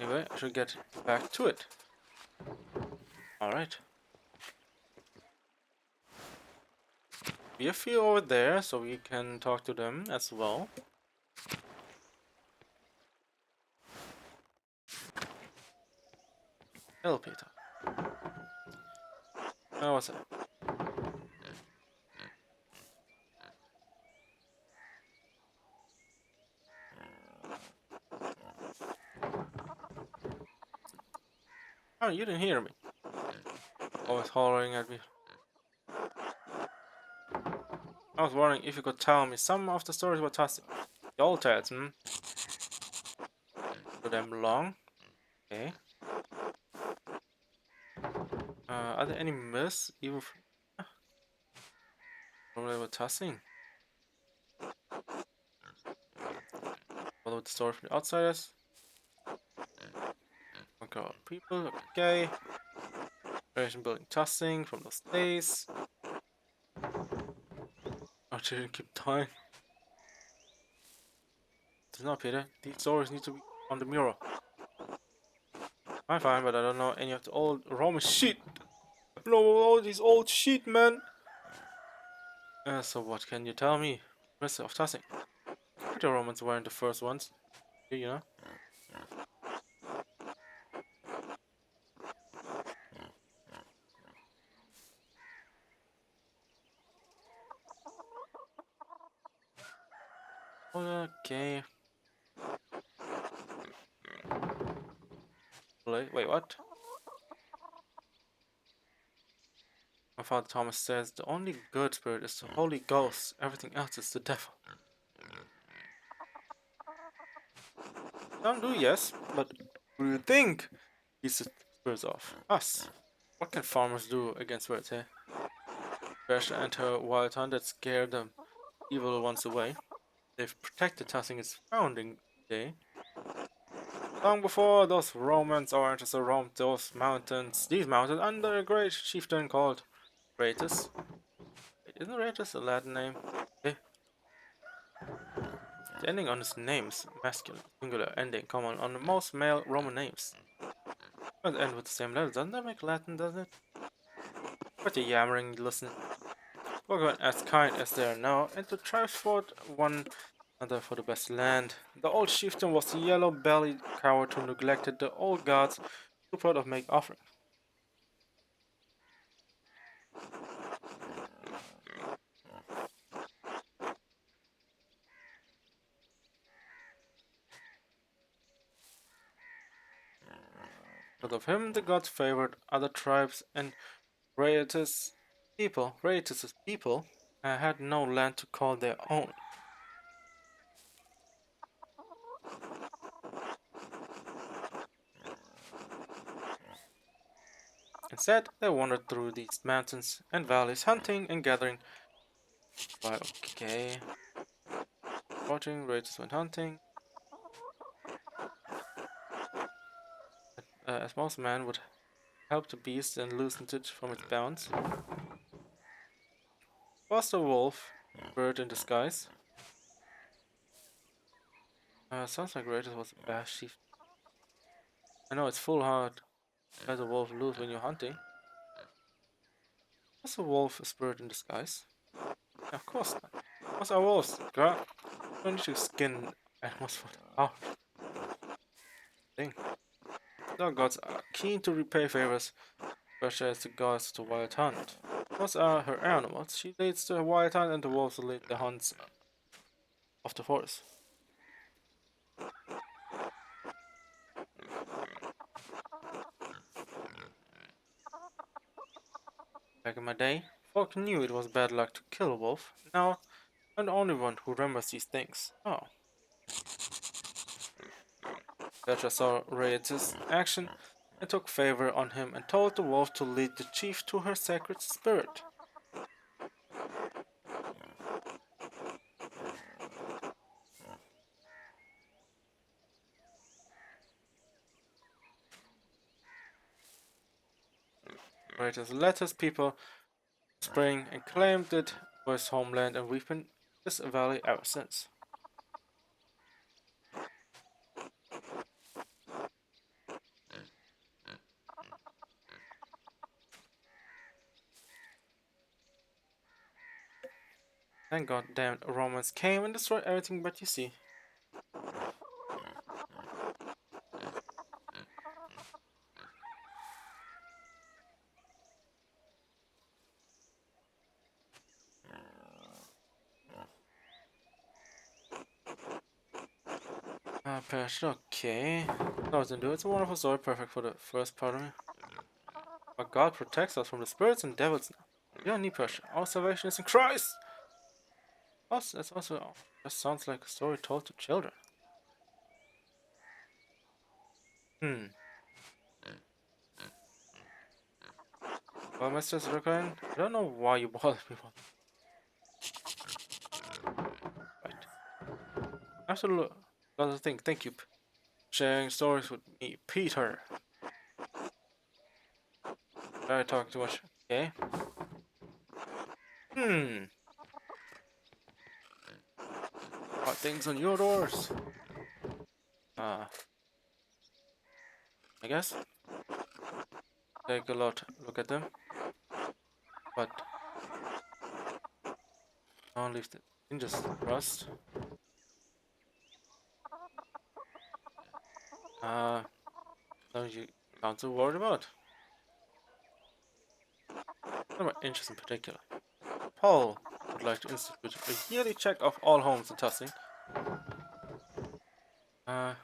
Anyway, I should get back to it. Alright. Be a few over there, so we can talk to them as well. Hello, Peter. What's up? Oh, you didn't hear me. Always hollering at me. I was wondering if you could tell me some of the stories about Tussie. The old tales, hmm? Do them long? Okay. Are there any myths, even from about Tussing? What about the story from the outsiders? Okay, people, okay. Generation building Tussing from those days. Oh, children keep dying. It's not, Peter. These stories need to be on the mural. I'm fine, but I don't know any of the old Roman shit. No, all these old shit, man. So what can you tell me? Rest of Tussing. The Romans weren't the first ones, you know. Okay. Wait, what? My father Thomas says the only good spirit is the Holy Ghost. Everything else is the devil. Some do, yes, but who do you think he's the spirits of? Us. What can farmers do against spirits, eh? Crash enter a wild hunt that scare the evil ones away. They've protected Tussing its founding day. Long before those Romans orientals roamed these mountains, under a great chieftain called Raetus. Wait, isn't Raetus a Latin name? Eh? The ending on his names, masculine, singular, ending common on most male Roman names. But end with the same letter, doesn't that make Latin, does it? What a yammering listen. Pokemon as kind as they are now, and the tribes fought one another for the best land. The old chieftain was the yellow-bellied coward who neglected the old gods, too proud of make offering. But of him the gods favored other tribes, and Rhaetus' people had no land to call their own. Instead, they wandered through these mountains and valleys, hunting and gathering. Well, okay. Watching, Rhaetus went hunting. As most men would help the beast and loosened it from its bounds. Was the wolf, bird in disguise? Sounds like Rhaetus was a bad chief. I know it's full hard to let a wolf loose when you're hunting. Was a wolf a spirit in disguise? Yeah, of course not. What's our wolves, girl? Don't need to skin animals for the power thing. The gods are keen to repay favors, especially as the gods to wild hunt. Wolves are her animals. She leads the wild hunt and the wolves lead the hunts. of the forest. Back in my day, folk knew it was bad luck to kill a wolf. Now, I'm the only one who remembers these things. Oh. Petra saw Reyes' action and took favor on him and told the wolf to lead the chief to her sacred spirit. Reyes led his people spring and claimed it for his homeland, and we've been in this valley ever since. Then goddamn Romans came and destroyed everything but you see. Persia, okay. Thousand do. It's a wonderful story, perfect for the first part of me. But God protects us from the spirits and devils now. We don't need Persia. Our salvation is in Christ! Also, that's also just sounds like a story told to children. Hmm. Well, Mr. Zurkhan, I don't know why you bother people. Right. Absolutely. Another thing, thank you. Sharing stories with me, Peter. I talk too much. Okay. Hmm. What things on your doors? I guess. Take a look at them. But don't leave the hinges rust. Don't you sound too worried about? What about inches in particular? Paul would like to institute a yearly check of all homes in Tussing. Uh,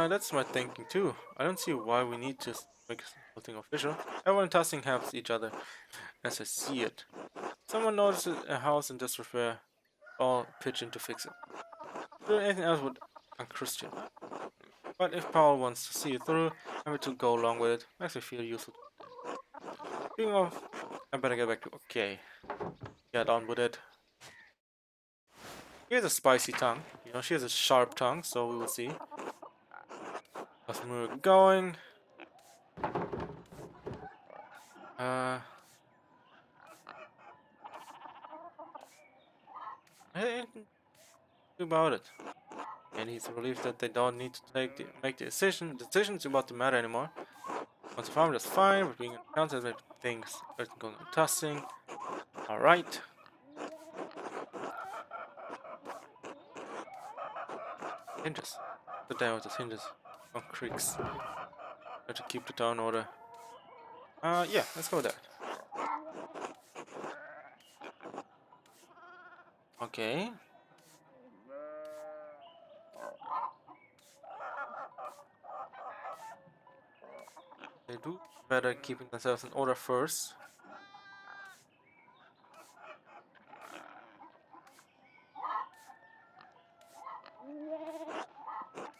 that's my thinking too. I don't see why we need to make something official. Everyone in Tussing helps each other, as I see it. Someone notices a house in disrepair, all pitch in to fix it. Doing anything else would unchristian. But if Paul wants to see it through, I'm to go along with it. Makes me feel useful. Speaking of, I better get back to okay. Get on with it. He has a spicy tongue. You know, she has a sharp tongue, so we will see. Let's move going. Uh, anything about it. And he's relieved that they don't need to make the decisions about the matter anymore. Once a farmer, that's fine, but being an accountant, maybe things everything going on tossing. Alright. Hinges. The damn with those hinges on creeks. Got to keep the town order. Yeah, let's go with that. Okay. They do better keeping themselves in order first.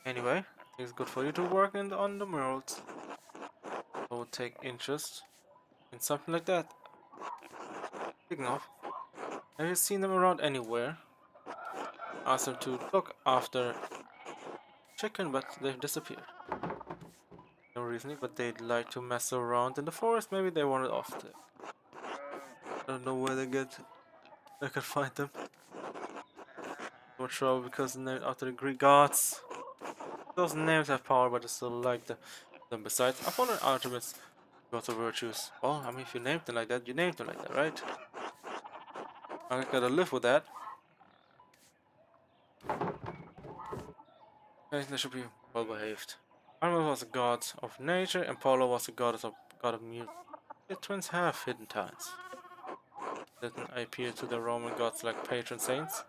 Anyway, I think it's good for you to work on the murals. I would take interest in something like that. Speaking of, have you seen them around anywhere? Ask them to look after chicken, but they've disappeared. No reason, but they'd like to mess around in the forest. Maybe they wanted off. I don't know where they get. I can find them. No trouble because they're named after the Greek gods. Those names have power, but I still like them. Besides, I found an Artemis gods of virtues. Well, I mean, if you named them like that, you named them like that, right? I gotta live with that. I think they should be well behaved. Artemis was a god of nature, and Apollo was a god of music. The twins have hidden talents. Didn't I appeal to the Roman gods like patron saints?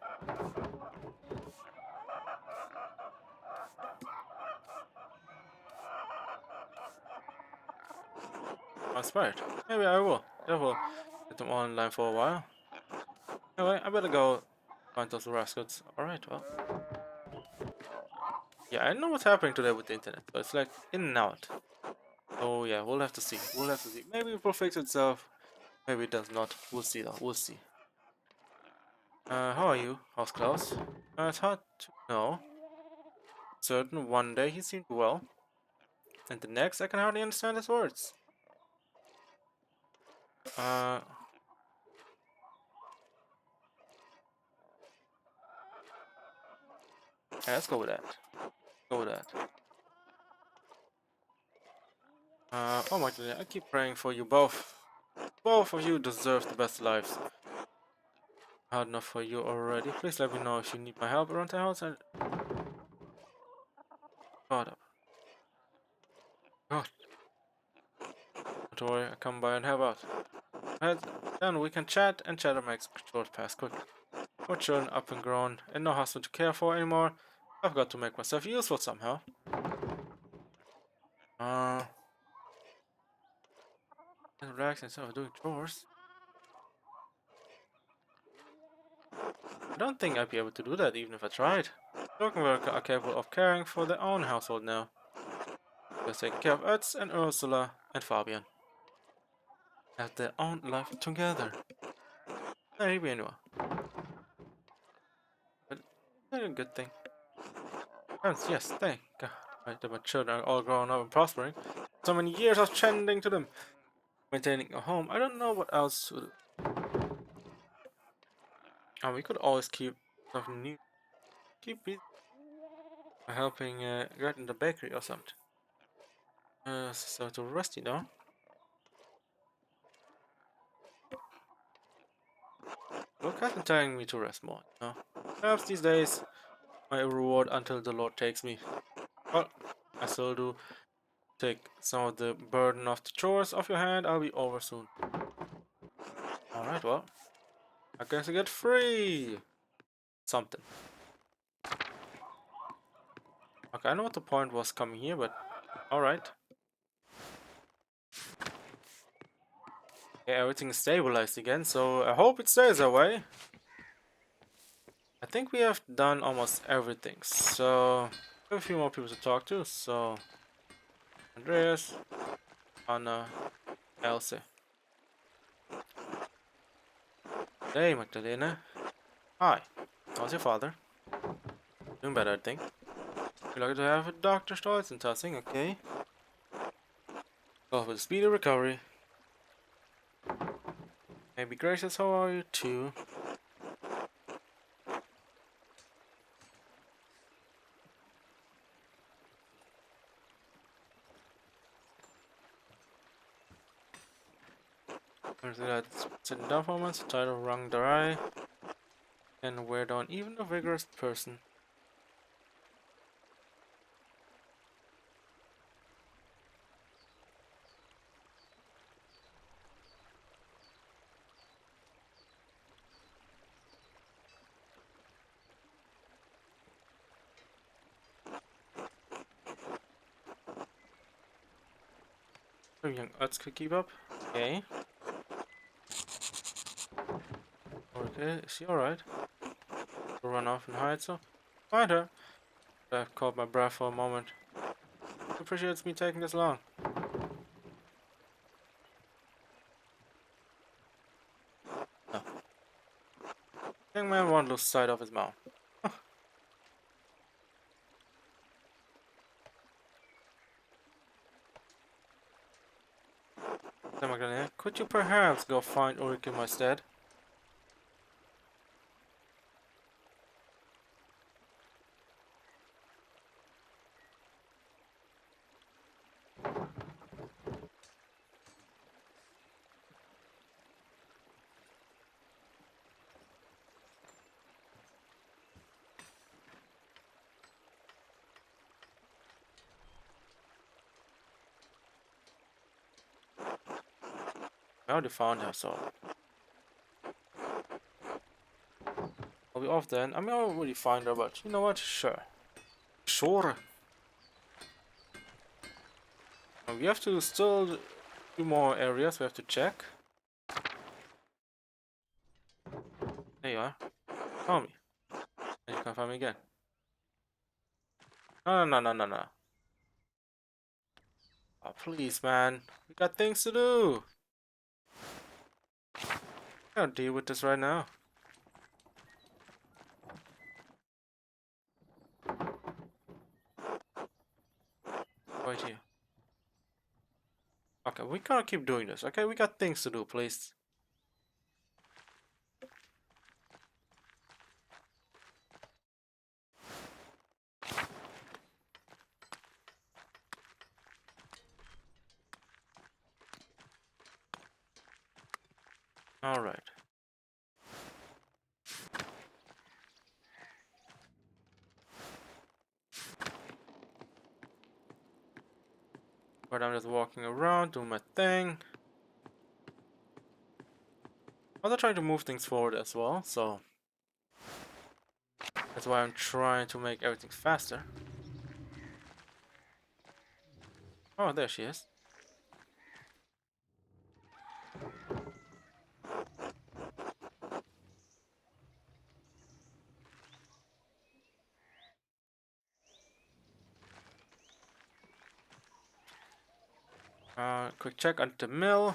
I'm inspired. Maybe I will. That will get them online for a while. Anyway, I better go find those rascals. Alright, well. Yeah, I know what's happening today with the internet, so it's like in and out. Oh yeah, we'll have to see. We'll have to see. Maybe it will fix itself. Maybe it does not. We'll see though. We'll see. How are you, House Klaus? It's hard to know. Certain one day he seemed well, and the next I can hardly understand his words. Uh, yeah, let's go with that. Go with that. Oh my god, I keep praying for you both. Both of you deserve the best lives. Hard enough for you already. Please let me know if you need my help around the house and... God up. God. Don't worry, I come by and help out. And then we can chat, and chatter makes chores pass quick. More children up and grown, and no husband to care for anymore. I've got to make myself useful somehow. Uh, relax instead of doing chores. I don't think I'd be able to do that even if I tried. Children are capable of caring for their own household now. They're taking care of Utz and Ursula and Fabian. Have their own life together. Maybe anyway. But that's a good thing. Parents, yes, thank God. Right, that my children are all grown up and prospering. So many years of tending to them. Maintaining a home. I don't know what else to do. We could always keep something new. Keep busy. Helping get in the bakery or something. So to rusty though. Look, has been telling me to rest more, you know. Perhaps these days my reward until the Lord takes me. Well, I still do take some of the burden of the chores off your hand. I'll be over soon. Alright, well. I guess I get free. Something. Okay, I know what the point was coming here, but alright. Yeah, everything is stabilized again, so I hope it stays that way. I think we have done almost everything, so we have a few more people to talk to, so Andreas, Anna, Elsie. Hey Magdalena. Hi. How's your father? Doing better, I think. You're lucky to have a Dr. Stolz and tossing, okay. Go for the speedy recovery. Maybe gracious, how are you too? Let's sit down for a moment, title wrong dry, and wear down even a vigorous person. So young Utz could keep up. Okay. Okay, is she alright? To run off and hide, so find her. I caught my breath for a moment. She appreciates me taking this long. No. Young man won't lose sight of his mouth. Could you perhaps go find Ulrich in my stead? I already found her, so we off then? I mean, I'll really find her, but you know what? Sure. Sure. And we have to still do more areas we have to check. There you are. Found me. And you can find me again. No, no, no, no, no. Oh, please, man. We got things to do. I can't deal with this right now. Right here. Okay, we can't keep doing this. Okay, we got things to do, please. Alright. But I'm just walking around, doing my thing. I'm also trying to move things forward as well, so that's why I'm trying to make everything faster. Oh, there she is. Quick check at the mill.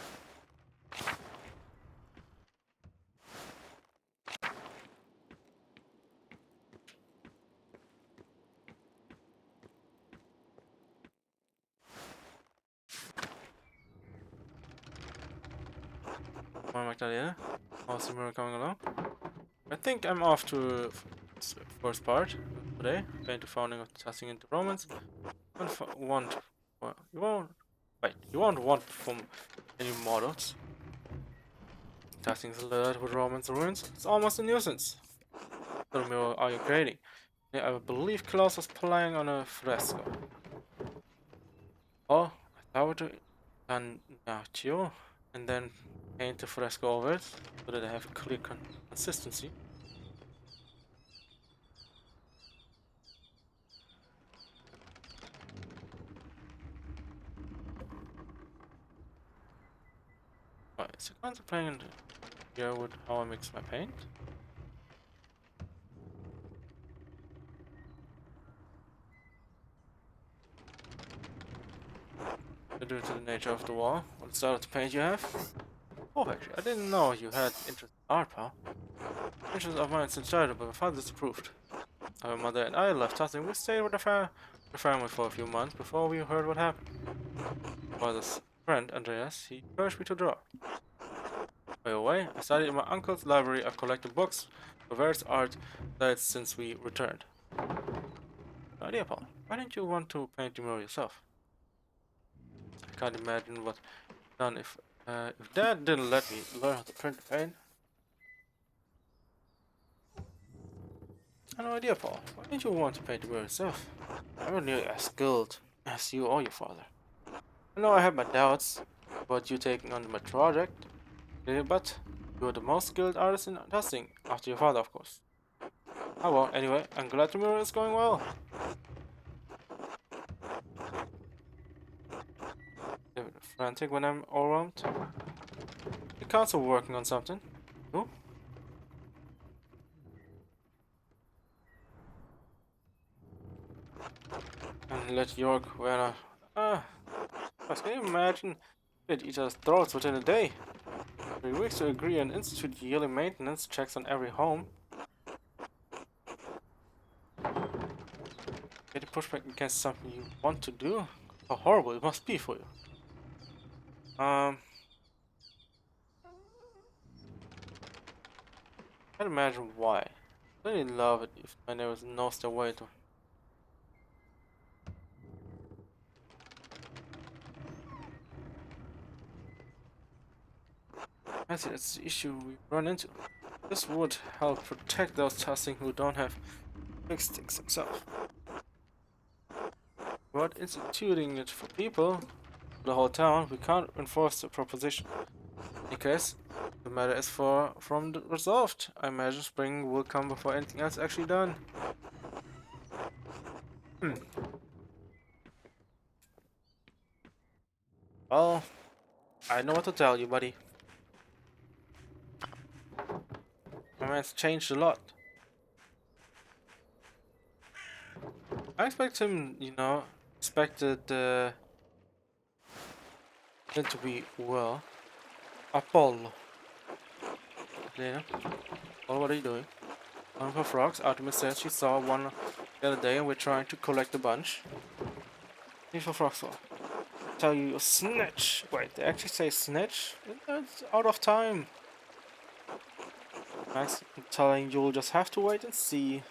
One Magdalena. Also, mirror coming along. I think I'm off to first part today. Going to founding of testing into Romans. Want well, you won't wait. You won't want from any models. Testing the lead with Romans ruins. It's almost a nuisance. What mirror are you creating? Yeah, I believe Klaus was playing on a fresco. Oh, I thought it done Nacho and then paint the fresco over it so that I have a clear consistency. Right, so contemplating here with how I mix my paint. Due to the nature of the wall, what style of the paint you have. Oh, actually, I didn't know you had interest in art, pal. Interest of mine since childhood, but my father disapproved. My mother and I left Tustin. We stayed with the family for a few months before we heard what happened. Father's friend, Andreas, he encouraged me to draw. By the way, I studied in my uncle's library. I've collected books for various art styles since we returned. No idea, Paul. Why don't you want to paint the mural yourself? I can't imagine what done if Dad didn't let me learn how to print the paint. I have no idea, Paul. Why didn't you want to paint the mural yourself? I'm not nearly as skilled as you or your father. I know I have my doubts about you taking on my project, but you're the most skilled artist in testing, after your father, of course. Oh well, anyway, I'm glad the mural is going well. A bit frantic when I'm all around. The council working on something. Who? And let York wear a... can you imagine? At each other's throats within a day. 3 weeks to agree and institute yearly maintenance checks on every home. Getting pushback against something you want to do? How horrible it must be for you. Can't imagine why. I really love it if my neighbors knows their way to. I see that's the issue we run into. This would help protect those testing who don't have fixed things themselves. But instituting it for people, for the whole town, we can't enforce the proposition. In case, The matter is resolved. I imagine spring will come before anything else is actually done. Hmm. Well, I know what to tell you, buddy. My man's changed a lot. I expect him, expected him to be well. Apollo. Lena, what are you doing? One of her frogs, Artemis says she saw one the other day and we're trying to collect a bunch. Need for frogs for. Tell you a snitch. Wait, they actually say snitch? It's out of time. Max, I'm telling you'll just have to wait and see.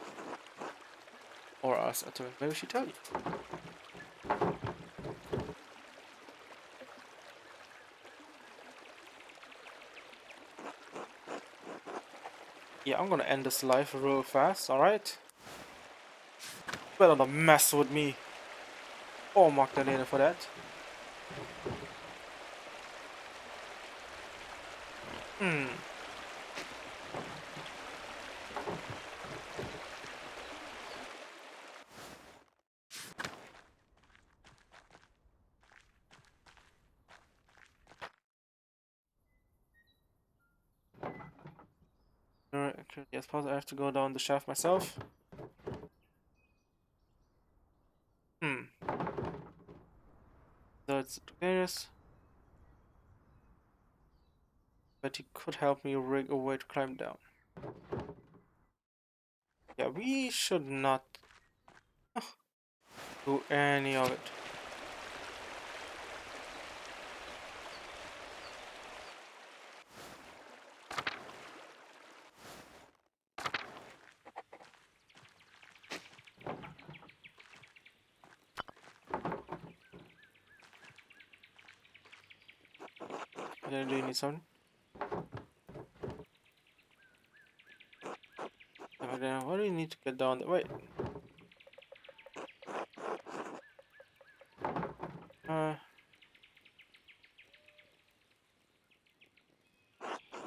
Or us, maybe she tell you. Yeah, I'm gonna end this live real fast, alright? Better not mess with me. Or Magdalena for that. Hmm. I suppose I have to go down the shaft myself. Hmm. So it's precarious. But he could help me rig a way to climb down. Yeah, we should not do any of it. Okay, do you need something? Okay, what do you need to get down there? Wait.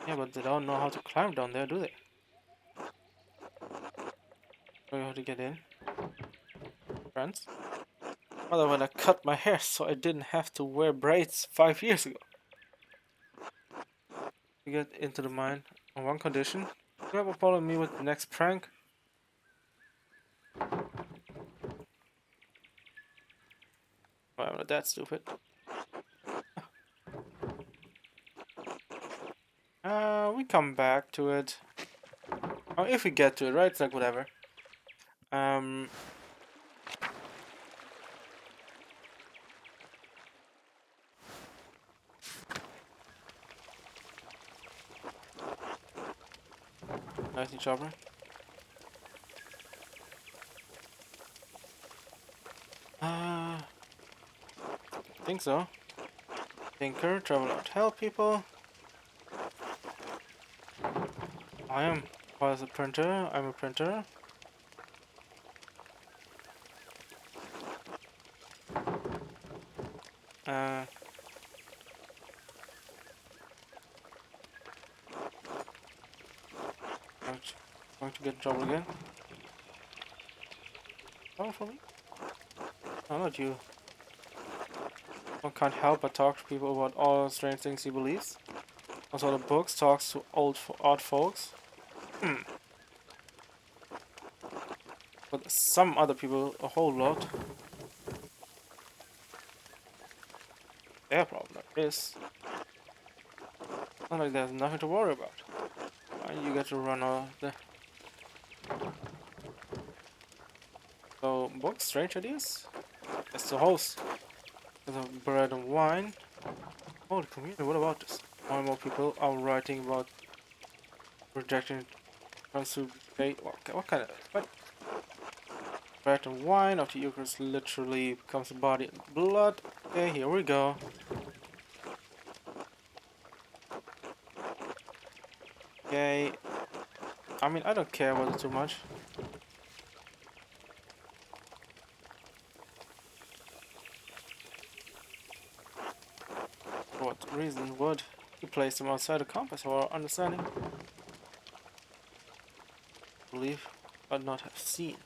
Yeah, but they don't know how to climb down there, do they? Know how to get in, friends? Mother, when I cut my hair so I didn't have to wear braids 5 years ago. To get into the mine on one condition. You ever follow me with the next prank? Well, I'm not that stupid. We come back to it. Oh, if we get to it, right? It's like whatever. Um, Nicely chopper. I think so. Thinker, travel out, help people. I am. Was a printer. I'm a printer. Uh, ouch. Going to get in trouble again. Oh, for me? No, not you. One can't help but talk to people about all the strange things he believes. Also, the books talks to odd folks. Hmm. But some other people, a whole lot. Their problem is not like there's nothing to worry about. And you get to run all the books, strange ideas. That's the host. There's a bread and wine. Oh, the community. What about this? More and more people are writing about rejecting transubstantiation. What kind of bread and wine of the Eucharist literally becomes body and blood. Okay, here we go. Okay. I mean, I don't care about it too much. For what reason would? You place them outside the compass for our understanding. Believe, but not have seen.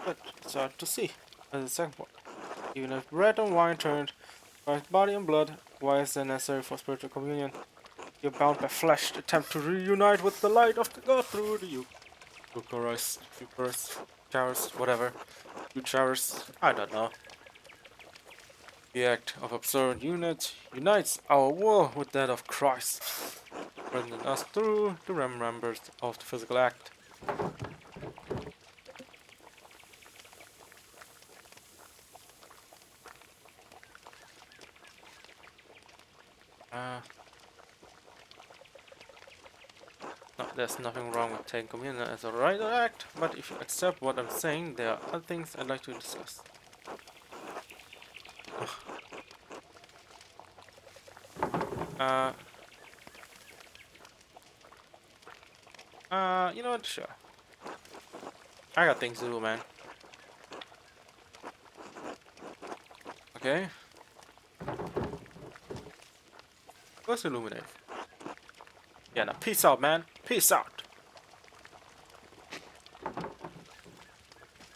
But it's hard to see. As the second point. Even if bread and wine turned Christ's body and blood, why is that necessary for spiritual communion? You're bound by flesh to attempt to reunite with the light of the God through the Eucharist, whatever. Eucharist, I don't know. The act of absurd unit unites our will with that of Christ, bringing us through the remembrance of the physical act. No, there's nothing wrong with taking communion as a right act, but if you accept what I'm saying, there are other things I'd like to discuss. uh, you know what? Sure. I got things to do, man. Okay? Let's illuminate. Yeah, now peace out, man. Peace out.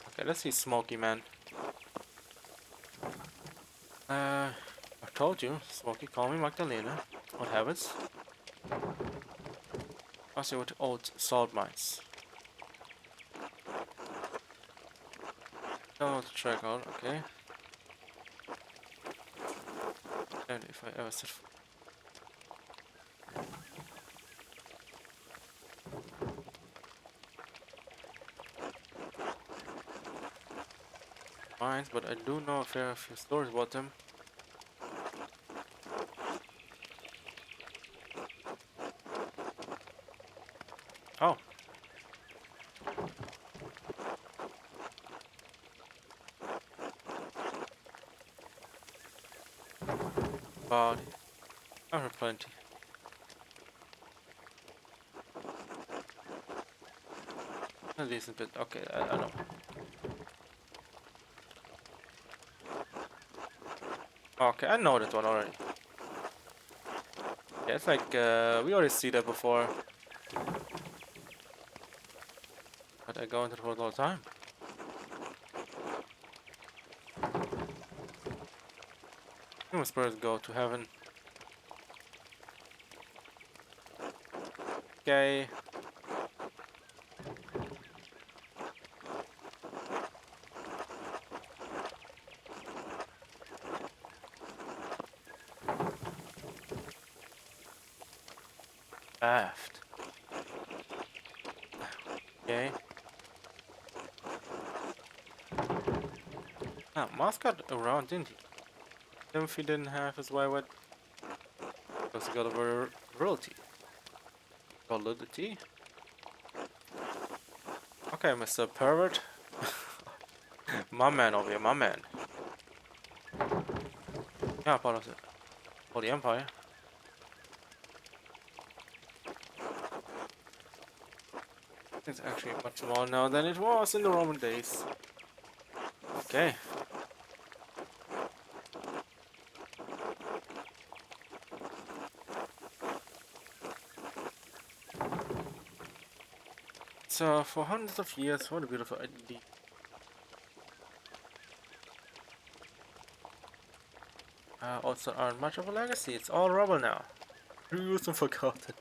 Okay, let's see Smokey, man. I told you, Smokey, call me Magdalena. What happens? I'll see what old salt mines. Oh, to check out, okay. And if I ever set mines, but I do know a fair few stories about them. Oh. Body. I heard plenty. A decent bit. Okay, I know. Okay, I know that one already. Yeah, it's like, we already see that before. But I go into the world all the time. Human spirits go to heaven. Okay. Aft. Okay. Ah, Moss got around, didn't he? Even if he didn't have his way with. Because he got a virility. Validity. Okay, Mr. Pervert. My man over here, my man. Yeah, part of the Holy Empire. It's actually much smaller now than it was in the Roman days. Okay. So, for hundreds of years, what a beautiful idea. Also aren't much of a legacy, it's all rubble now. Reused and forgotten.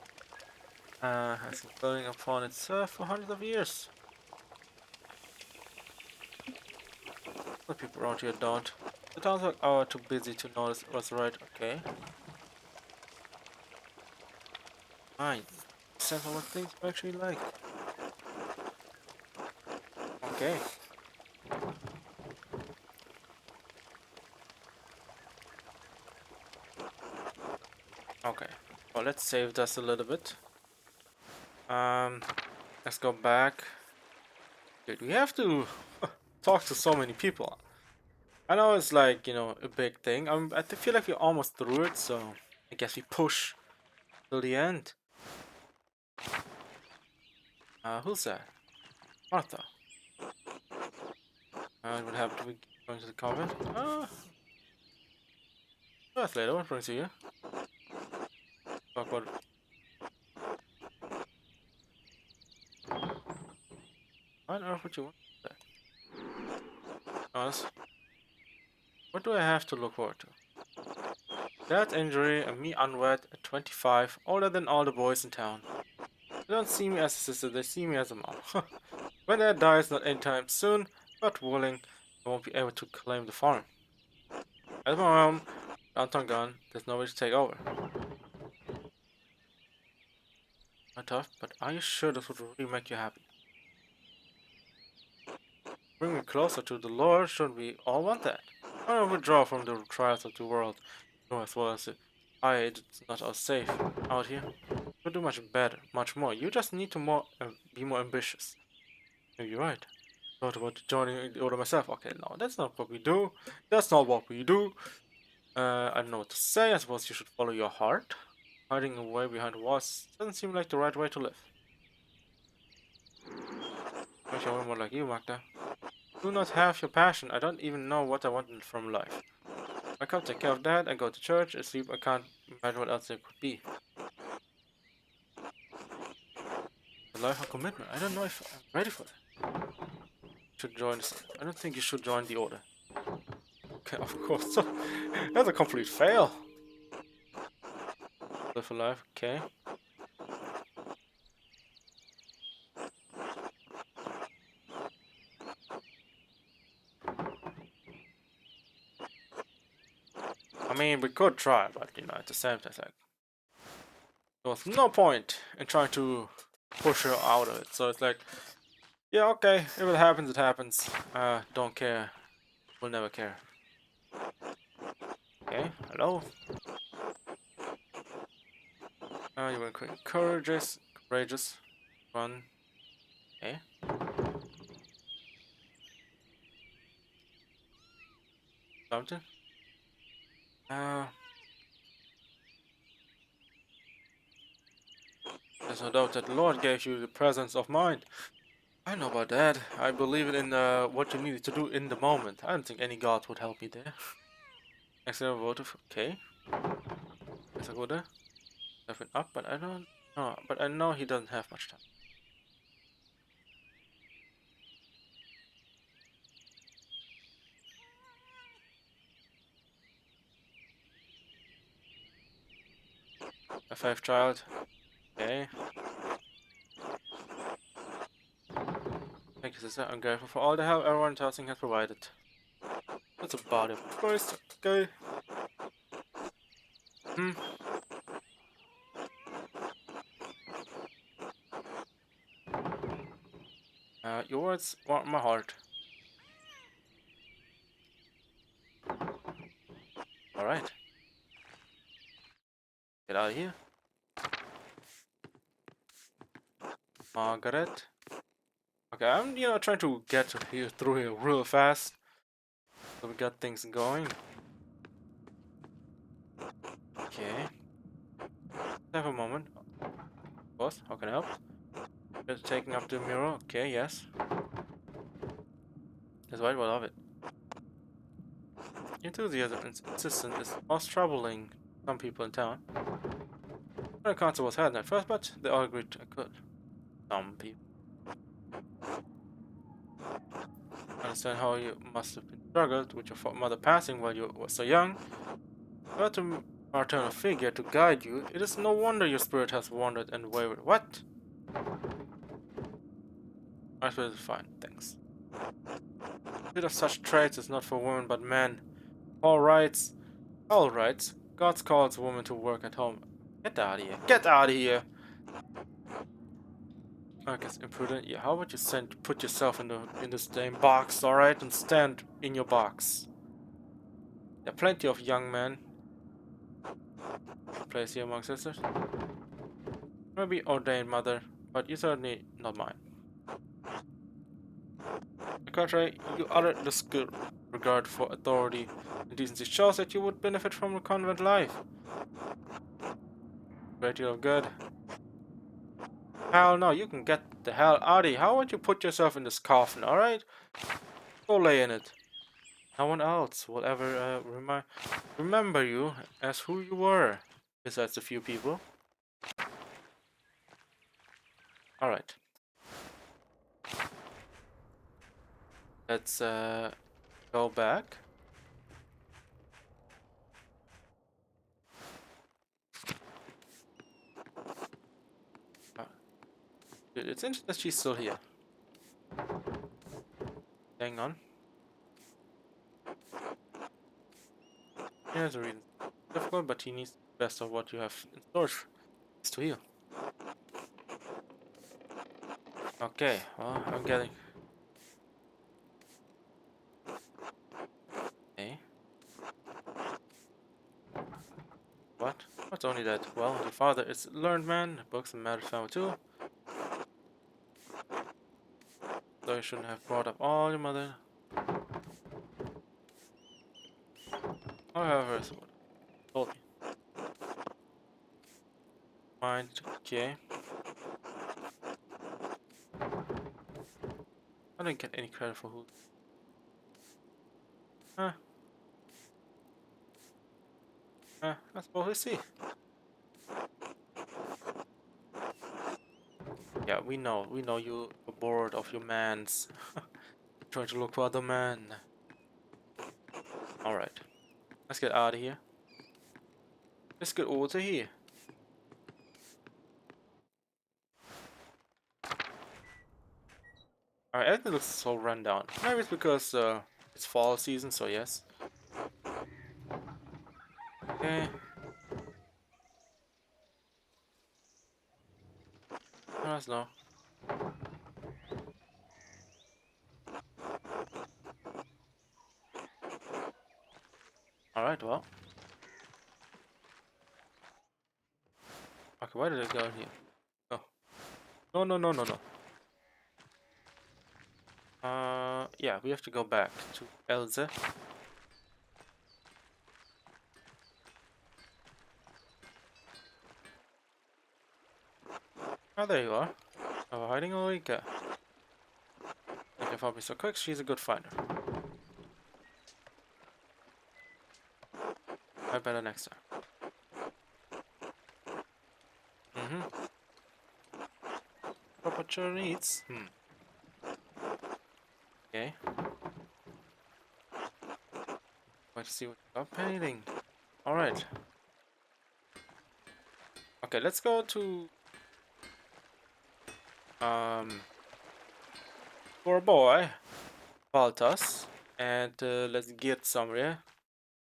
Has been building upon itself for hundreds of years. The people around here don't. The townsfolk are too busy to notice what's right, okay. Fine. Sense of what things are actually like. Okay. Okay. Well, let's save this a little bit. Let's go back. Dude, we have to talk to so many people. I know it's like, you know, a big thing. I feel like we're almost through it, so I guess we push till the end. Who's that? Martha. What happened to me going to the convent? Yes, later, what brings you here? Talk about what on earth would you want that? Honest, what do I have to look forward to? That injury and me unwed at 25, older than all the boys in town. They don't see me as a sister, they see me as a mom. When Dad dies, not anytime soon, but willing, I won't be able to claim the farm. As my mom, Anton gone, there's nobody to take over. Not tough, but are you sure this would really make you happy? Bring me closer to the Lord, should we all want that? I don't withdraw from the trials of the world, nor as well as it. It's not all safe out here. You'll do much better, much more. You just need to be more ambitious. Maybe you're right. Thought about joining the order myself. Okay, no, that's not what we do. That's not what we do. I don't know what to say. I suppose you should follow your heart. Hiding away behind walls doesn't seem like the right way to live. Wish I were more like you, Magda. Do not have your passion. I don't even know what I want from life. I can't take care of that. I go to church. I sleep. I can't imagine what else there could be. A life of commitment. I don't know if I'm ready for that. Should join this. I don't think you should join the order. Okay, of course. That's a complete fail. Live a life. Okay. I mean, we could try, but you know, at the same time, like, there was no point in trying to push her out of it. So it's like, yeah, okay, if it happens, it happens. Don't care. We'll never care. Okay, hello. You were courageous. Run. Okay. Something. Uh, there's no doubt that the Lord gave you the presence of mind. I know about that. I believe it in what you needed to do in the moment. I don't think any god would help me there. Excellent votive. Okay. Guess I'll go there. Step it up, but I don't know. But I know he doesn't have much time. A 5 child. Okay. Thank you, sister. I'm grateful for all the help everyone in Tossing has provided. That's about it. First, okay. Hmm. Your words warm my heart. Alright. Get out of here. Margaret. Okay, I'm trying to get through here real fast. So we got things going. Okay. Have a moment. Of course, how can I help? Just taking up the mirror. Okay, yes. That's right, what of it? Enthusiasm and insistence is most troubling some people in town. The council was held at first, but they all agreed I could. Some people. I understand how you must have been struggled with your mother passing while you were so young. Without a maternal figure to guide you, it is no wonder your spirit has wandered and wavered. What? My spirit is fine, thanks. Spirit of such traits is not for women but men. Paul writes, God calls women to work at home. Get out of here. Get out of here! I guess imprudent. Yeah, how about you put yourself in the same box, alright? And stand in your box. There are plenty of young men. Place here among sisters. Maybe ordained mother, but you certainly not mine. On the contrary, you utter the skill regard for authority and decency shows that you would benefit from a convent life. Great deal of good. Hell no, you can get the hell out of here. How would you put yourself in this coffin, alright? Go lay in it. No one else will ever remember you as who you were, besides a few people. Alright. Let's go back. Uh, it's interesting that she's still here. Hang on. Here's a reason. Difficult, but he needs the best of what you have in storage is to heal. Okay, well, I'm getting. Okay. What? What's only that? Well, your father is a learned man, books and matters family too. So you shouldn't have brought up all your mother. However, is what I told me. Mind, okay. I didn't get any credit for who. Huh, I suppose we'll see. Yeah, we know you are bored of your mans. Trying to look for other men. Alright, let's get out of here. Let's get over to here. Alright, everything looks so run down. Maybe it's because it's fall season, so yes. Okay. No. Alright, well. Okay, why did I go in here? Oh. No. Yeah, we have to go back to Elze. Oh, there you are. Oh, hiding Ulrika. Thank you for being so quick, she's a good finder. I better next time. What your needs? Okay. Going to see what you're painting. Alright. Okay, let's go to for a boy, Baltas, and let's get some, yeah?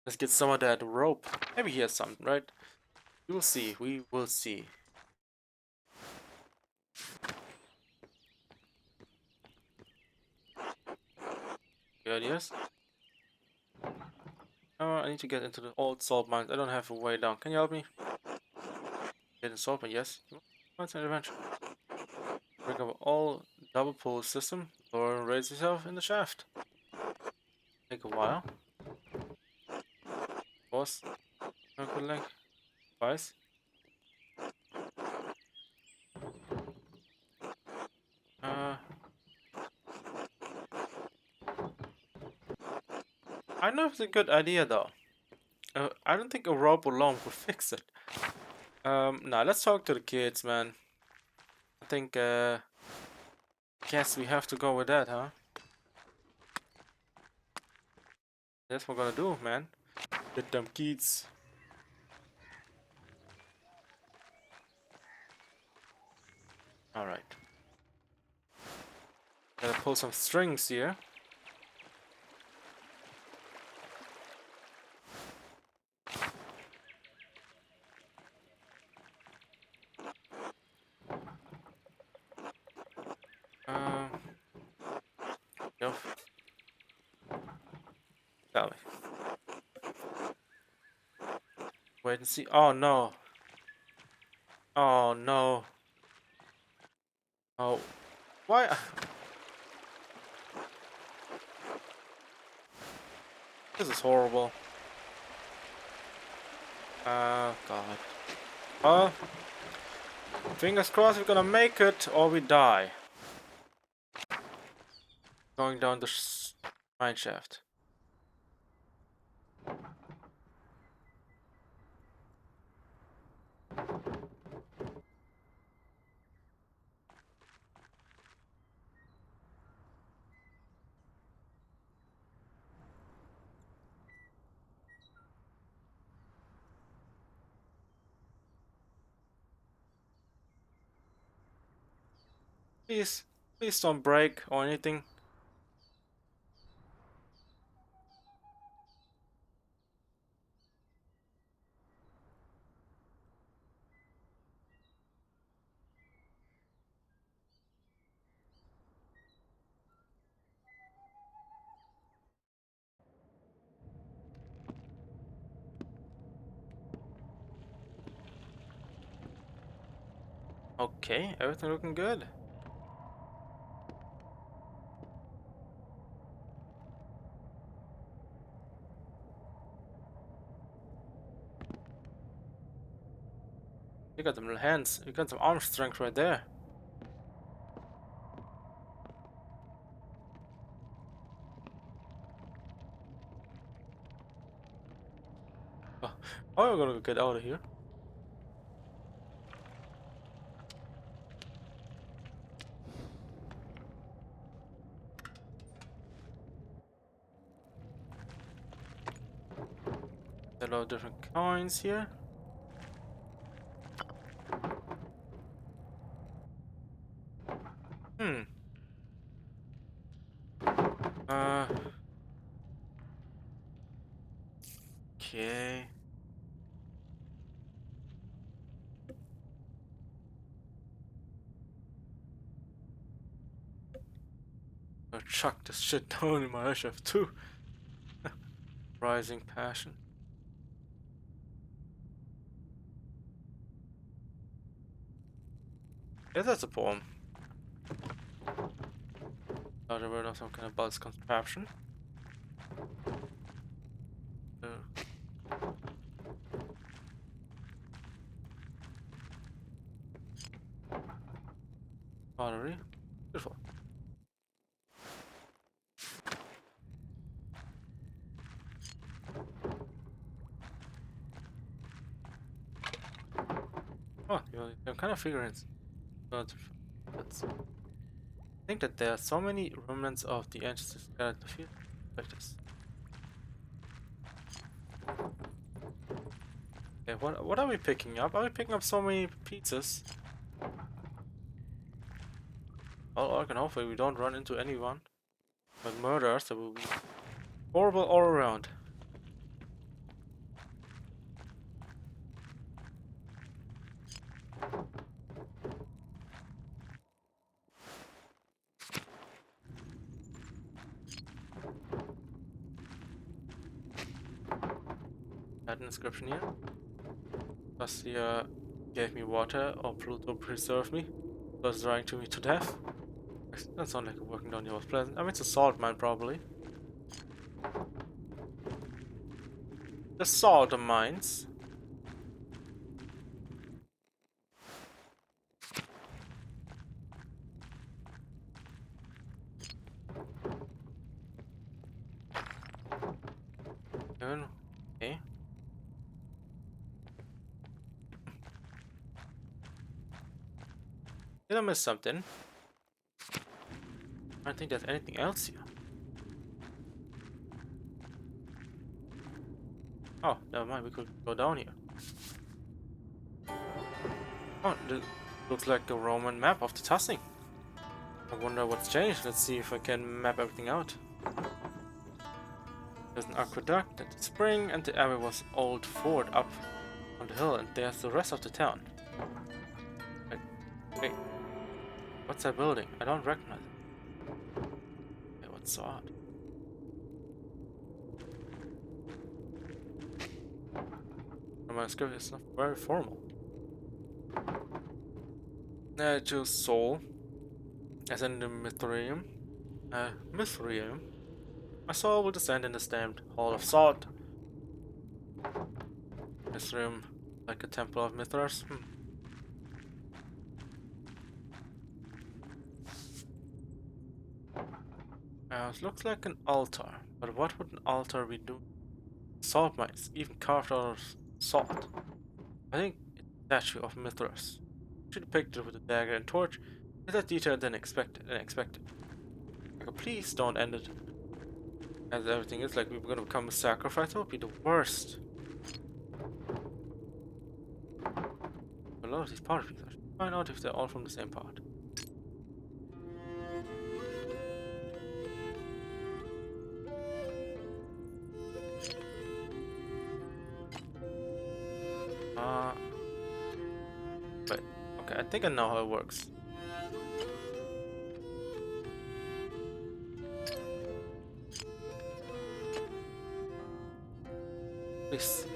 Let's get some of that rope. Maybe he has some, right? We will see. We will see. Good, yes? Oh, I need to get into the old salt mines. I don't have a way down. Can you help me? Get in salt mine, yes. What's an adventure? Break up all double pull system. Lower and raise yourself in the shaft. Take a while. Boss. Good leg. Twice. Uh, I know it's a good idea though. I don't think a rope alone will fix it. Nah, let's talk to the kids, man. I think, guess we have to go with that, huh? That's what we're gonna do, man. Get them kids. Alright. Gotta pull some strings here. Um, go. Tell me. Wait and see. Oh no. Oh no. Oh. Why? This is horrible. God. Fingers crossed we're gonna make it or we die. Going down the mine shaft. Please, please don't break or anything. Okay, everything looking good. You got them little hands. You got some arm strength right there. Oh, how are we gonna get out of here? There are a lot of different coins here. Hmm. Uh. Okay. I'll chuck this shit down in my HF too. Rising passion. Yeah, that's a poem. Other word of some kind of buzz contraption. Uh, Pottery. Beautiful. Oh, you're kind of figurines. But that's, I think that there are so many remnants of the ancestors scattered the field like this. Okay, what are we picking up? Are we picking up so many pizzas? Well, I can hopefully we don't run into anyone. But murderers, that will be horrible all around. Had an inscription here. Garcia gave me water, or Pluto preserved me. Was lying to me to death. That sounds like working down here was pleasant. I mean, it's a salt mine, probably. The salt mines. Okay. Did I miss something? I don't think there's anything else here. Oh, never mind. We could go down here. Oh, this looks like a Roman map of the Tossing. I wonder what's changed. Let's see if I can map everything out. There's an aqueduct at the spring, and the abbey was old fort up on the hill, and there's the rest of the town. Wait, what's that building? I don't recognize it. Okay, what's so odd? My script is not very formal. I choose soul, as in the Mithrium. Mithrium. My soul will descend in the stamped Hall of Salt. Mithrium, like a temple of Mithras. It looks like an altar, but what would an altar be doing? Salt mines, even carved out of salt. I think it's a statue of Mithras. She depicted it with a dagger and torch. Is that detailed than expected? Like, please don't end it as everything is like we were gonna become a sacrifice. That would be the worst. A lot of these part pieces. I should find out if they're all from the same part. think I know how it works. Please.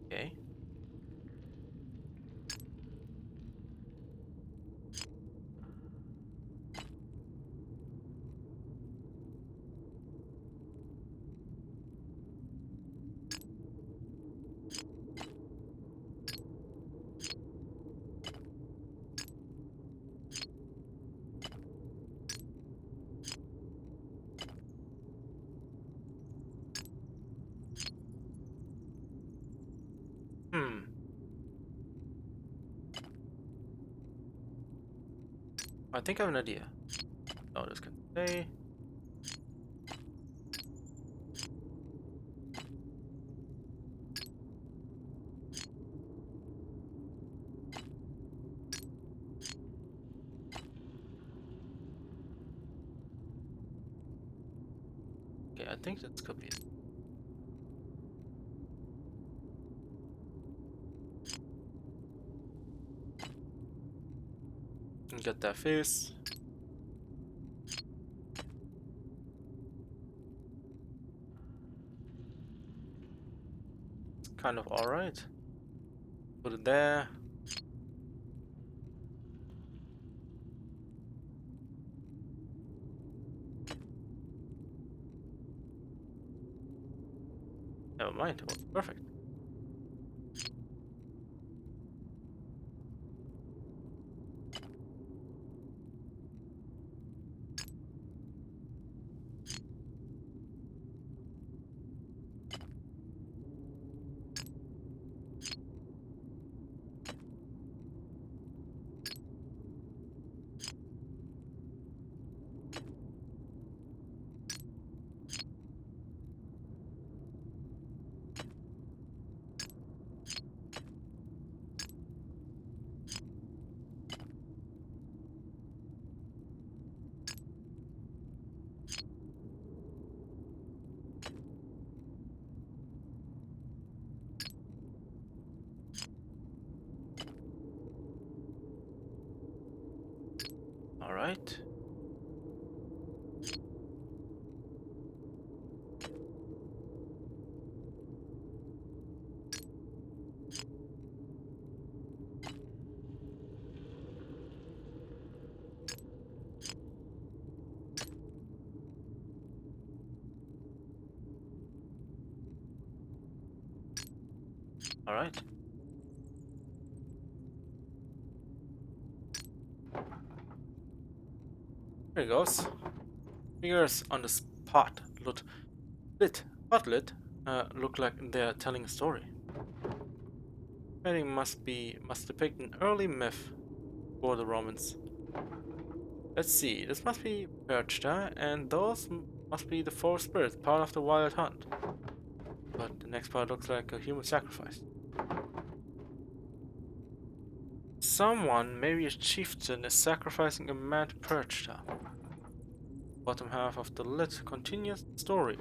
Okay. Hmm. I think I have an idea. No, this can stay. Okay, I think that could be it. And get that face. It's kind of alright. Put it there. Never mind, it was perfect. Alright. Alright. There it goes. Figures on the spot look like they're telling a story. Painting must depict an early myth for the Romans. Let's see, this must be Perchta, and those must be the four spirits, part of the wild hunt. But the next part looks like a human sacrifice. Someone, maybe a chieftain, is sacrificing a man to purge her. Bottom half of the lid continues the story.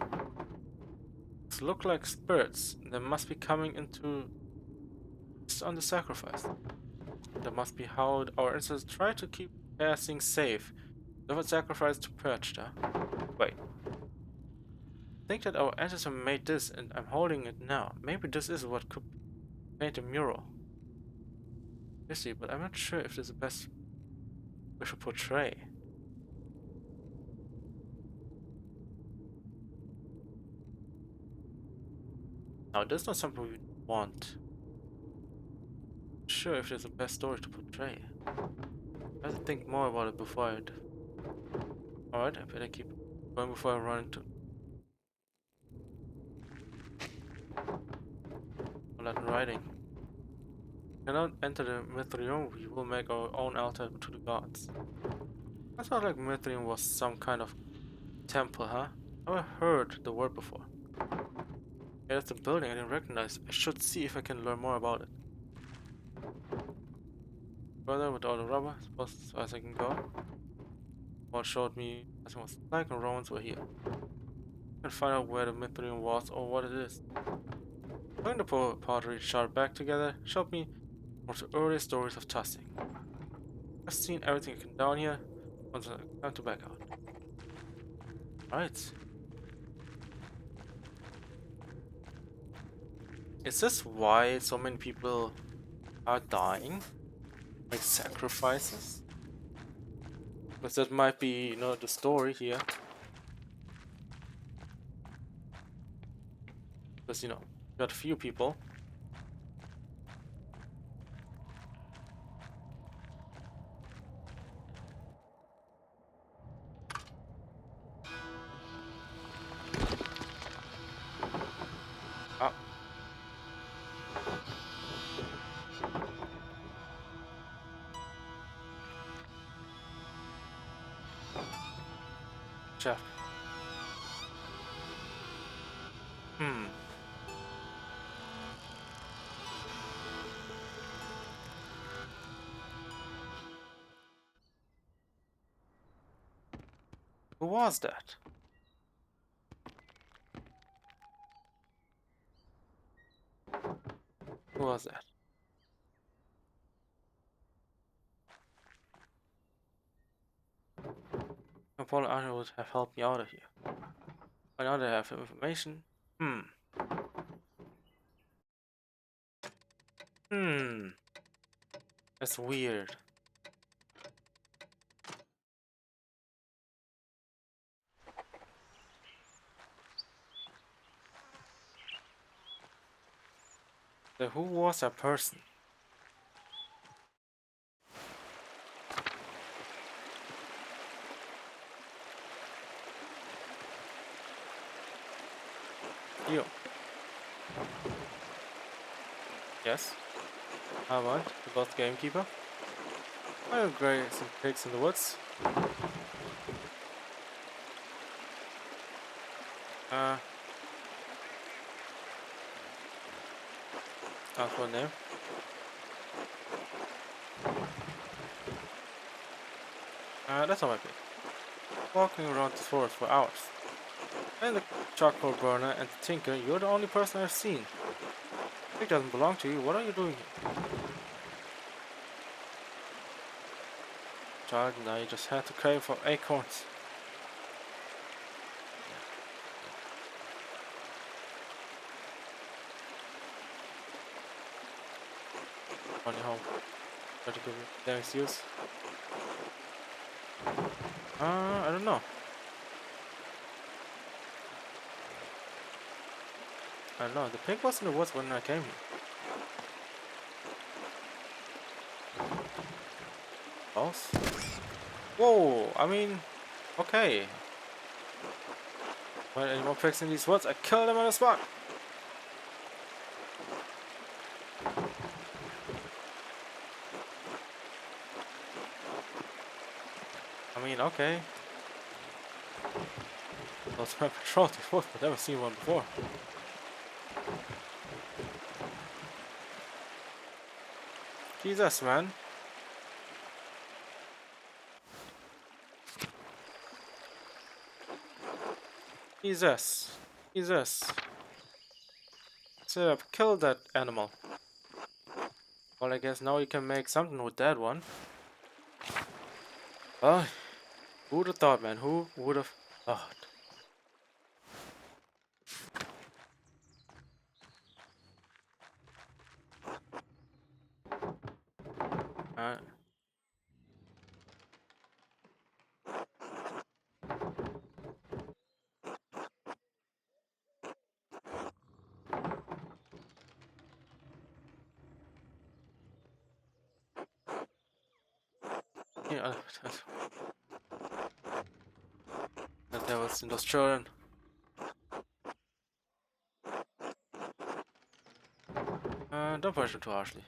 These look like spirits. They must be coming into on the sacrifice. That must be how our ancestors try to keep passing safe. They would sacrifice to purge her. Wait. I think that our ancestor made this and I'm holding it now. Maybe this is what could paint a mural. You see, but I'm not sure if this is the best we should portray. Now, this is not something we want. Sure if there's a best story to portray. I have to think more about it before I do. Alright, I better keep going before I run into Latin writing. Cannot enter the MyoRU, we will make our own altar to the gods. I thought like MyoRU was some kind of temple, huh? I've never heard the word before. Yeah, that's a building I didn't recognize. I should see if I can learn more about it. Further with all the rubber, as far as I can go. What showed me as it was like and Romans were here. I can find out where the MyoRU was or what it is. Putting the pottery shard back together showed me one of the earliest stories of tossing. I've seen everything I can down here. Time to back out. Right. Is this why so many people are dying? Like sacrifices? Because that might be, you know, the story here. Because, you know, you got a few people. Ah. Chef. Hmm. Who was that? Who was that? Paul Arnold would have helped me out of here. But now that I have information. Hmm. Hmm. That's weird. So who was that person? You. Yes. I want the both gamekeeper. I have great some pigs in the woods. Uh that's one name. That's not my pig. Walking around the forest for hours. And the charcoal burner and the tinker, you're the only person I've seen. Pig doesn't belong to you, what are you doing here? Child, now you just had to crave for acorns. Funny how particular damn excuse. I don't know. I don't know. The pig was in the woods when I came here. False? Whoa! I mean, okay. When any more pigs in these woods, I kill them on the spot. I mean, okay. Those my patrol these woods, but I've never seen one before. Jesus, man. Jesus. Jesus. So kill that animal. Well, I guess now you can make something with that one. Oh, who would have thought, man? Who would have thought? Uh, yeah, that was in those children. Don't push him too harshly.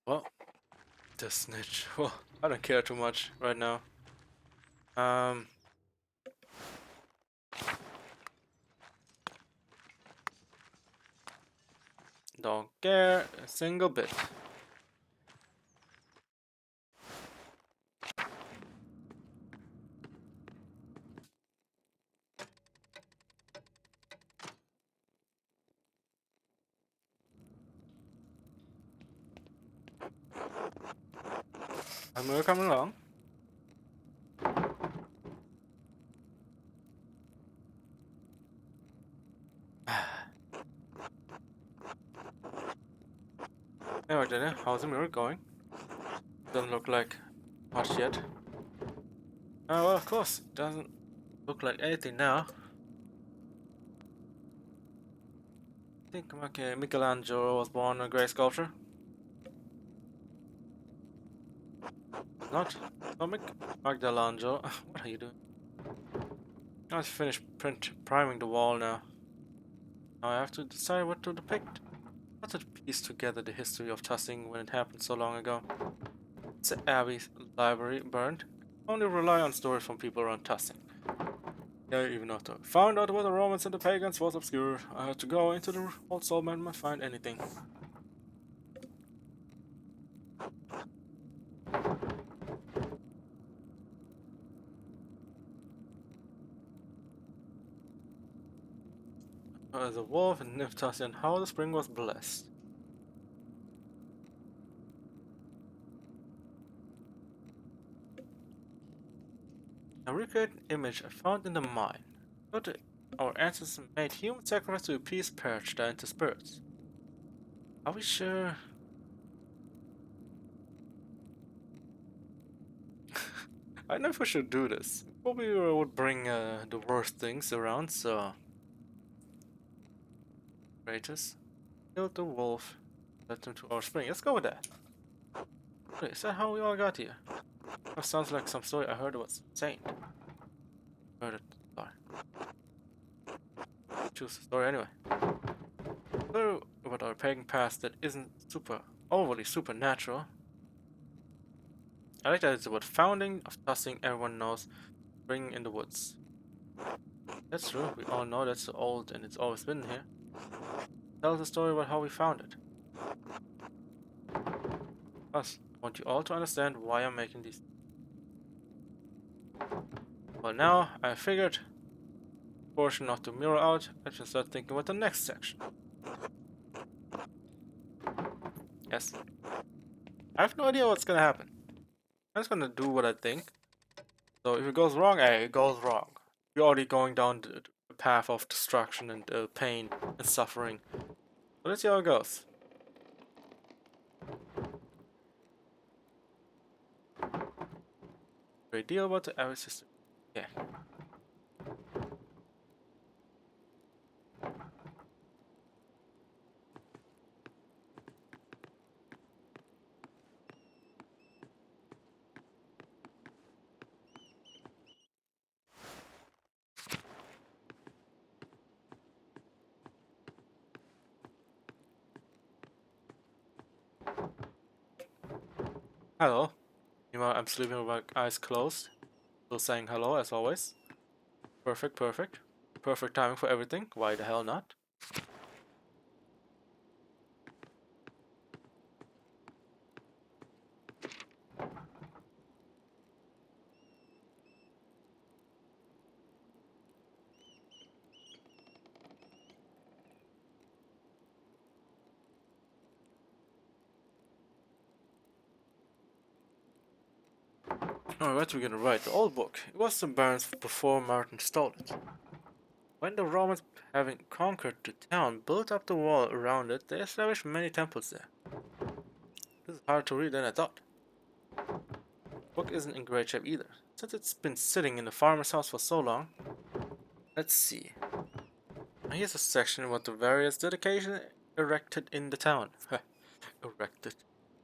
Well, the snitch. Well, I don't care too much right now. Um, don't care a single bit. I'm coming along. Anyway, then, how's the mirror going? Doesn't look like much yet. Well, of course, it doesn't look like anything now. I think Michelangelo was born a great sculptor. Not? Comic? Michelangelo. What are you doing? I've finished priming the wall now. Now I have to decide what to depict. How to piece together the history of Tussing when it happened so long ago. The Abbey library burned. Only rely on stories from people around Tussing. Yeah, even after I found out what the Romans and the pagans was obscure, I had to go into the old soul man and find anything. The wolf and Niftas and how the spring was blessed. A recreated image I found in the mine. Thought our ancestors made human sacrifice to appease perched into spirits. Are we sure? I don't know if we should do this. Probably would bring the worst things around, so. Kratos. Killed the wolf. Led him to our spring. Let's go with that. Wait, is that how we all got here? That sounds like some story I heard was insane. Heard it. Sorry. Choose the story anyway. So, about our pagan past that isn't overly supernatural. I like that it's about founding of Tussing everyone knows, spring in the woods. That's true, we all know that's old and it's always been here. Tell us a story about how we found it. Plus, I want you all to understand why I'm making these. Well, now I figured portion not to mirror out, I should start thinking about the next section. Yes. I have no idea what's gonna happen. I'm just gonna do what I think. So if it goes wrong, it goes wrong. You're already going down the path of destruction and pain and suffering. So let's see how it goes. Great deal about the Abbey system. Yeah. Hello. Meanwhile, I'm sleeping with my eyes closed. Still saying hello as always. Perfect, perfect. Perfect timing for everything. Why the hell not? Alright, we're gonna write the old book. It was the Baron's before Martin stole it. When the Romans, having conquered the town, built up the wall around it, they established many temples there. This is harder to read than I thought. The book isn't in great shape either, since it's been sitting in the farmer's house for so long. Let's see. Here's a section about the various dedications erected in the town. Erected.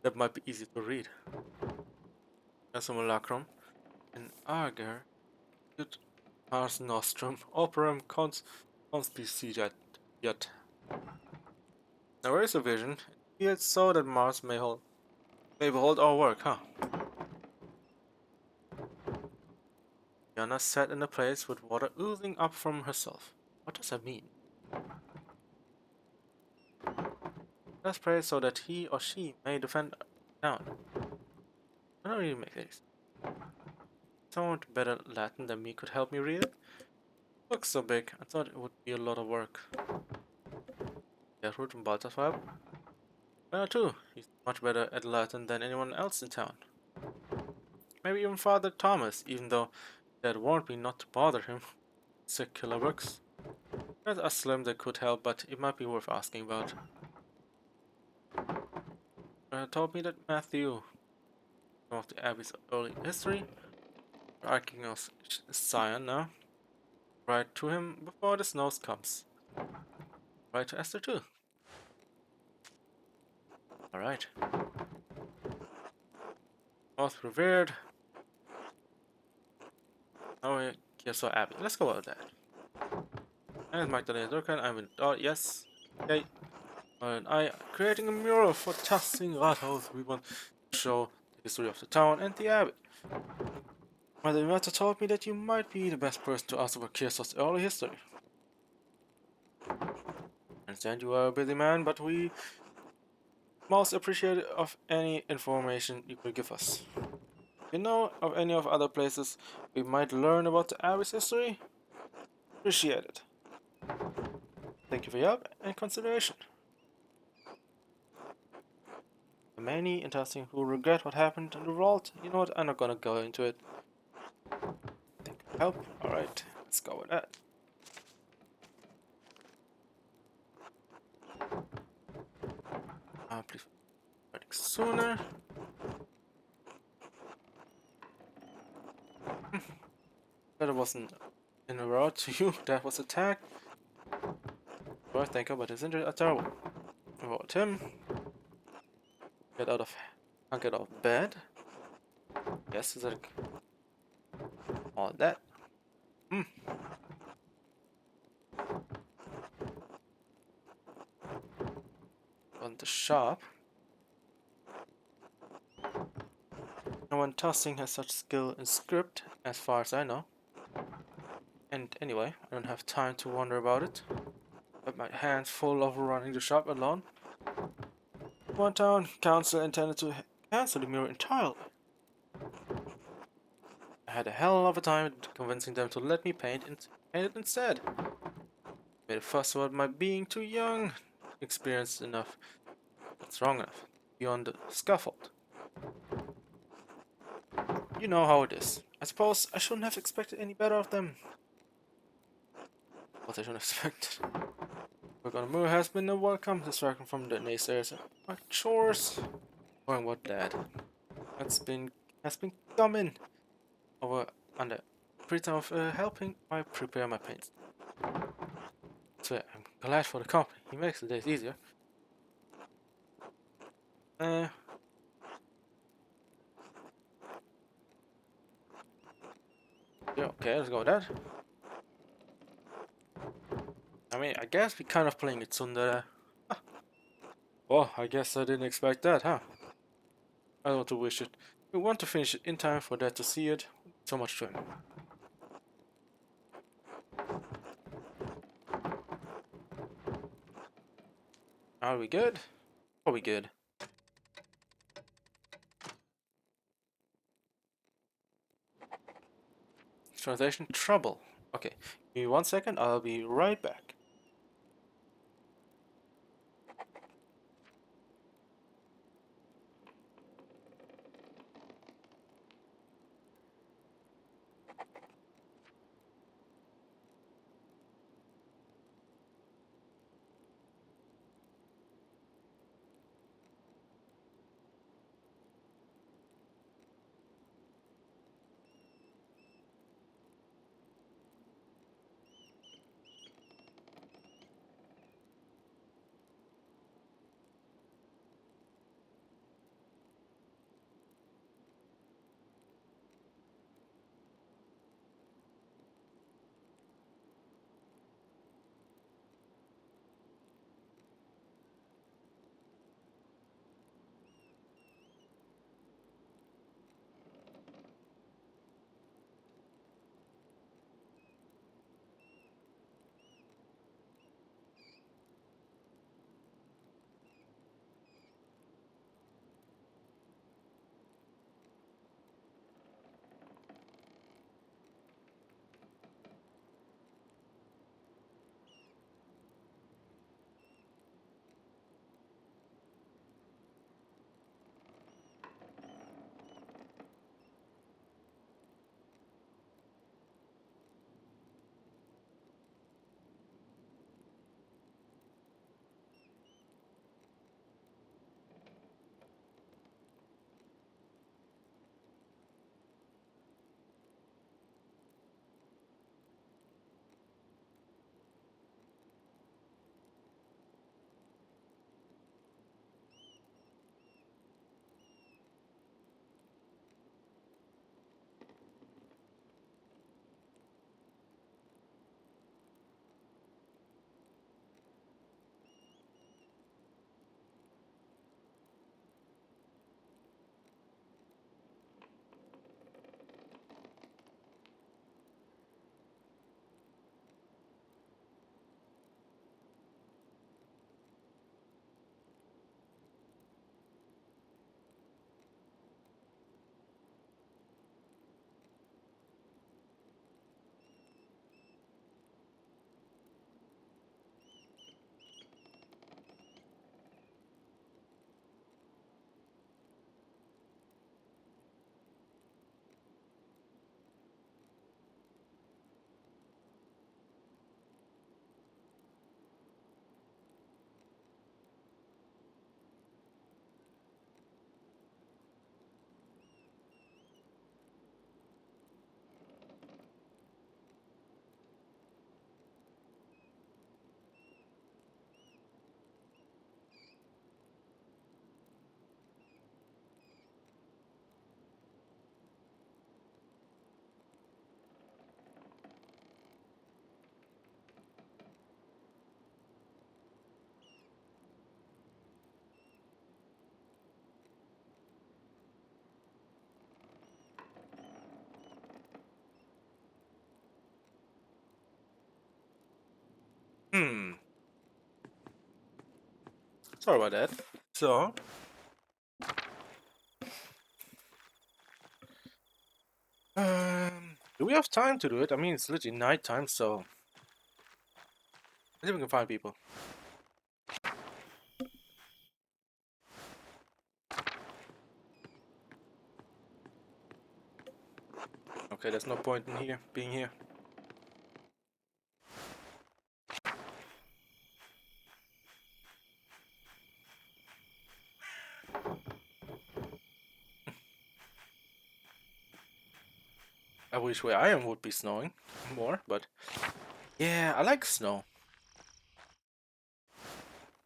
That might be easy to read. A simulacrum. In Ager, ut Ars Nostrum, Operum conspiciat. Yet. There is a vision. It's so that Mars may behold our work, huh? Yana sat in a place with water oozing up from herself. What does that mean? Let's pray so that he or she may defend the town. I don't really make this. Someone with better Latin than me could help me read it? Looks so big, I thought it would be a lot of work. Gerhard and Balthasar? Well, too. He's much better at Latin than anyone else in town. Maybe even Father Thomas, even though Dad warned me not to bother him. Secular books. There's a slim that could help, but it might be worth asking about. Told me that Matthew, some of the Abbey's early history, Archangel Sion now. Write to him before the snows comes. Write to Esther too. Alright. Most revered. Oh, yeah, so Abbey. Let's go with that. And Magdalena Durkan, I'm in. Oh, yes. Okay. And I creating a mural for Tassin Rathaus. We want to show the history of the town and the Abbey. Mother Mata told me that you might be the best person to ask about Kirsa's early history. I understand you are a busy man, but we most appreciate of any information you could give us. If you know of any of other places we might learn about the Abbey's history, appreciate it. Thank you for your help and consideration. Many interesting who regret what happened in the vault. You know what? I'm not gonna go into it. Thank you for help. Alright, let's go with that. Please writing sooner. That wasn't in a route to you. That was attack. Well, thank you, but his injuries are terrible. About him. Can't get out of bed. Yes, is that all that? On the shop. No one tossing has such skill in script, as far as I know. And anyway, I don't have time to wonder about it. But my hands full of running the shop alone. One town council intended to cancel the mirror entirely. I had a hell of a time convincing them to let me paint it instead. Made a fuss about my being too young, experienced enough, but strong enough, beyond the scaffold. You know how it is. I suppose I shouldn't have expected any better of them. What I shouldn't expect. Work on the mirror has been a welcome distraction from the naysayers. My chores. Going what dad. Has been coming over under pretense of helping I prepare my paints. So I'm glad for the company. He makes the days easier. Yeah, okay, let's go with that. I mean, I guess we're kind of playing it tsundere. Huh. Well, I guess I didn't expect that, huh? I don't want to wish it. We want to finish it in time for Dad to see it. So much to him. Are we good? Are we good? Translation trouble. Okay, give me 1 second, I'll be right back. Sorry about that. So, do we have time to do it? I mean, it's literally nighttime, so I think we can find people. Okay, there's no point in being here. I wish where I am would be snowing more, but yeah, I like snow.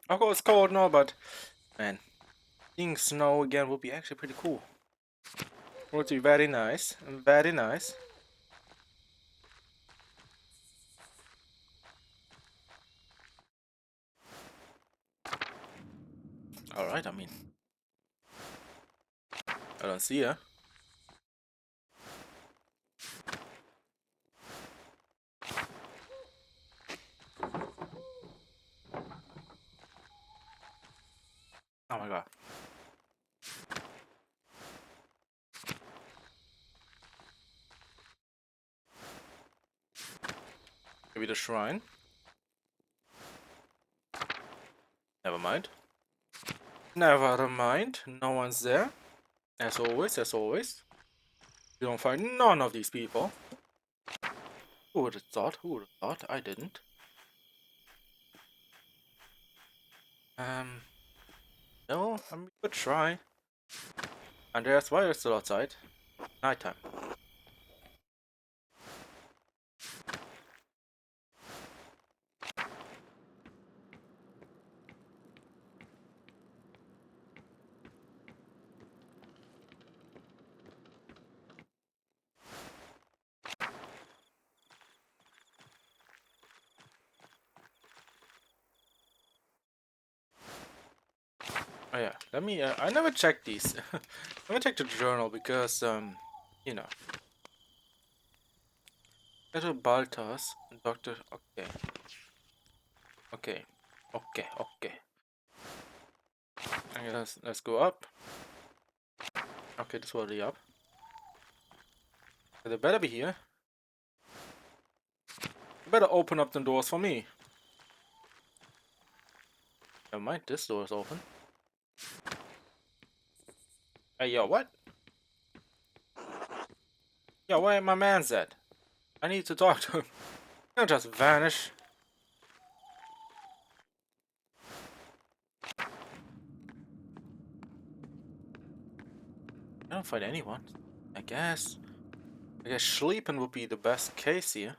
Of course, it's cold now, but man, seeing snow again would be actually pretty cool. Would be very nice, very nice. All right, I mean, I don't see her. Oh my god. Maybe the shrine. Never mind. Never mind. No one's there. As always, as always. You don't find none of these people. Who would have thought? Who would have thought? I didn't. No, I mean, we could try. Andreas, why are you still outside? Nighttime. Oh yeah, let me, I never checked these. Let me check the journal because, you know. Little Baltas, Doctor, okay. Okay. Okay, okay. Okay, let's go up. Okay, this will be up. They better be here. They better open up the doors for me. Never mind, this door is open. Hey, yo, what? Yo, where my man's at? I need to talk to him. Don't just vanish. I don't find anyone. I guess. I guess sleeping would be the best case here.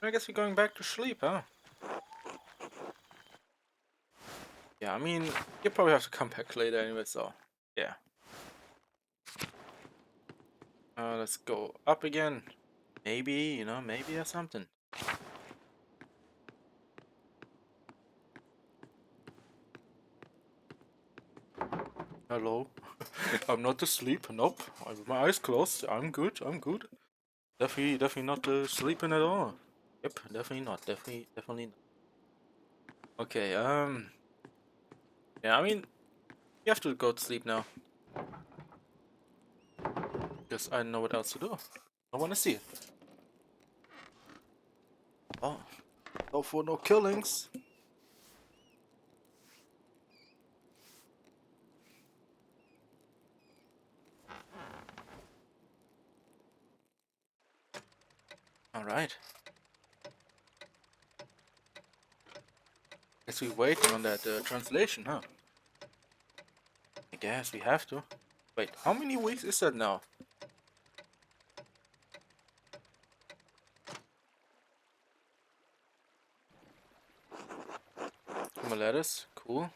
I guess we're going back to sleep, huh? Yeah, I mean, you probably have to come back later anyway, so yeah. Let's go up again. Maybe, you know, maybe there's something. Hello. I'm not asleep. Nope. I have my eyes closed. I'm good. I'm good. Definitely not sleeping at all. Yep, definitely not. Definitely not. Okay, yeah, I mean, you have to go to sleep now. Because I don't know what else to do. I want to see it. Oh, no for no killings. Alright. Guess we're waiting on that translation, huh? I guess we have to. Wait, how many weeks is that now? More letters. Cool.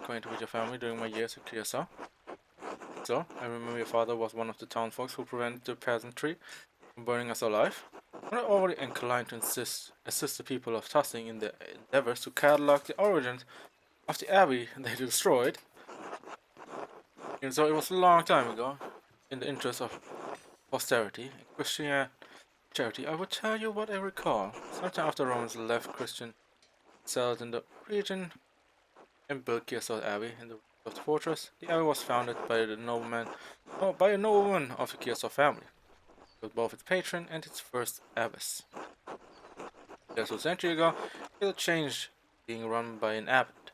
acquainted with your family during my years at Kyoto. So, I remember your father was one of the townfolks who prevented the peasantry from burning us alive. I'm not already inclined to assist the people of Tussing in their endeavors to catalog the origins of the abbey they destroyed. Even so, it was a long time ago. In the interest of posterity and Christian charity, I will tell you what I recall. Sometime after Romans left Christian settled in the region and built Kiersau Abbey in the roof of the fortress. The abbey was founded by by a nobleman of the Kiersau family. It was both its patron and its first abbess. Just a century ago, it had changed, being run by an abbot.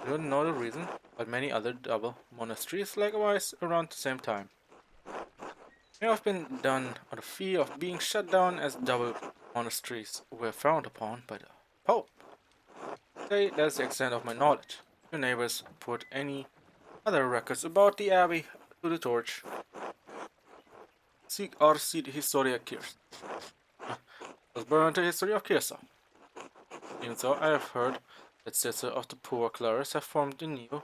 I don't know the reason, but many other double monasteries likewise around the same time may have been done on the fee of being shut down as double monasteries were frowned upon by the Pope. Say that's the extent of my knowledge. Your neighbors put any other records about the abbey to the torch. Sic arsit historia Kirs. Was burned the history of Kirsa. Even so, I have heard that sisters of the poor clerics have formed a new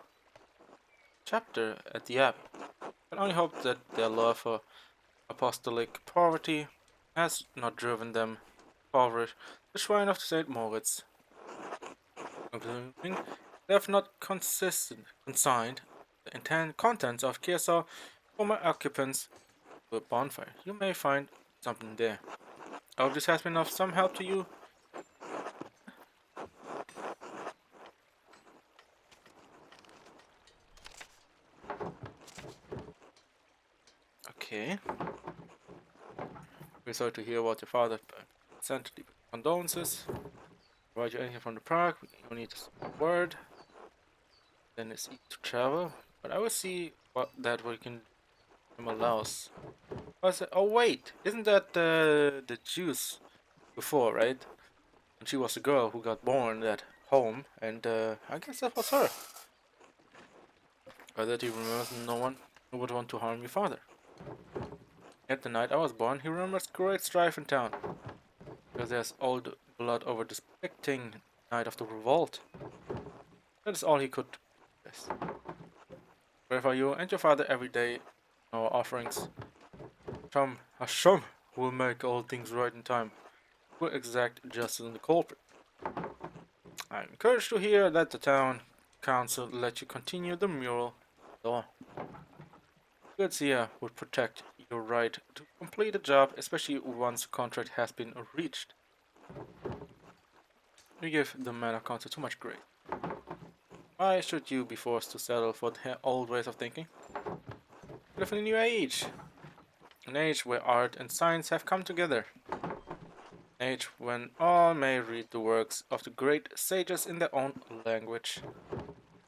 chapter at the abbey. I can only hope that their love for apostolic poverty has not driven them to impoverish the shrine of St. Moritz. Concluding, they have not consigned the contents of Kirsau for my occupants to a bonfire. You may find something there. I hope this has been of some help to you. Okay. We're sorry to hear about your father. Sent deep condolences. Provide you anything from the park. You need a word. Then it's easy to travel. But I will see what we can him allows. Oh wait, isn't that the Jews before, right? And she was a girl who got born at home, and I guess that was her. But that he remembers no one who would want to harm your father. At the night I was born, he remembers great strife in town. Because there's old blood over this big thing night of the revolt. That is all he could guess. Pray for you and your father every day. Our offerings. Hashem will make all things right in time. Will exact justice on the culprit. I am encouraged to hear that the town council let you continue the mural. Though goods here would protect your right to complete a job, especially once the contract has been reached. You give the manor council too much grace. Why should you be forced to settle for the old ways of thinking? We live in a new age. An age where art and science have come together. An age when all may read the works of the great sages in their own language.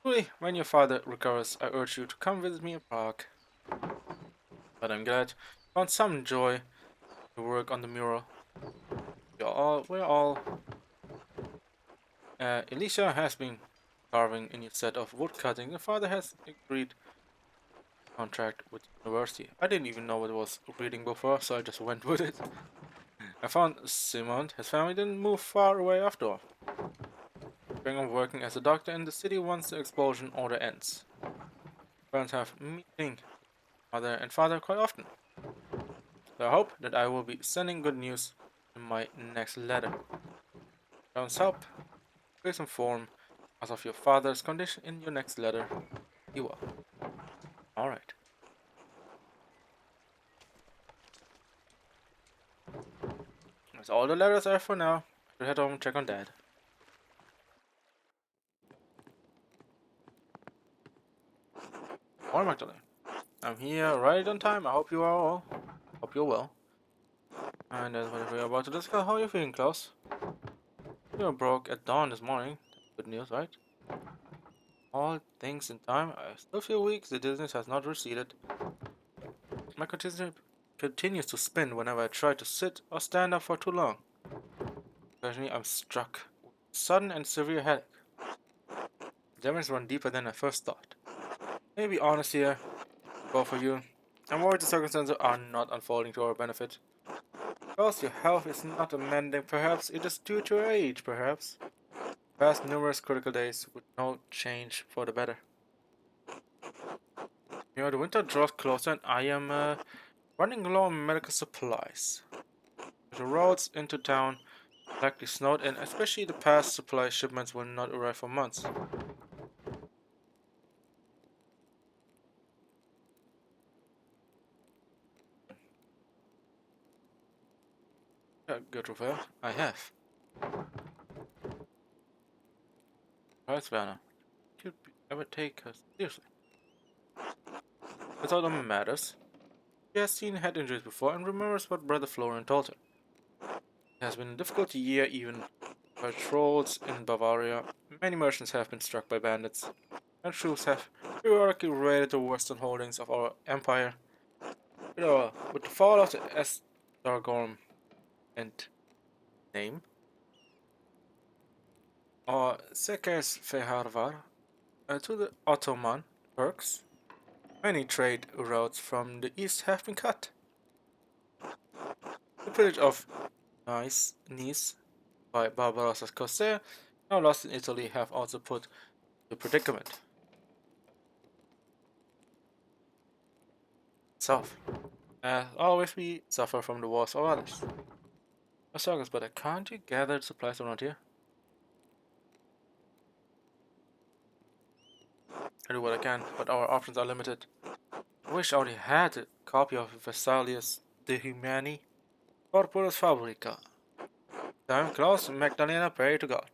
Truly, when your father recovers, I urge you to come visit me in Prague. But I'm glad you found some joy in the work on the mural. Elisha has been carving a new set of woodcutting. Your father has agreed contract with the university. I didn't even know what I was reading before, so I just went with it. I found Simon. His family didn't move far away after all. Going on working as a doctor in the city once the expulsion order ends. Parents have meeting mother and father quite often. So I hope that I will be sending good news in my next letter. Parents help. Please inform us of your father's condition in your next letter. You will. Alright. That's all the letters are for now. I should head home and check on Dad. Morning, Magdalene. I'm here right on time. I hope you are all. Hope you're well. And that's what we're about to discuss. How are you feeling, Klaus? You were broke at dawn this morning. Good news, right? All things in time. I still feel weak. The dizziness has not receded. My continues to spin whenever I try to sit or stand up for too long. Occasionally, I'm struck with a sudden and severe headache. The damage run deeper than I first thought. Let me be honest here, both of you. I'm worried the circumstances are not unfolding to our benefit. Because your health is not amending, perhaps it is due to your age, perhaps. Past numerous critical days with no change for the better. You know, the winter draws closer and I am running low on medical supplies. The roads into town likely snowed and especially the past supply shipments will not arrive for months. Good, Raphael. I have. Right, Werner. Could ever take us seriously. That's all that matters. She has seen head injuries before and remembers what Brother Florian told her. It has been a difficult year even. Patrols in Bavaria. Many merchants have been struck by bandits. And troops have periodically raided the western holdings of our empire. With the fall of the Estargorm and name, or Sekers Feharvar, to the Ottoman Turks, many trade routes from the east have been cut. The village of Nice by Barbarossa's corsair, now lost in Italy, have also put the predicament. South. As always, we suffer from the wars of others. A circus, but can't you gather supplies around here? I do what I can, but our options are limited. I wish I already had a copy of Vesalius de Humani Corpus Fabrica. Time close, Magdalena, pray to God.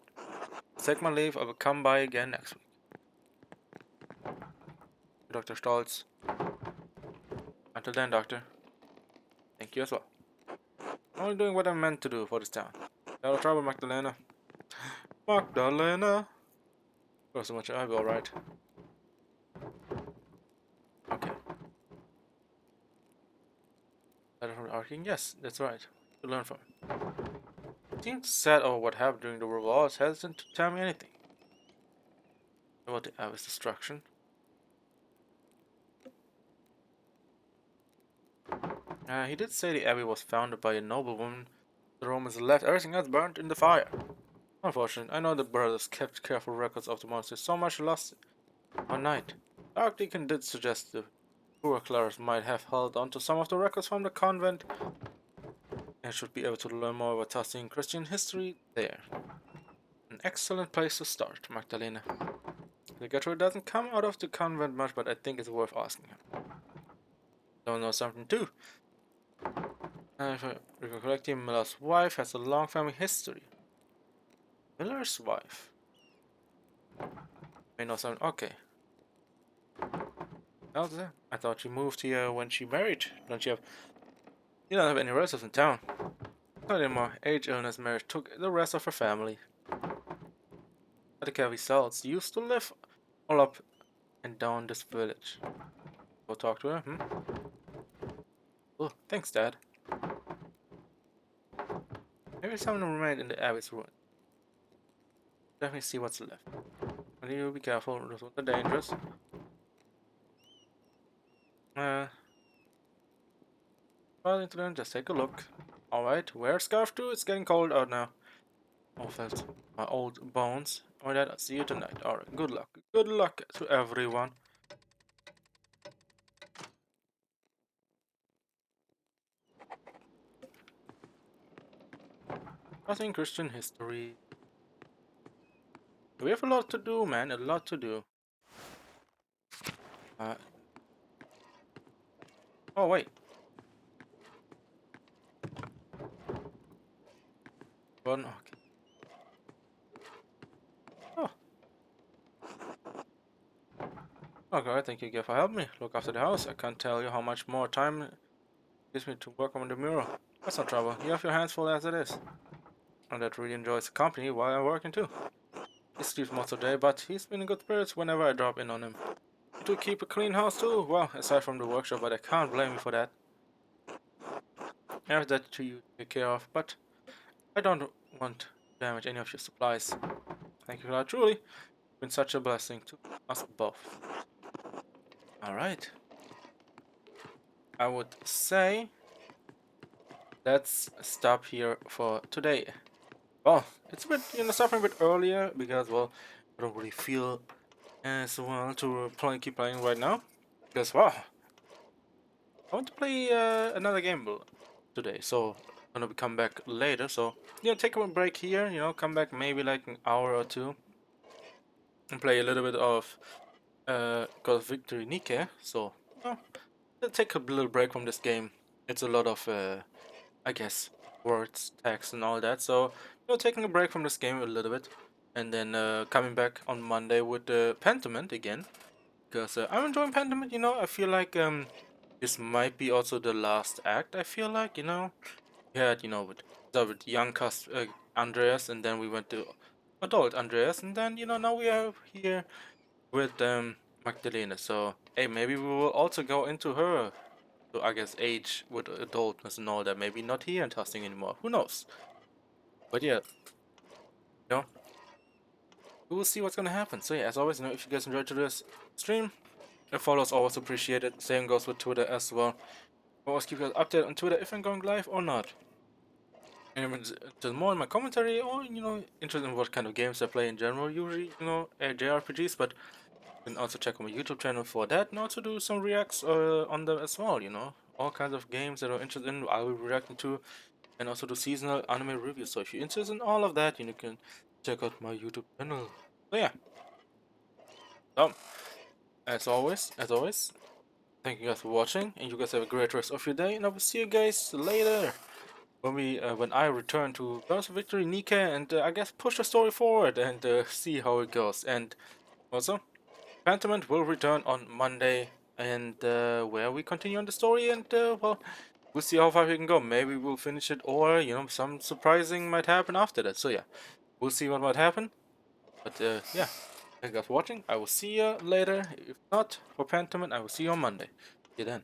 Take my leave, I will come by again next week. Dr. Stolz. Until then, Doctor. Thank you as well. I'm only doing what I'm meant to do for this town. No trouble, Magdalena. Magdalena! Oh, so much, I'll be alright. Okay. Letter from Arking? Yes, that's right. To learn from it. Seems sad over what happened during the World Wars, hesitant to tell me anything. About the Abbey's destruction. He did say the Abbey was founded by a noblewoman. The Romans left everything else burnt in the fire. Unfortunately, I know the brothers kept careful records of the monsters, so much lost one night. The Archdeacon did suggest the poor Claras might have held onto some of the records from the convent and should be able to learn more about Tuscan Christian history there. An excellent place to start, Magdalena. The Gertrude doesn't come out of the convent much, but I think it's worth asking her. Don't know something too. If I recall correctly, Miller's wife has a long family history. Miller's wife? May know something. Okay. I thought she moved here when she married. You don't have any relatives in town. Not anymore. Age, illness, marriage took the rest of her family. At the Cavi Cells used to live all up and down this village. Go talk to her, Oh, thanks, Dad. Maybe someone remained in the Abbey's ruin. Definitely see what's left. And you be careful, those are dangerous. Well, just take a look. Alright, wear a scarf too, it's getting cold out now. Oh, felt my old bones. Alright, I'll see you tonight. Alright, good luck. Good luck to everyone. Nothing Christian history. We have a lot to do, man. A lot to do. Oh, wait. One, okay. Oh. Okay, thank you again for helping me. Look after the house. I can't tell you how much more time it gives me to work on the mural. That's no trouble. You have your hands full as it is. And that really enjoys the company while I'm working too. He sleeps most of the day, but he's been in good spirits whenever I drop in on him. To keep a clean house too? Well, aside from the workshop, but I can't blame you for that. I have that to you to take care of, but I don't want to damage any of your supplies. Thank you for that, truly. It's been such a blessing to us both. Alright. I would say let's stop here for today. Well, it's a bit, suffering a bit earlier because, well, I don't really feel as well to keep playing right now. Because, wow, I want to play another game today, so I'm gonna come back later. So, take a break here, come back maybe like an hour or two and play a little bit of God of Victory Nike. So, I'll take a little break from this game. It's a lot of, I guess, words, text, and all that. So, taking a break from this game a little bit, and then coming back on Monday with Pentiment again, because I'm enjoying Pentiment. I feel like this might be also the last act. I feel like we had with start with young Andreas, and then we went to adult Andreas, and then now we are here with Magdalena. So hey, maybe we will also go into her. So I guess age with adultness and all that. Maybe not here in testing anymore. Who knows? But yeah, we will see what's gonna happen. So yeah, as always, if you guys enjoyed today's stream, a follow is always appreciated. Same goes with Twitter as well. I'll always keep you guys updated on Twitter if I'm going live or not. And if there's more in my commentary or interested in what kind of games I play in general, usually JRPGs, but you can also check on my YouTube channel for that and also do some reacts on them as well, all kinds of games that I'm interested in I will be reacting to, and also do seasonal anime reviews. So if you're interested in all of that, you can check out my YouTube channel. So yeah, so as always, thank you guys for watching, and you guys have a great rest of your day, and I will see you guys later when I return to Girls of Victory Nika, and I guess push the story forward and see how it goes. And also, Pentiment will return on Monday, and where we continue on the story, and well, we'll see how far we can go. Maybe we'll finish it, or some surprising might happen after that. So yeah, we'll see what might happen. But yeah, thank you guys for watching. I will see you later. If not for Pentiment, I will see you on Monday. See you then.